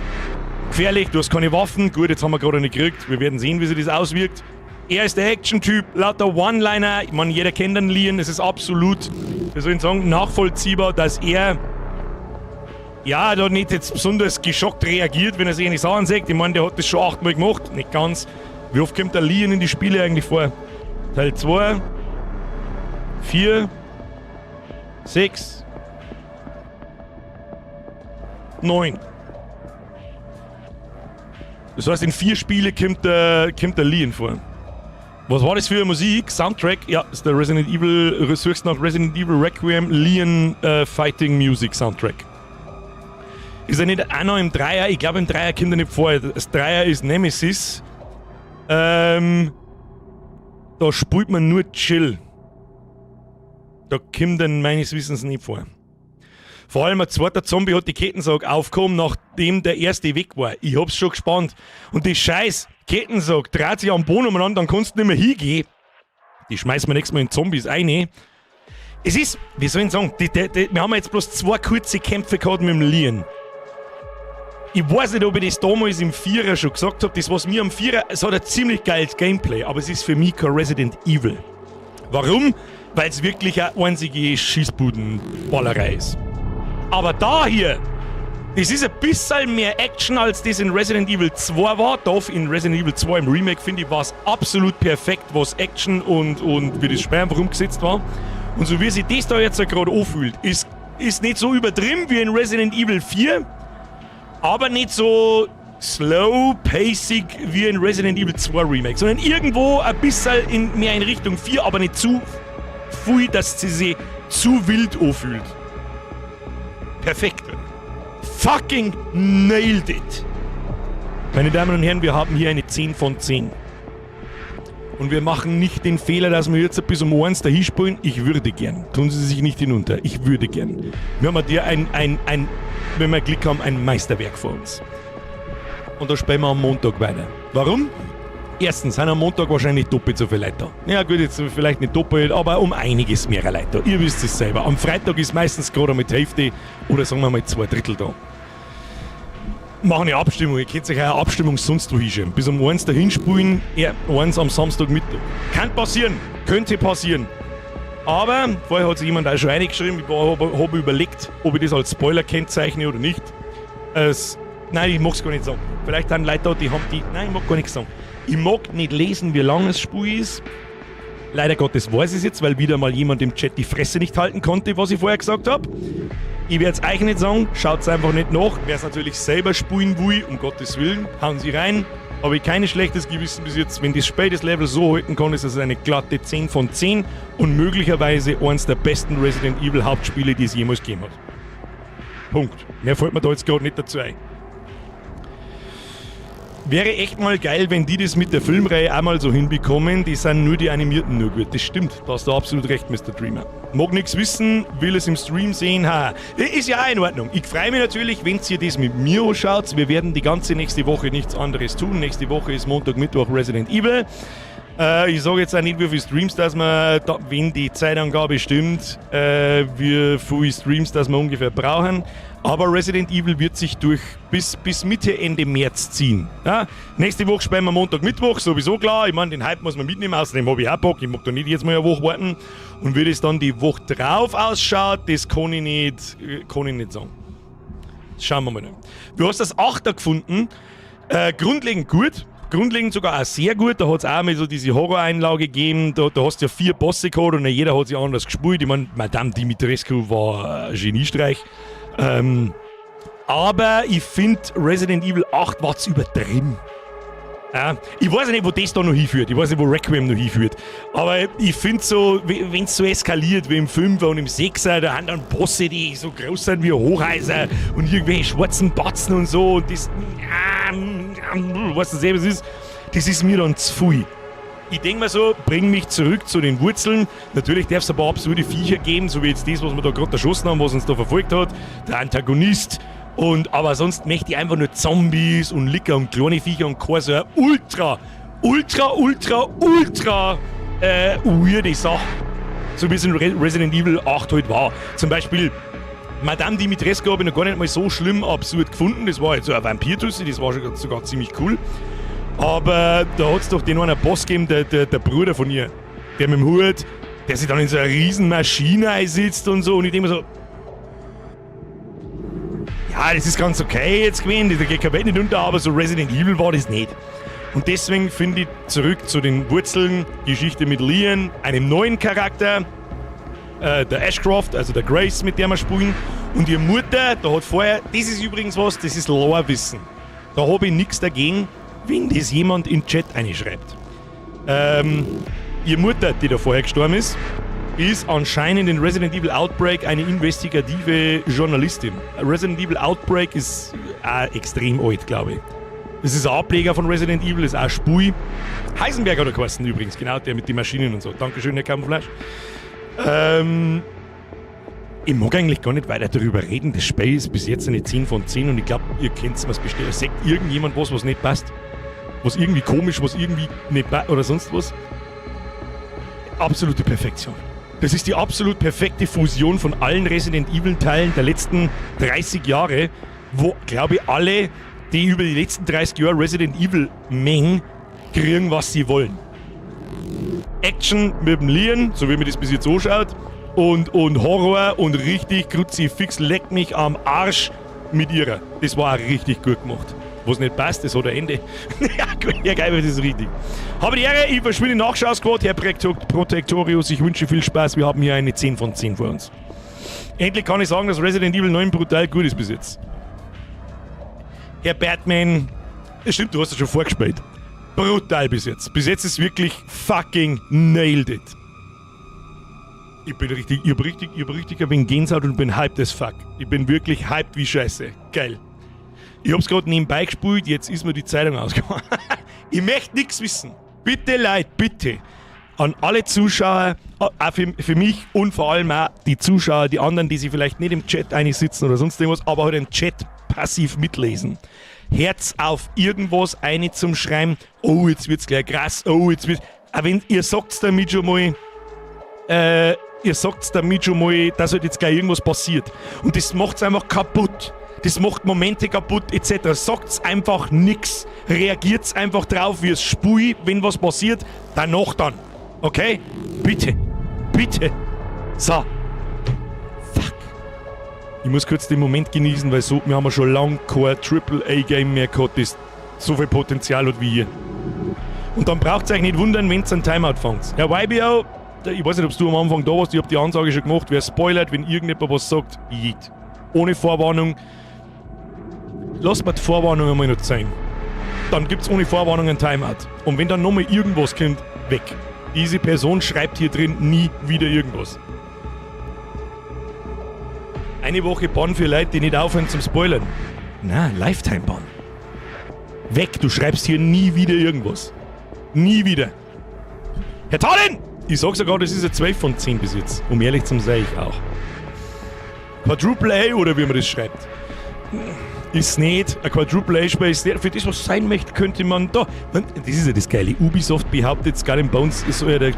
Gefährlich, du hast keine Waffen. Gut, jetzt haben wir gerade eine gekriegt. Wir werden sehen, wie sich das auswirkt. Er ist der Action-Typ, lauter One-Liner. Ich meine, jeder kennt den Liam. Es ist absolut, wie soll ich sagen, nachvollziehbar, dass er da nicht jetzt besonders geschockt reagiert, wenn er sich eine Sachen sagt. Ich meine, der hat das schon 8-mal gemacht. Nicht ganz. Wie oft kommt der Liam in die Spiele eigentlich vor? Teil 2, 4, 6, 9. Das heißt, in 4 Spielen kommt der Liam vor. Was war das für eine Musik? Soundtrack? Ja, das ist der Resident Evil, suchst nach Resident Evil Requiem Liam Fighting Music Soundtrack. Ist er nicht auch noch im Dreier? Ich glaube, im Dreier kommt er nicht vor. Das Dreier ist Nemesis. Da spielt man nur Chill. Da kommt er meines Wissens nicht vor. Vor allem ein zweiter Zombie hat die Kettensäge aufgehoben, nachdem der erste weg war. Ich hab's schon gespannt. Und die scheiß Kettensäge dreht sich am Boden umeinander, dann kannst du nicht mehr hingehen. Die schmeißen wir nächstes Mal in Zombies rein. Es ist, wie soll ich sagen, wir haben jetzt bloß 2 kurze Kämpfe gehabt mit dem Liam. Ich weiß nicht, ob ich das damals im 4er schon gesagt habe. Das, was mir am 4er, es hat ein ziemlich geiles Gameplay, aber es ist für mich kein Resident Evil. Warum? Weil es wirklich eine einzige Schießbudenballerei ist. Aber da hier, das ist ein bisschen mehr Action, als das in Resident Evil 2 war. Da in Resident Evil 2 im Remake, finde ich, war es absolut perfekt, was Action und wie das Spiel einfach umgesetzt war. Und so wie sich das da jetzt gerade anfühlt, ist nicht so übertrieben wie in Resident Evil 4, aber nicht so slow-pacig wie in Resident Evil 2 Remake, sondern irgendwo ein bisschen mehr in Richtung 4, aber nicht zu viel, dass sie sich zu wild anfühlt. Perfekt. Fucking nailed it. Meine Damen und Herren, wir haben hier eine 10 von 10. Und wir machen nicht den Fehler, dass wir jetzt bis um 1 dahin spielen. Ich würde gern. Tun Sie sich nicht hinunter. Ich würde gern. Wir haben hier wenn wir Glück haben, ein Meisterwerk vor uns. Und da spielen wir am Montag weiter. Warum? Erstens sind am Montag wahrscheinlich doppelt so viele Leute da. Ja gut, jetzt vielleicht nicht doppelt, aber um einiges mehr Leute da. Ihr wisst es selber. Am Freitag ist meistens gerade mit Hälfte oder sagen wir mal 2/3 da. Machen eine Abstimmung. Ihr könnt euch eine Abstimmung sonst wo hinschauen. Bis um 1 dahin spielen, 1 am Samstagmittag. Kann passieren. Könnte passieren. Aber vorher hat sich jemand auch schon reingeschrieben. Ich habe überlegt, ob ich das als Spoiler kennzeichne oder nicht. Nein, ich mag es gar nicht sagen. Vielleicht haben Leute da, die haben die... Nein, ich mag gar nichts sagen. Ich mag nicht lesen, wie lang das Spiel ist. Leider Gottes weiß ich es jetzt, weil wieder mal jemand im Chat die Fresse nicht halten konnte, was ich vorher gesagt habe. Ich werde es euch nicht sagen, schaut es einfach nicht nach. Wer es natürlich selber spielen will, um Gottes Willen, hauen Sie rein. Habe ich kein schlechtes Gewissen bis jetzt. Wenn das Spiel das Level so halten kann, ist es eine glatte 10 von 10 und möglicherweise eines der besten Resident Evil Hauptspiele, die es jemals gegeben hat. Punkt. Mehr fällt mir da jetzt gerade nicht dazu ein. Wäre echt mal geil, wenn die das mit der Filmreihe auch mal so hinbekommen. Die sind nur die Animierten nur gut. Das stimmt, da hast du absolut recht, Mr. Dreamer. Mag nichts wissen, will es im Stream sehen. Ist ja auch in Ordnung. Ich freue mich natürlich, wenn ihr das mit mir anschaut. Wir werden die ganze nächste Woche nichts anderes tun. Nächste Woche ist Montag, Mittwoch Resident Evil. Ich sage jetzt auch nicht, wie viele Streams, dass wir, wenn die Zeitangabe stimmt, wie viele Streams, dass wir ungefähr brauchen. Aber Resident Evil wird sich bis Mitte, Ende März ziehen. Ja? Nächste Woche spielen wir Montag, Mittwoch, sowieso klar. Ich meine, den Hype muss man mitnehmen, außerdem habe ich auch Bock. Ich mag da nicht jetzt mal eine Woche warten. Und wie das dann die Woche drauf ausschaut, das kann ich nicht sagen. Schauen wir mal. Du hast das 8er gefunden. Grundlegend gut. Grundlegend sogar auch sehr gut. Da hat es auch mal so diese Horror-Einlage gegeben. Da hast du ja 4 Bosse gehabt und jeder hat sich anders gespielt. Ich meine, Madame Dimitrescu war ein Geniestreich. Aber ich finde, Resident Evil 8 war zu übertrieben. Ich weiß nicht, wo das da noch hinführt. Ich weiß nicht, wo Requiem noch hinführt. Aber ich finde so, wenn es so eskaliert wie im 5er und im 6er, da haben dann Bosse, die so groß sind wie Hochhäuser und irgendwelche schwarzen Batzen und so. Und das, weißt du selber, das ist mir dann zu viel. Ich denke mir so, bring mich zurück zu den Wurzeln. Natürlich darf es ein paar absurde Viecher geben, so wie jetzt das, was wir da gerade erschossen haben, was uns da verfolgt hat. Der Antagonist. Aber sonst möchte ich einfach nur Zombies und Licker und kleine Viecher und keine so eine ultra weirde Sache. So wie es in Resident Evil 8 halt war. Zum Beispiel Madame Dimitrescu habe ich noch gar nicht mal so schlimm absurd gefunden. Das war jetzt so ein Vampir-Tussi, das war sogar ziemlich cool. Aber da hat es doch den einen Boss gegeben, der Bruder von ihr, der mit dem Hut, der sich dann in so einer riesen Maschine einsitzt und so. Und ich denke mir so, ja, das ist ganz okay jetzt gewesen, da geht kein Welt nicht unter, aber so Resident Evil war das nicht. Und deswegen finde ich zurück zu den Wurzeln, Geschichte mit Leon, einem neuen Charakter, der Ashcroft, also der Grace, mit der wir spielen. Und ihre Mutter, da hat vorher, das ist übrigens was, das ist Lore-Wissen. Da habe ich nichts dagegen, wenn das jemand in den Chat reinschreibt. Ihre Mutter, die da vorher gestorben ist anscheinend in Resident Evil Outbreak eine investigative Journalistin. Resident Evil Outbreak ist auch extrem alt, glaube ich. Das ist ein Ableger von Resident Evil, ist auch ein Spui. Heisenberg hat er geheißen übrigens, genau, der mit den Maschinen und so. Dankeschön, Herr Camouflage. Ich mag eigentlich gar nicht weiter darüber reden. Das Spiel ist bis jetzt eine 10 von 10 und ich glaube, ihr kennt es, was bestellt. Sagt irgendjemand was nicht passt? Was irgendwie komisch, was irgendwie nicht passt oder sonst was? Absolute Perfektion. Das ist die absolut perfekte Fusion von allen Resident Evil Teilen der letzten 30 Jahre, wo, glaube ich, alle, die über die letzten 30 Jahre Resident Evil mengen, kriegen, was sie wollen. Action mit dem Leon, so wie mir das bis jetzt anschaut, und Horror und richtig Kruzifix, leck mich am Arsch mit ihrer. Das war auch richtig gut gemacht. Was nicht passt, das hat ein Ende. Ja, gut, ja, geil, das ist richtig. Habe die Ehre, ich verschwinde Nachschau-Squad, Herr Protectorius, ich wünsche viel Spaß, wir haben hier eine 10 von 10 vor uns. Endlich kann ich sagen, dass Resident Evil 9 brutal gut ist bis jetzt. Herr Batman, das stimmt, du hast es schon vorgespielt. Brutal bis jetzt. Bis jetzt ist wirklich fucking nailed it. Ich hab richtig ein wenig Gänsehaut und bin hyped as fuck. Ich bin wirklich hyped wie Scheiße. Geil. Ich hab's gerade nebenbei gespielt, jetzt ist mir die Zeitung ausgegangen. Ich möchte nichts wissen. Bitte, Leute, bitte. An alle Zuschauer, auch für mich und vor allem auch die Zuschauer, die anderen, die sich vielleicht nicht im Chat einsitzen oder sonst irgendwas, aber halt im Chat passiv mitlesen. Herz auf irgendwas eine zum Schreiben. Oh, jetzt wird's gleich krass. Oh, jetzt wird's. Aber wenn ihr sagt's damit schon mal, dass halt jetzt gleich irgendwas passiert. Und das macht's einfach kaputt. Das macht Momente kaputt, etc. Sagt's einfach nix. Reagiert's einfach drauf, wie es Spui, wenn was passiert, danach dann. Okay? Bitte. Bitte. So. Fuck. Ich muss kurz den Moment genießen, weil so, wir haben ja schon lange kein AAA-Game mehr gehabt, das so viel Potenzial hat wie hier. Und dann braucht's euch nicht wundern, wenn's ein Timeout fangt. Herr YBO, ich weiß nicht, ob du am Anfang da warst, ich hab die Ansage schon gemacht, wer spoilert, wenn irgendjemand was sagt, jeet. Ohne Vorwarnung. Lass mir die Vorwarnung einmal nicht sein. Dann gibt's ohne Vorwarnung ein Timeout. Und wenn dann nochmal irgendwas kommt, weg. Diese Person schreibt hier drin nie wieder irgendwas. Eine Woche Bann für Leute, die nicht aufhören zum Spoilern. Na, Lifetime-Bann. Weg, du schreibst hier nie wieder irgendwas. Nie wieder. Herr Thalin! Ich sag sogar, das ist ein 12 von 10 bis jetzt. Um ehrlich zu sein, ich auch. Quadruple A oder wie man das schreibt. Ist nicht. Ein Quadruple A-Spiel ist nicht. Für das, was sein möchte, könnte man da. Das ist ja das Geile. Ubisoft behauptet, Skull and Bones soll ja der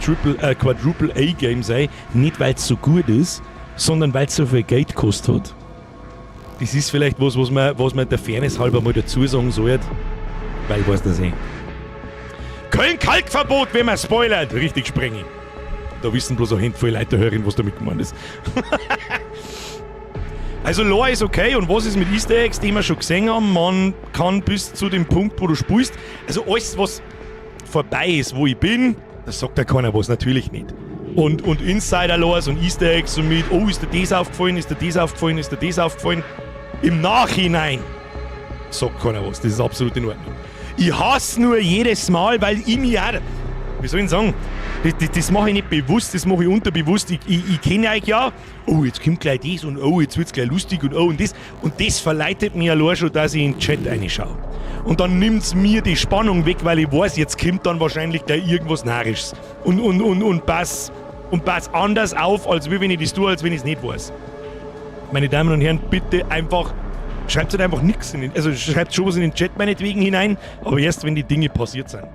Quadruple A-Game sein. Nicht, weil es so gut ist, sondern weil es so viel Geld gekostet hat. Das ist vielleicht was man der Fairness halber mal dazu sagen sollte. Weil, was das eh. Köln-Kalkverbot, wenn man spoilert. Richtig sprengen. Da wissen bloß eine Handvoll Leute hören, was damit gemeint ist. Also Lore ist okay, und was ist mit Easter Eggs, die wir schon gesehen haben? Man kann bis zu dem Punkt, wo du spielst, also alles, was vorbei ist, wo ich bin, das sagt ja keiner was, natürlich nicht. Und Insider-Lores und Easter Eggs und mit, oh, ist dir das aufgefallen, ist dir das aufgefallen, ist dir das aufgefallen? Im Nachhinein sagt keiner was, das ist absolut in Ordnung. Ich hasse nur jedes Mal, weil ich mich auch, wie soll ich sagen, das mache ich nicht bewusst, das mache ich unterbewusst. Ich kenne euch ja, oh, jetzt kommt gleich das und oh, jetzt wird's gleich lustig und oh und das. Und das verleitet mich allein schon, dass ich in den Chat reinschaue. Und dann nimmt's mir die Spannung weg, weil ich weiß, jetzt kommt dann wahrscheinlich gleich irgendwas Narrisches. Und pass anders auf, als wenn ich das tue, als wenn ich es nicht weiß. Meine Damen und Herren, bitte einfach, schreibt halt einfach nichts in den, also schreibt schon was in den Chat meinetwegen hinein, aber erst, wenn die Dinge passiert sind.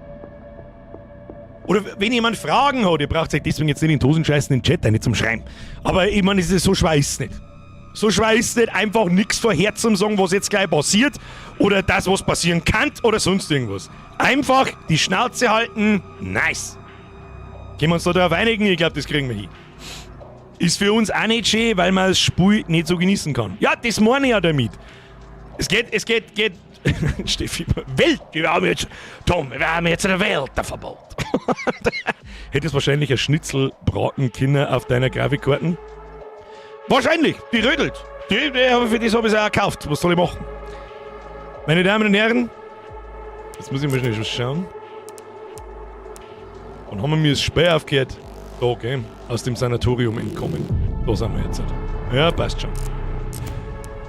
Oder wenn jemand Fragen hat, ihr braucht euch deswegen jetzt nicht in die Hosen scheißen, in den Chat rein zum Schreiben. Aber ich meine, so schwer ist es nicht. so schweißt nicht einfach nichts vor Herz zum sagen, was jetzt gleich passiert oder das, was passieren kann oder sonst irgendwas. Einfach die Schnauze halten, nice. Können wir uns da darauf einigen? Ich glaube, das kriegen wir hin. Ist für uns auch nicht schön, weil man das Spiel nicht so genießen kann. Ja, das meine ich ja damit. Es geht, Steffi, Welt, wir haben jetzt ein Weltverbot. Hättest wahrscheinlich ein Schnitzel braten können auf deiner Grafikkarten? Wahrscheinlich, die rödelt. Für das habe ich es auch gekauft. Was soll ich machen? Meine Damen und Herren, jetzt muss ich mal schnell schauen. Dann haben wir mir das Speer aufgehört. Da, okay, aus dem Sanatorium entkommen. Da sind wir jetzt. Ja, passt schon.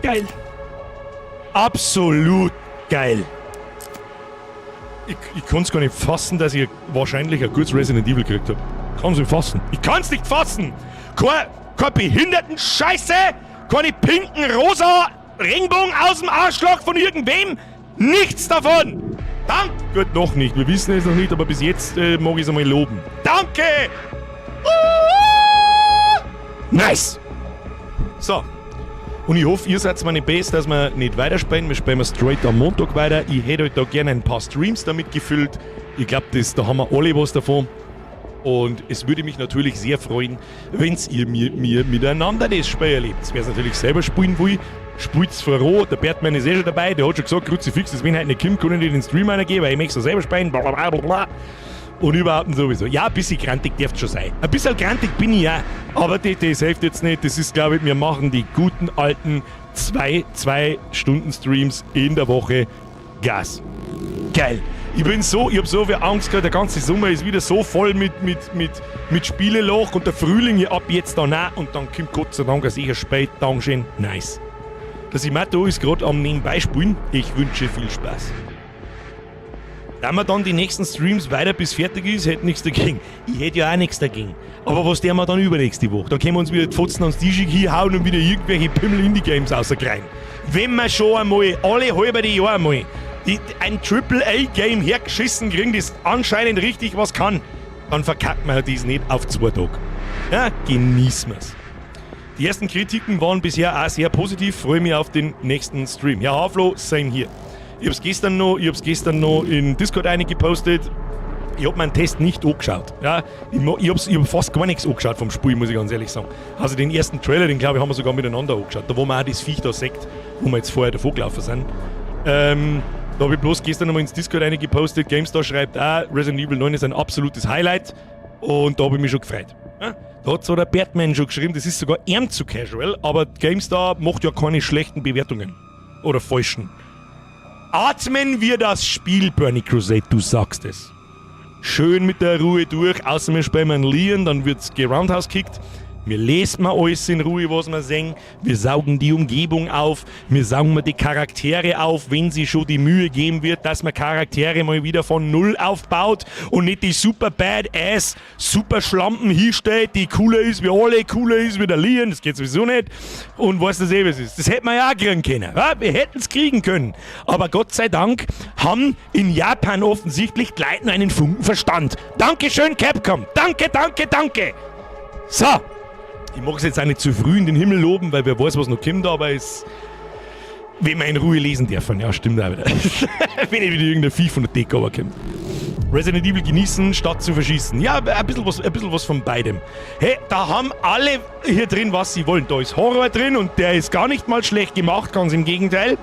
Geil. Absolut geil. Ich kann es gar nicht fassen, dass ich wahrscheinlich ein gutes Resident Evil gekriegt habe. Kann es nicht fassen. Ich kann es nicht fassen. Keine behinderten Scheiße, keine pinken rosa Regenbogen aus dem Arschloch von irgendwem. Nichts davon. Danke. Gut, noch nicht. Wir wissen es noch nicht, aber bis jetzt mag ich es einmal loben. Danke. Nice. So. Und ich hoffe, ihr seid meine Base, dass wir nicht weiterspielen. Wir spielen straight am Montag weiter. Ich hätte euch da gerne ein paar Streams damit gefüllt. Ich glaube, da haben wir alle was davon. Und es würde mich natürlich sehr freuen, wenn ihr mir miteinander das Spiel erlebt. Wer es natürlich selber spielen will, spielt es vor Roh. Der Bertmann ist schon dabei. Der hat schon gesagt, Kruzifix, das wenn heute nicht kommt, können die den Stream eingeben, weil ich möchte es selber spielen. Blablabla. Und überhaupt sowieso. Ja, ein bisschen grantig dürft schon sein. Ein bisschen grantig bin ich ja. Aber das hilft jetzt nicht. Das ist, glaube ich, wir machen die guten alten 2-Stunden-Streams in der Woche. Gas. Geil. Ich habe so viel Angst gehabt, der ganze Sommer ist wieder so voll mit Spieleloch und der Frühling ab jetzt dann auch. Und dann kommt Gott sei Dank ein sicher spät. Dankeschön. Nice. Der Simato ist gerade am nebenbei spielen. Ich wünsche viel Spaß. Da wir dann die nächsten Streams weiter bis fertig ist, hätte nichts dagegen. Ich hätte ja auch nichts dagegen. Aber was der wir dann übernächste Woche? Da können wir uns wieder die Fotzen ans Tisch hinhauen und wieder irgendwelche Pimmel-Indie-Games rausgreifen. Wenn wir schon einmal alle halbe Jahr einmal ein AAA-Game hergeschissen kriegen, das anscheinend richtig was kann, dann verkackt man das nicht auf 2 Tage. Ja, genießen wir's. Die ersten Kritiken waren bisher auch sehr positiv. Freue mich auf den nächsten Stream. Ja, Haflo, same hier. Ich hab's gestern noch in Discord gepostet. Ich hab meinen Test nicht angeschaut. Ja, ich hab fast gar nichts angeschaut vom Spiel, muss ich ganz ehrlich sagen. Also den ersten Trailer, den glaube ich, haben wir sogar miteinander angeschaut. Da wo man auch das Viech da sieht, wo wir jetzt vorher davor gelaufen sind. Da habe ich bloß gestern nochmal ins Discord gepostet. GameStar schreibt auch, Resident Evil 9 ist ein absolutes Highlight. Und da habe ich mich schon gefreut. Ja? Da hat zwar der Batman schon geschrieben, das ist sogar eher zu casual, aber GameStar macht ja keine schlechten Bewertungen. Oder falschen. Atmen wir das Spiel, Bernie Crusade, du sagst es. Schön mit der Ruhe durch, außer wir spielen einen Leon, dann wird's geroundhouse-kickt. Wir lesen mal alles in Ruhe, was wir sehen. Wir saugen die Umgebung auf. Wir saugen die Charaktere auf, wenn sie schon die Mühe geben wird, dass man Charaktere mal wieder von Null aufbaut und nicht die super badass, super Schlampen hinstellt, die cooler ist wie alle, cooler ist wie der Leon. Das geht sowieso nicht. Und was das was ist. Das hätten wir ja auch kriegen können. Ja, wir hätten es kriegen können. Aber Gott sei Dank haben in Japan offensichtlich die Leute einen Funken Verstand. Dankeschön, Capcom. Danke, danke, danke. So. Ich mag es jetzt auch nicht zu früh in den Himmel loben, weil wer weiß, was noch kommt, aber es. Wenn wir in Ruhe lesen dürfen, ja, stimmt auch wieder. Wenn nicht wieder irgendein Vieh von der Deko kommt. Resident Evil genießen, statt zu verschießen. Ja, ein bisschen was von beidem. Hey, da haben alle hier drin, was sie wollen. Da ist Horror drin und der ist gar nicht mal schlecht gemacht, ganz im Gegenteil.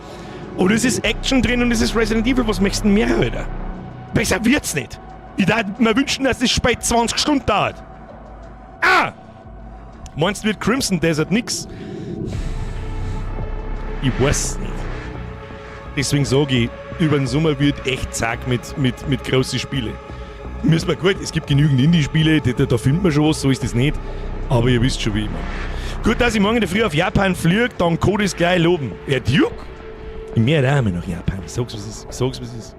Und es ist Action drin und es ist Resident Evil. Was möchtest du denn mehr, Alter? Besser wird's nicht. Ich darf mir wünschen, dass das spät 20 Stunden dauert. Ah! Meinst du, wird Crimson Desert nix? Ich weiß nicht. Deswegen sage ich, über den Sommer wird echt zack mit großen Spielen. Müssen wir gut, es gibt genügend Indie-Spiele, da findet man schon was, so ist das nicht. Aber ihr wisst schon wie immer. Gut, dass ich morgen in der Früh auf Japan fliege, dann kann ich es gleich loben. Ja, Duke? Ich mehr Rahmen nach Japan. Ich sag's, was es ist.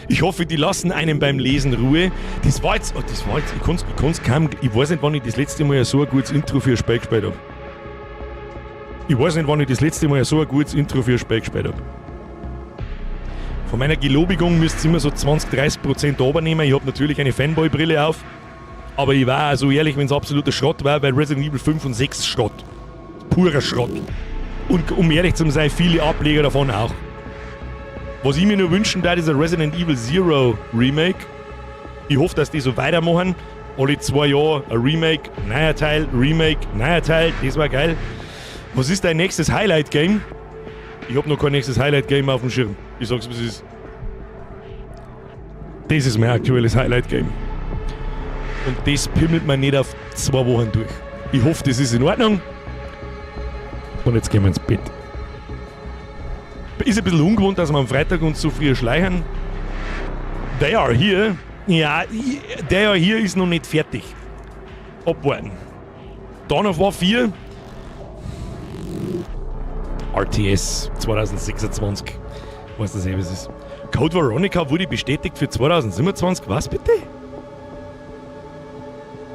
Ich hoffe, die lassen einen beim Lesen Ruhe. Das war jetzt, ich weiß nicht, wann ich das letzte Mal so ein gutes Intro für ein Spiel gespielt habe. Von meiner Gelobigung müsst ihr immer so 20-30% runternehmen. Ich habe natürlich eine Fanboy-Brille auf. Aber ich war so ehrlich, wenn es absoluter Schrott war, weil Resident Evil 5 und 6 Schrott. Purer Schrott. Und um ehrlich zu sein, viele Ableger davon auch. Was ich mir nur wünschen würde, ist ein Resident Evil Zero Remake. Ich hoffe, dass die so weitermachen. Alle 2 Jahre ein Remake, neuer Teil, das war geil. Was ist dein nächstes Highlight-Game? Ich hab noch kein nächstes Highlight-Game auf dem Schirm. Ich sag's, was ist. Das ist mein aktuelles Highlight-Game. Und das pimmelt man nicht auf 2 Wochen durch. Ich hoffe, das ist in Ordnung. Und jetzt gehen wir ins Bett. Ist ein bisschen ungewohnt, dass wir am Freitag uns so früh schleichen. They Are Here. Ja, They Are Here ist noch nicht fertig. Abwarten. Dawn of War 4. RTS 2026. Weißt du, was es ist? Code Veronica wurde bestätigt für 2027. Was bitte?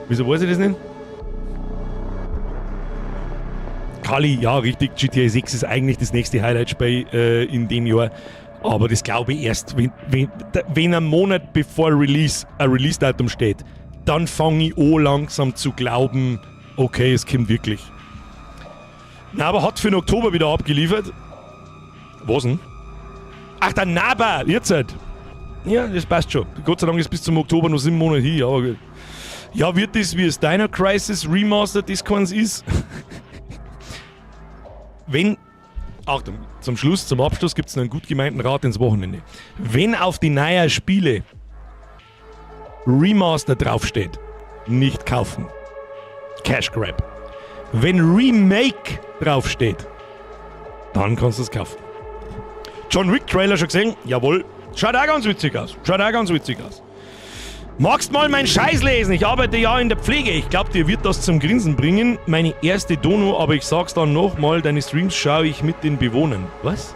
Wieso weiß ich das nicht? Kali, ja, richtig. GTA 6 ist eigentlich das nächste Highlight-Spiel in dem Jahr. Aber das glaube ich erst, wenn ein Monat bevor ein Release-Datum steht, dann fange ich an langsam zu glauben, okay, es kommt wirklich. Na, aber hat für den Oktober wieder abgeliefert. Was denn? Ach, der Naba, jetzt halt. Ja, das passt schon. Gott sei Dank ist bis zum Oktober noch 7 Monate hin. Aber ja, wird das wie es Dino Crisis Remastered das keins ist? Wenn, Achtung, zum Schluss, zum Abschluss gibt es einen gut gemeinten Rat ins Wochenende. Wenn auf die neuen Spiele Remaster draufsteht, nicht kaufen. Cash Grab. Wenn Remake draufsteht, dann kannst du es kaufen. John Wick Trailer schon gesehen? Jawohl. Schaut auch ganz witzig aus. Magst mal meinen Scheiß lesen? Ich arbeite ja in der Pflege. Ich glaube, dir wird das zum Grinsen bringen. Meine erste Dono, aber ich sag's dann nochmal, deine Streams schaue ich mit den Bewohnern. Was?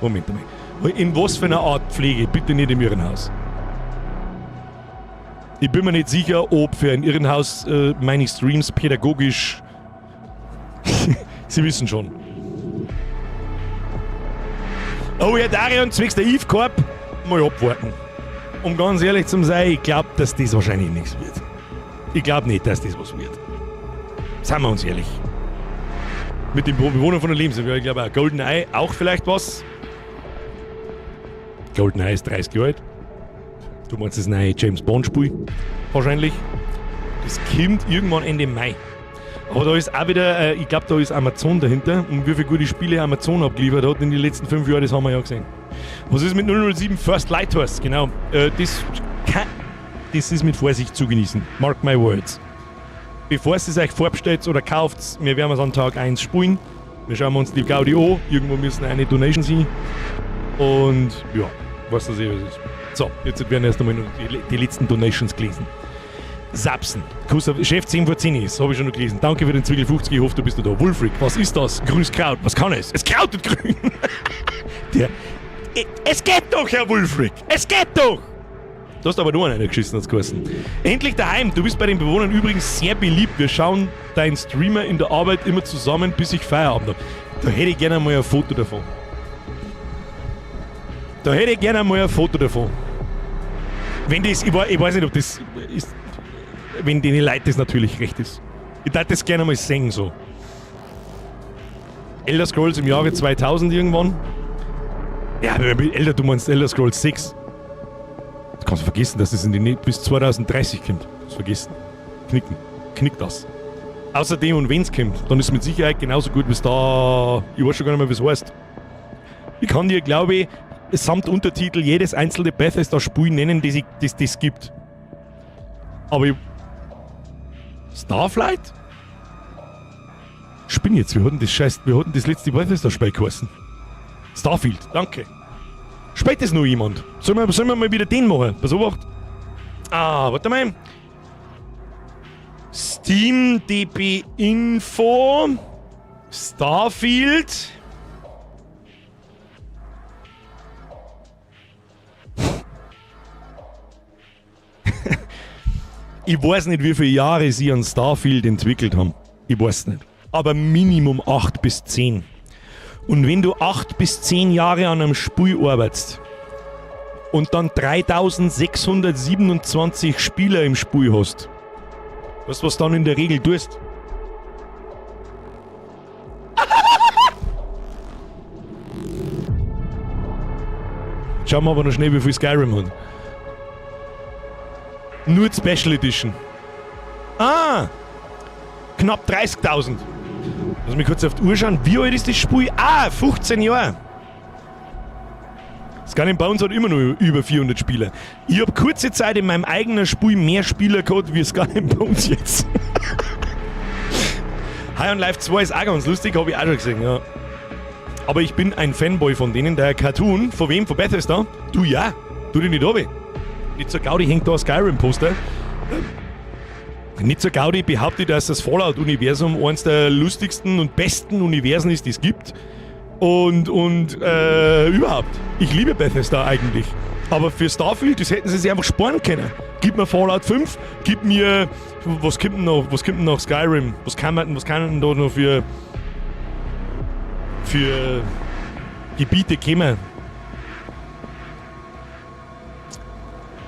Moment mal. In was für einer Art Pflege? Bitte nicht im Irrenhaus. Ich bin mir nicht sicher, ob für ein Irrenhaus meine Streams pädagogisch... Sie wissen schon. Oh ja, Darion, zwecks der Eve Corp, mal abwarten. Um ganz ehrlich zu sein, ich glaube, dass das wahrscheinlich nichts wird. Ich glaube nicht, dass das was wird. Seien wir uns ehrlich. Mit den Bewohnern von der Lebenswelt, ich glaube auch GoldenEye auch vielleicht was. GoldenEye ist 30 Jahre alt. Du meinst das neue James Bond Spiel? Wahrscheinlich. Das kommt irgendwann Ende Mai. Aber da ist auch wieder, ich glaube, da ist Amazon dahinter. Und wie viele gute Spiele Amazon abgeliefert hat in den letzten 5 Jahren, das haben wir ja gesehen. Was ist mit 007 First Light Horse? Genau. Das ist mit Vorsicht zu genießen. Mark my words. Bevor es euch vorbestellt oder kauft, wir werden es an Tag 1 spielen. Wir schauen uns die Gaudi an. Irgendwo müssen eine Donation sein. Und ja, was das was ist. So, jetzt werden erst einmal noch die letzten Donations gelesen. Sapsen. Chef 10 vor 10 ist, habe ich schon noch gelesen. Danke für den Zwickel 50, ich hoffe, du bist da. Wulfric, was ist das? Grünes Kraut, was kann es? Es krautet grün. Es geht doch, Herr Wulfric, es geht doch! Du hast aber nur einen geschissen, hat's geheißen. Endlich daheim, du bist bei den Bewohnern übrigens sehr beliebt. Wir schauen deinen Streamer in der Arbeit immer zusammen, bis ich Feierabend habe. Da hätte ich gerne mal ein Foto davon. Wenn das, ich weiß nicht, ob das ist, wenn denen Leute das natürlich recht ist. Ich darf das gerne mal sehen, so. Elder Scrolls im Jahre 2000 irgendwann. Ja, du meinst Elder Scrolls 6. Das kannst du vergessen, dass das bis 2030 kommt. Das vergessen. Knickt das. Außerdem, und wenn es kommt, dann ist es mit Sicherheit genauso gut, wie es da... Ich weiß schon gar nicht mehr, wie es heißt. Ich kann dir, glaube ich, samt Untertitel jedes einzelne Bethesda-Spiel nennen, das es gibt. Aber Starflight? Spinn jetzt, wir hatten das letzte Bethesda-Spiel geheißen. Starfield, danke. Spät ist noch jemand. Sollen wir mal wieder den machen? Pass auf. Warte mal. Steam DB Info. Starfield. Ich weiß nicht, wie viele Jahre sie an Starfield entwickelt haben. Ich weiß nicht. Aber Minimum 8 bis 10. Und wenn du 8 bis 10 Jahre an einem Spiel arbeitest und dann 3627 Spieler im Spiel hast, weißt du, was dann in der Regel tust? Schauen wir aber noch schnell, wie viel Skyrim hat. Nur die Special Edition. Ah! Knapp 30.000. Lass mich kurz auf die Uhr schauen. Wie alt ist das Spiel? 15 Jahre. Skull and Bones hat immer noch über 400 Spieler. Ich habe kurze Zeit in meinem eigenen Spiel mehr Spieler gehabt wie Skull and Bones jetzt. High on Life 2 ist auch ganz lustig, habe ich auch schon gesehen, ja. Aber ich bin ein Fanboy von denen. Der Cartoon, von wem? Von Bethesda? Du ja. Du dich nicht runter. Nicht so Gaudi hängt da ein Skyrim-Poster. Nicht so Gaudi behauptet, dass das Fallout-Universum eines der lustigsten und besten Universen ist, die es gibt. Und überhaupt. Ich liebe Bethesda eigentlich. Aber für Starfield, das hätten sie sich einfach sparen können. Gib mir Fallout 5, gib mir... Was kommt denn noch Skyrim? Was kann denn da noch für Gebiete kommen?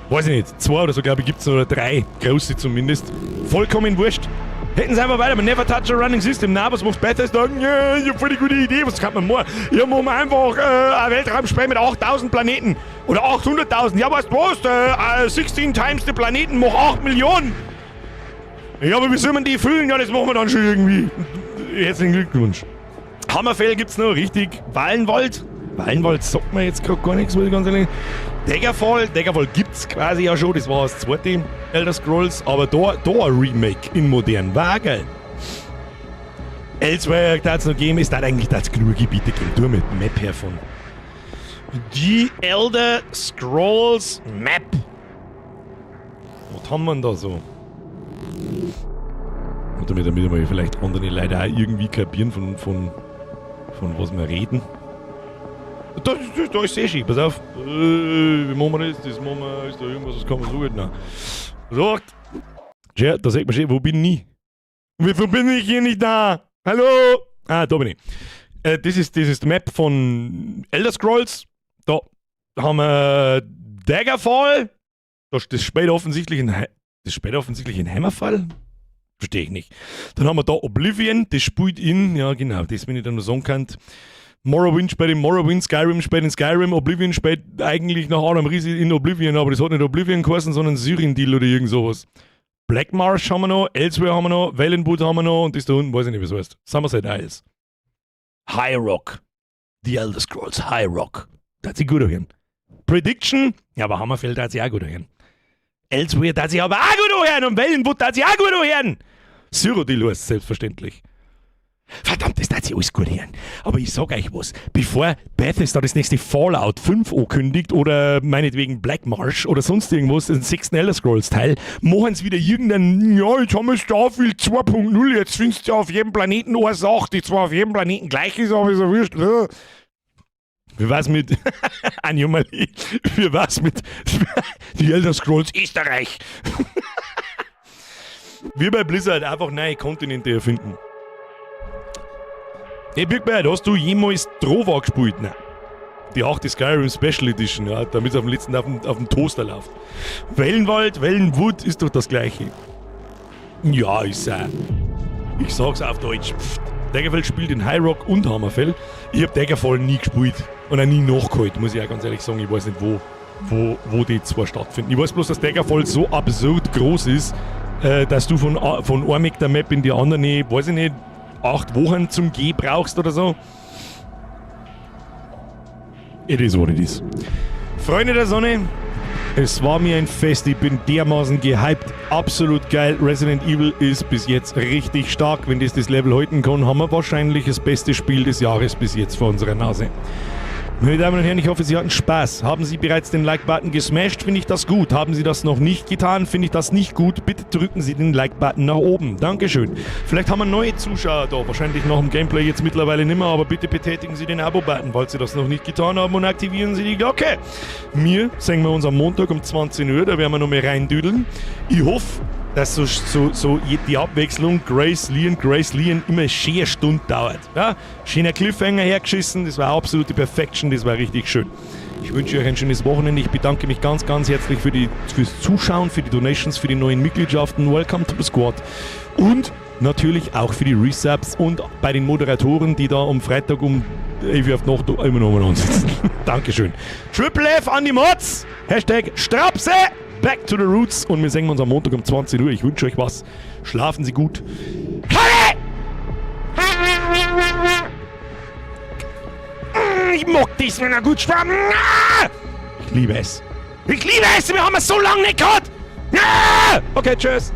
Weiß ich nicht. 2 oder so, glaube ich, gibt es noch, oder 3. Große zumindest. Vollkommen wurscht. Hätten sie einfach weiter mit Never Touch a Running System. Na, was macht Bethesda? Ja, ich hab voll die gute Idee. Was kann man machen? Ja, machen wir einfach ein Weltraumspiel mit 8.000 Planeten. Oder 800.000. Ja, weißt du was? 16 times die Planeten macht 8 Millionen. Ja, aber wie soll man die füllen? Ja, das machen wir dann schon irgendwie. Herzlichen Glückwunsch. Hammerfell gibt's noch, richtig. Wallenwald. Wallenwald sagt mir jetzt gerade gar nichts, muss ich ganz ehrlich. Daggerfall gibt's quasi ja schon, das war das zweite Elder Scrolls, aber da ein Remake in modern, war auch geil. Elsewhere da es noch geben, ist da eigentlich genug Gebiete geben, nur mit Map her von. Die Elder Scrolls Map. Was haben wir denn da so? Und damit wir vielleicht andere Leute auch irgendwie kapieren von was wir reden. Da ist sehr schick, pass auf. Wie machen wir das? Das machen wir, ist da irgendwas, das kann man so gut nach. So. Ja, da sagt man schon, wo bin ich? Wieso bin ich hier nicht da? Hallo? Da bin ich. Das ist die Map von Elder Scrolls. Da haben wir Daggerfall. Das spielt offensichtlich in Hammerfall. Verstehe ich nicht. Dann haben wir da Oblivion, das spielt ja genau, das bin ich dann noch sagen kann. Morrowind spielt in Morrowind, Skyrim spielt in Skyrim, Oblivion spielt eigentlich nach Adam Riese in Oblivion, aber das hat nicht Oblivion geheißen, sondern Cyrindil oder irgend sowas. Black Marsh haben wir noch, Elsewhere haben wir noch, Valenwood haben wir noch und das da unten, weiß ich nicht, wie es heißt. Somerset Isles. High Rock. The Elder Scrolls High Rock. Da hat sich gut hören. Prediction, ja, aber Hammerfell hat sich auch gut hören. Elsewhere hat sich aber auch gut hören und Valenwood hat sich auch gut hören. Cyrodiil heißt selbstverständlich. Verdammt, das darf sich alles gut hören. Aber ich sag euch was, bevor Bethesda das nächste Fallout 5 ankündigt oder meinetwegen Black Marsh oder sonst irgendwas, den 6. Elder Scrolls Teil, machen sie wieder irgendeinen, ja, jetzt haben wir Starfield 2.0, jetzt findest du auf jedem Planeten eine Sache, die zwar auf jedem Planeten gleich ist, aber ist ja wurscht. Wie war's mit Anomalie? Wie war's mit die Elder Scrolls Österreich? Wie bei Blizzard einfach neue Kontinente erfinden. Hey Birkbeer, hast du jemals Trova gespielt? Nein. Die 8. Skyrim Special Edition, ja, damit es auf dem letzten auf dem Toaster läuft. Wellenwood ist doch das gleiche. Ja, ist auch. Ich sag's auf Deutsch. Daggerfall spielt in High Rock und Hammerfell. Ich hab Daggerfall nie gespielt und auch nie nachgeholt, muss ich auch ganz ehrlich sagen. Ich weiß nicht, wo die zwei stattfinden. Ich weiß bloß, dass Daggerfall so absurd groß ist, dass du von einem der Map in die andere, weiß ich nicht, 8 Wochen zum Geh brauchst oder so. It is what it is. Freunde der Sonne, es war mir ein Fest. Ich bin dermaßen gehypt. Absolut geil. Resident Evil ist bis jetzt richtig stark. Wenn das Level halten kann, haben wir wahrscheinlich das beste Spiel des Jahres bis jetzt vor unserer Nase. Meine Damen und Herren, ich hoffe, Sie hatten Spaß. Haben Sie bereits den Like-Button gesmashed? Finde ich das gut. Haben Sie das noch nicht getan? Finde ich das nicht gut. Bitte drücken Sie den Like-Button nach oben. Dankeschön. Vielleicht haben wir neue Zuschauer da. Wahrscheinlich nach dem Gameplay jetzt mittlerweile nicht mehr, aber bitte betätigen Sie den Abo-Button, falls Sie das noch nicht getan haben, und aktivieren Sie die Glocke. Wir sehen wir uns am Montag um 20 Uhr, da werden wir noch mehr reindüdeln. Ich hoffe, dass so die Abwechslung Grace Leon immer schön eine Stunde dauert. Ja? Schöner Cliffhanger hergeschissen, das war absolute Perfection, das war richtig schön. Ich wünsche euch ein schönes Wochenende. Ich bedanke mich ganz, ganz herzlich fürs Zuschauen, für die Donations, für die neuen Mitgliedschaften. Welcome to the Squad. Und natürlich auch für die Resubs und bei den Moderatoren, die da am Freitag um Evi auf die Nacht immer noch mal ansitzen. Dankeschön. Triple F an die Mods. Hashtag Strapse. Back to the Roots. Und wir sehen uns am Montag um 20 Uhr. Ich wünsche euch was. Schlafen Sie gut. Ich mag das, wenn er gut schwärmt. Ich liebe es. Ich liebe es. Wir haben es so lange nicht gehabt. Okay, tschüss.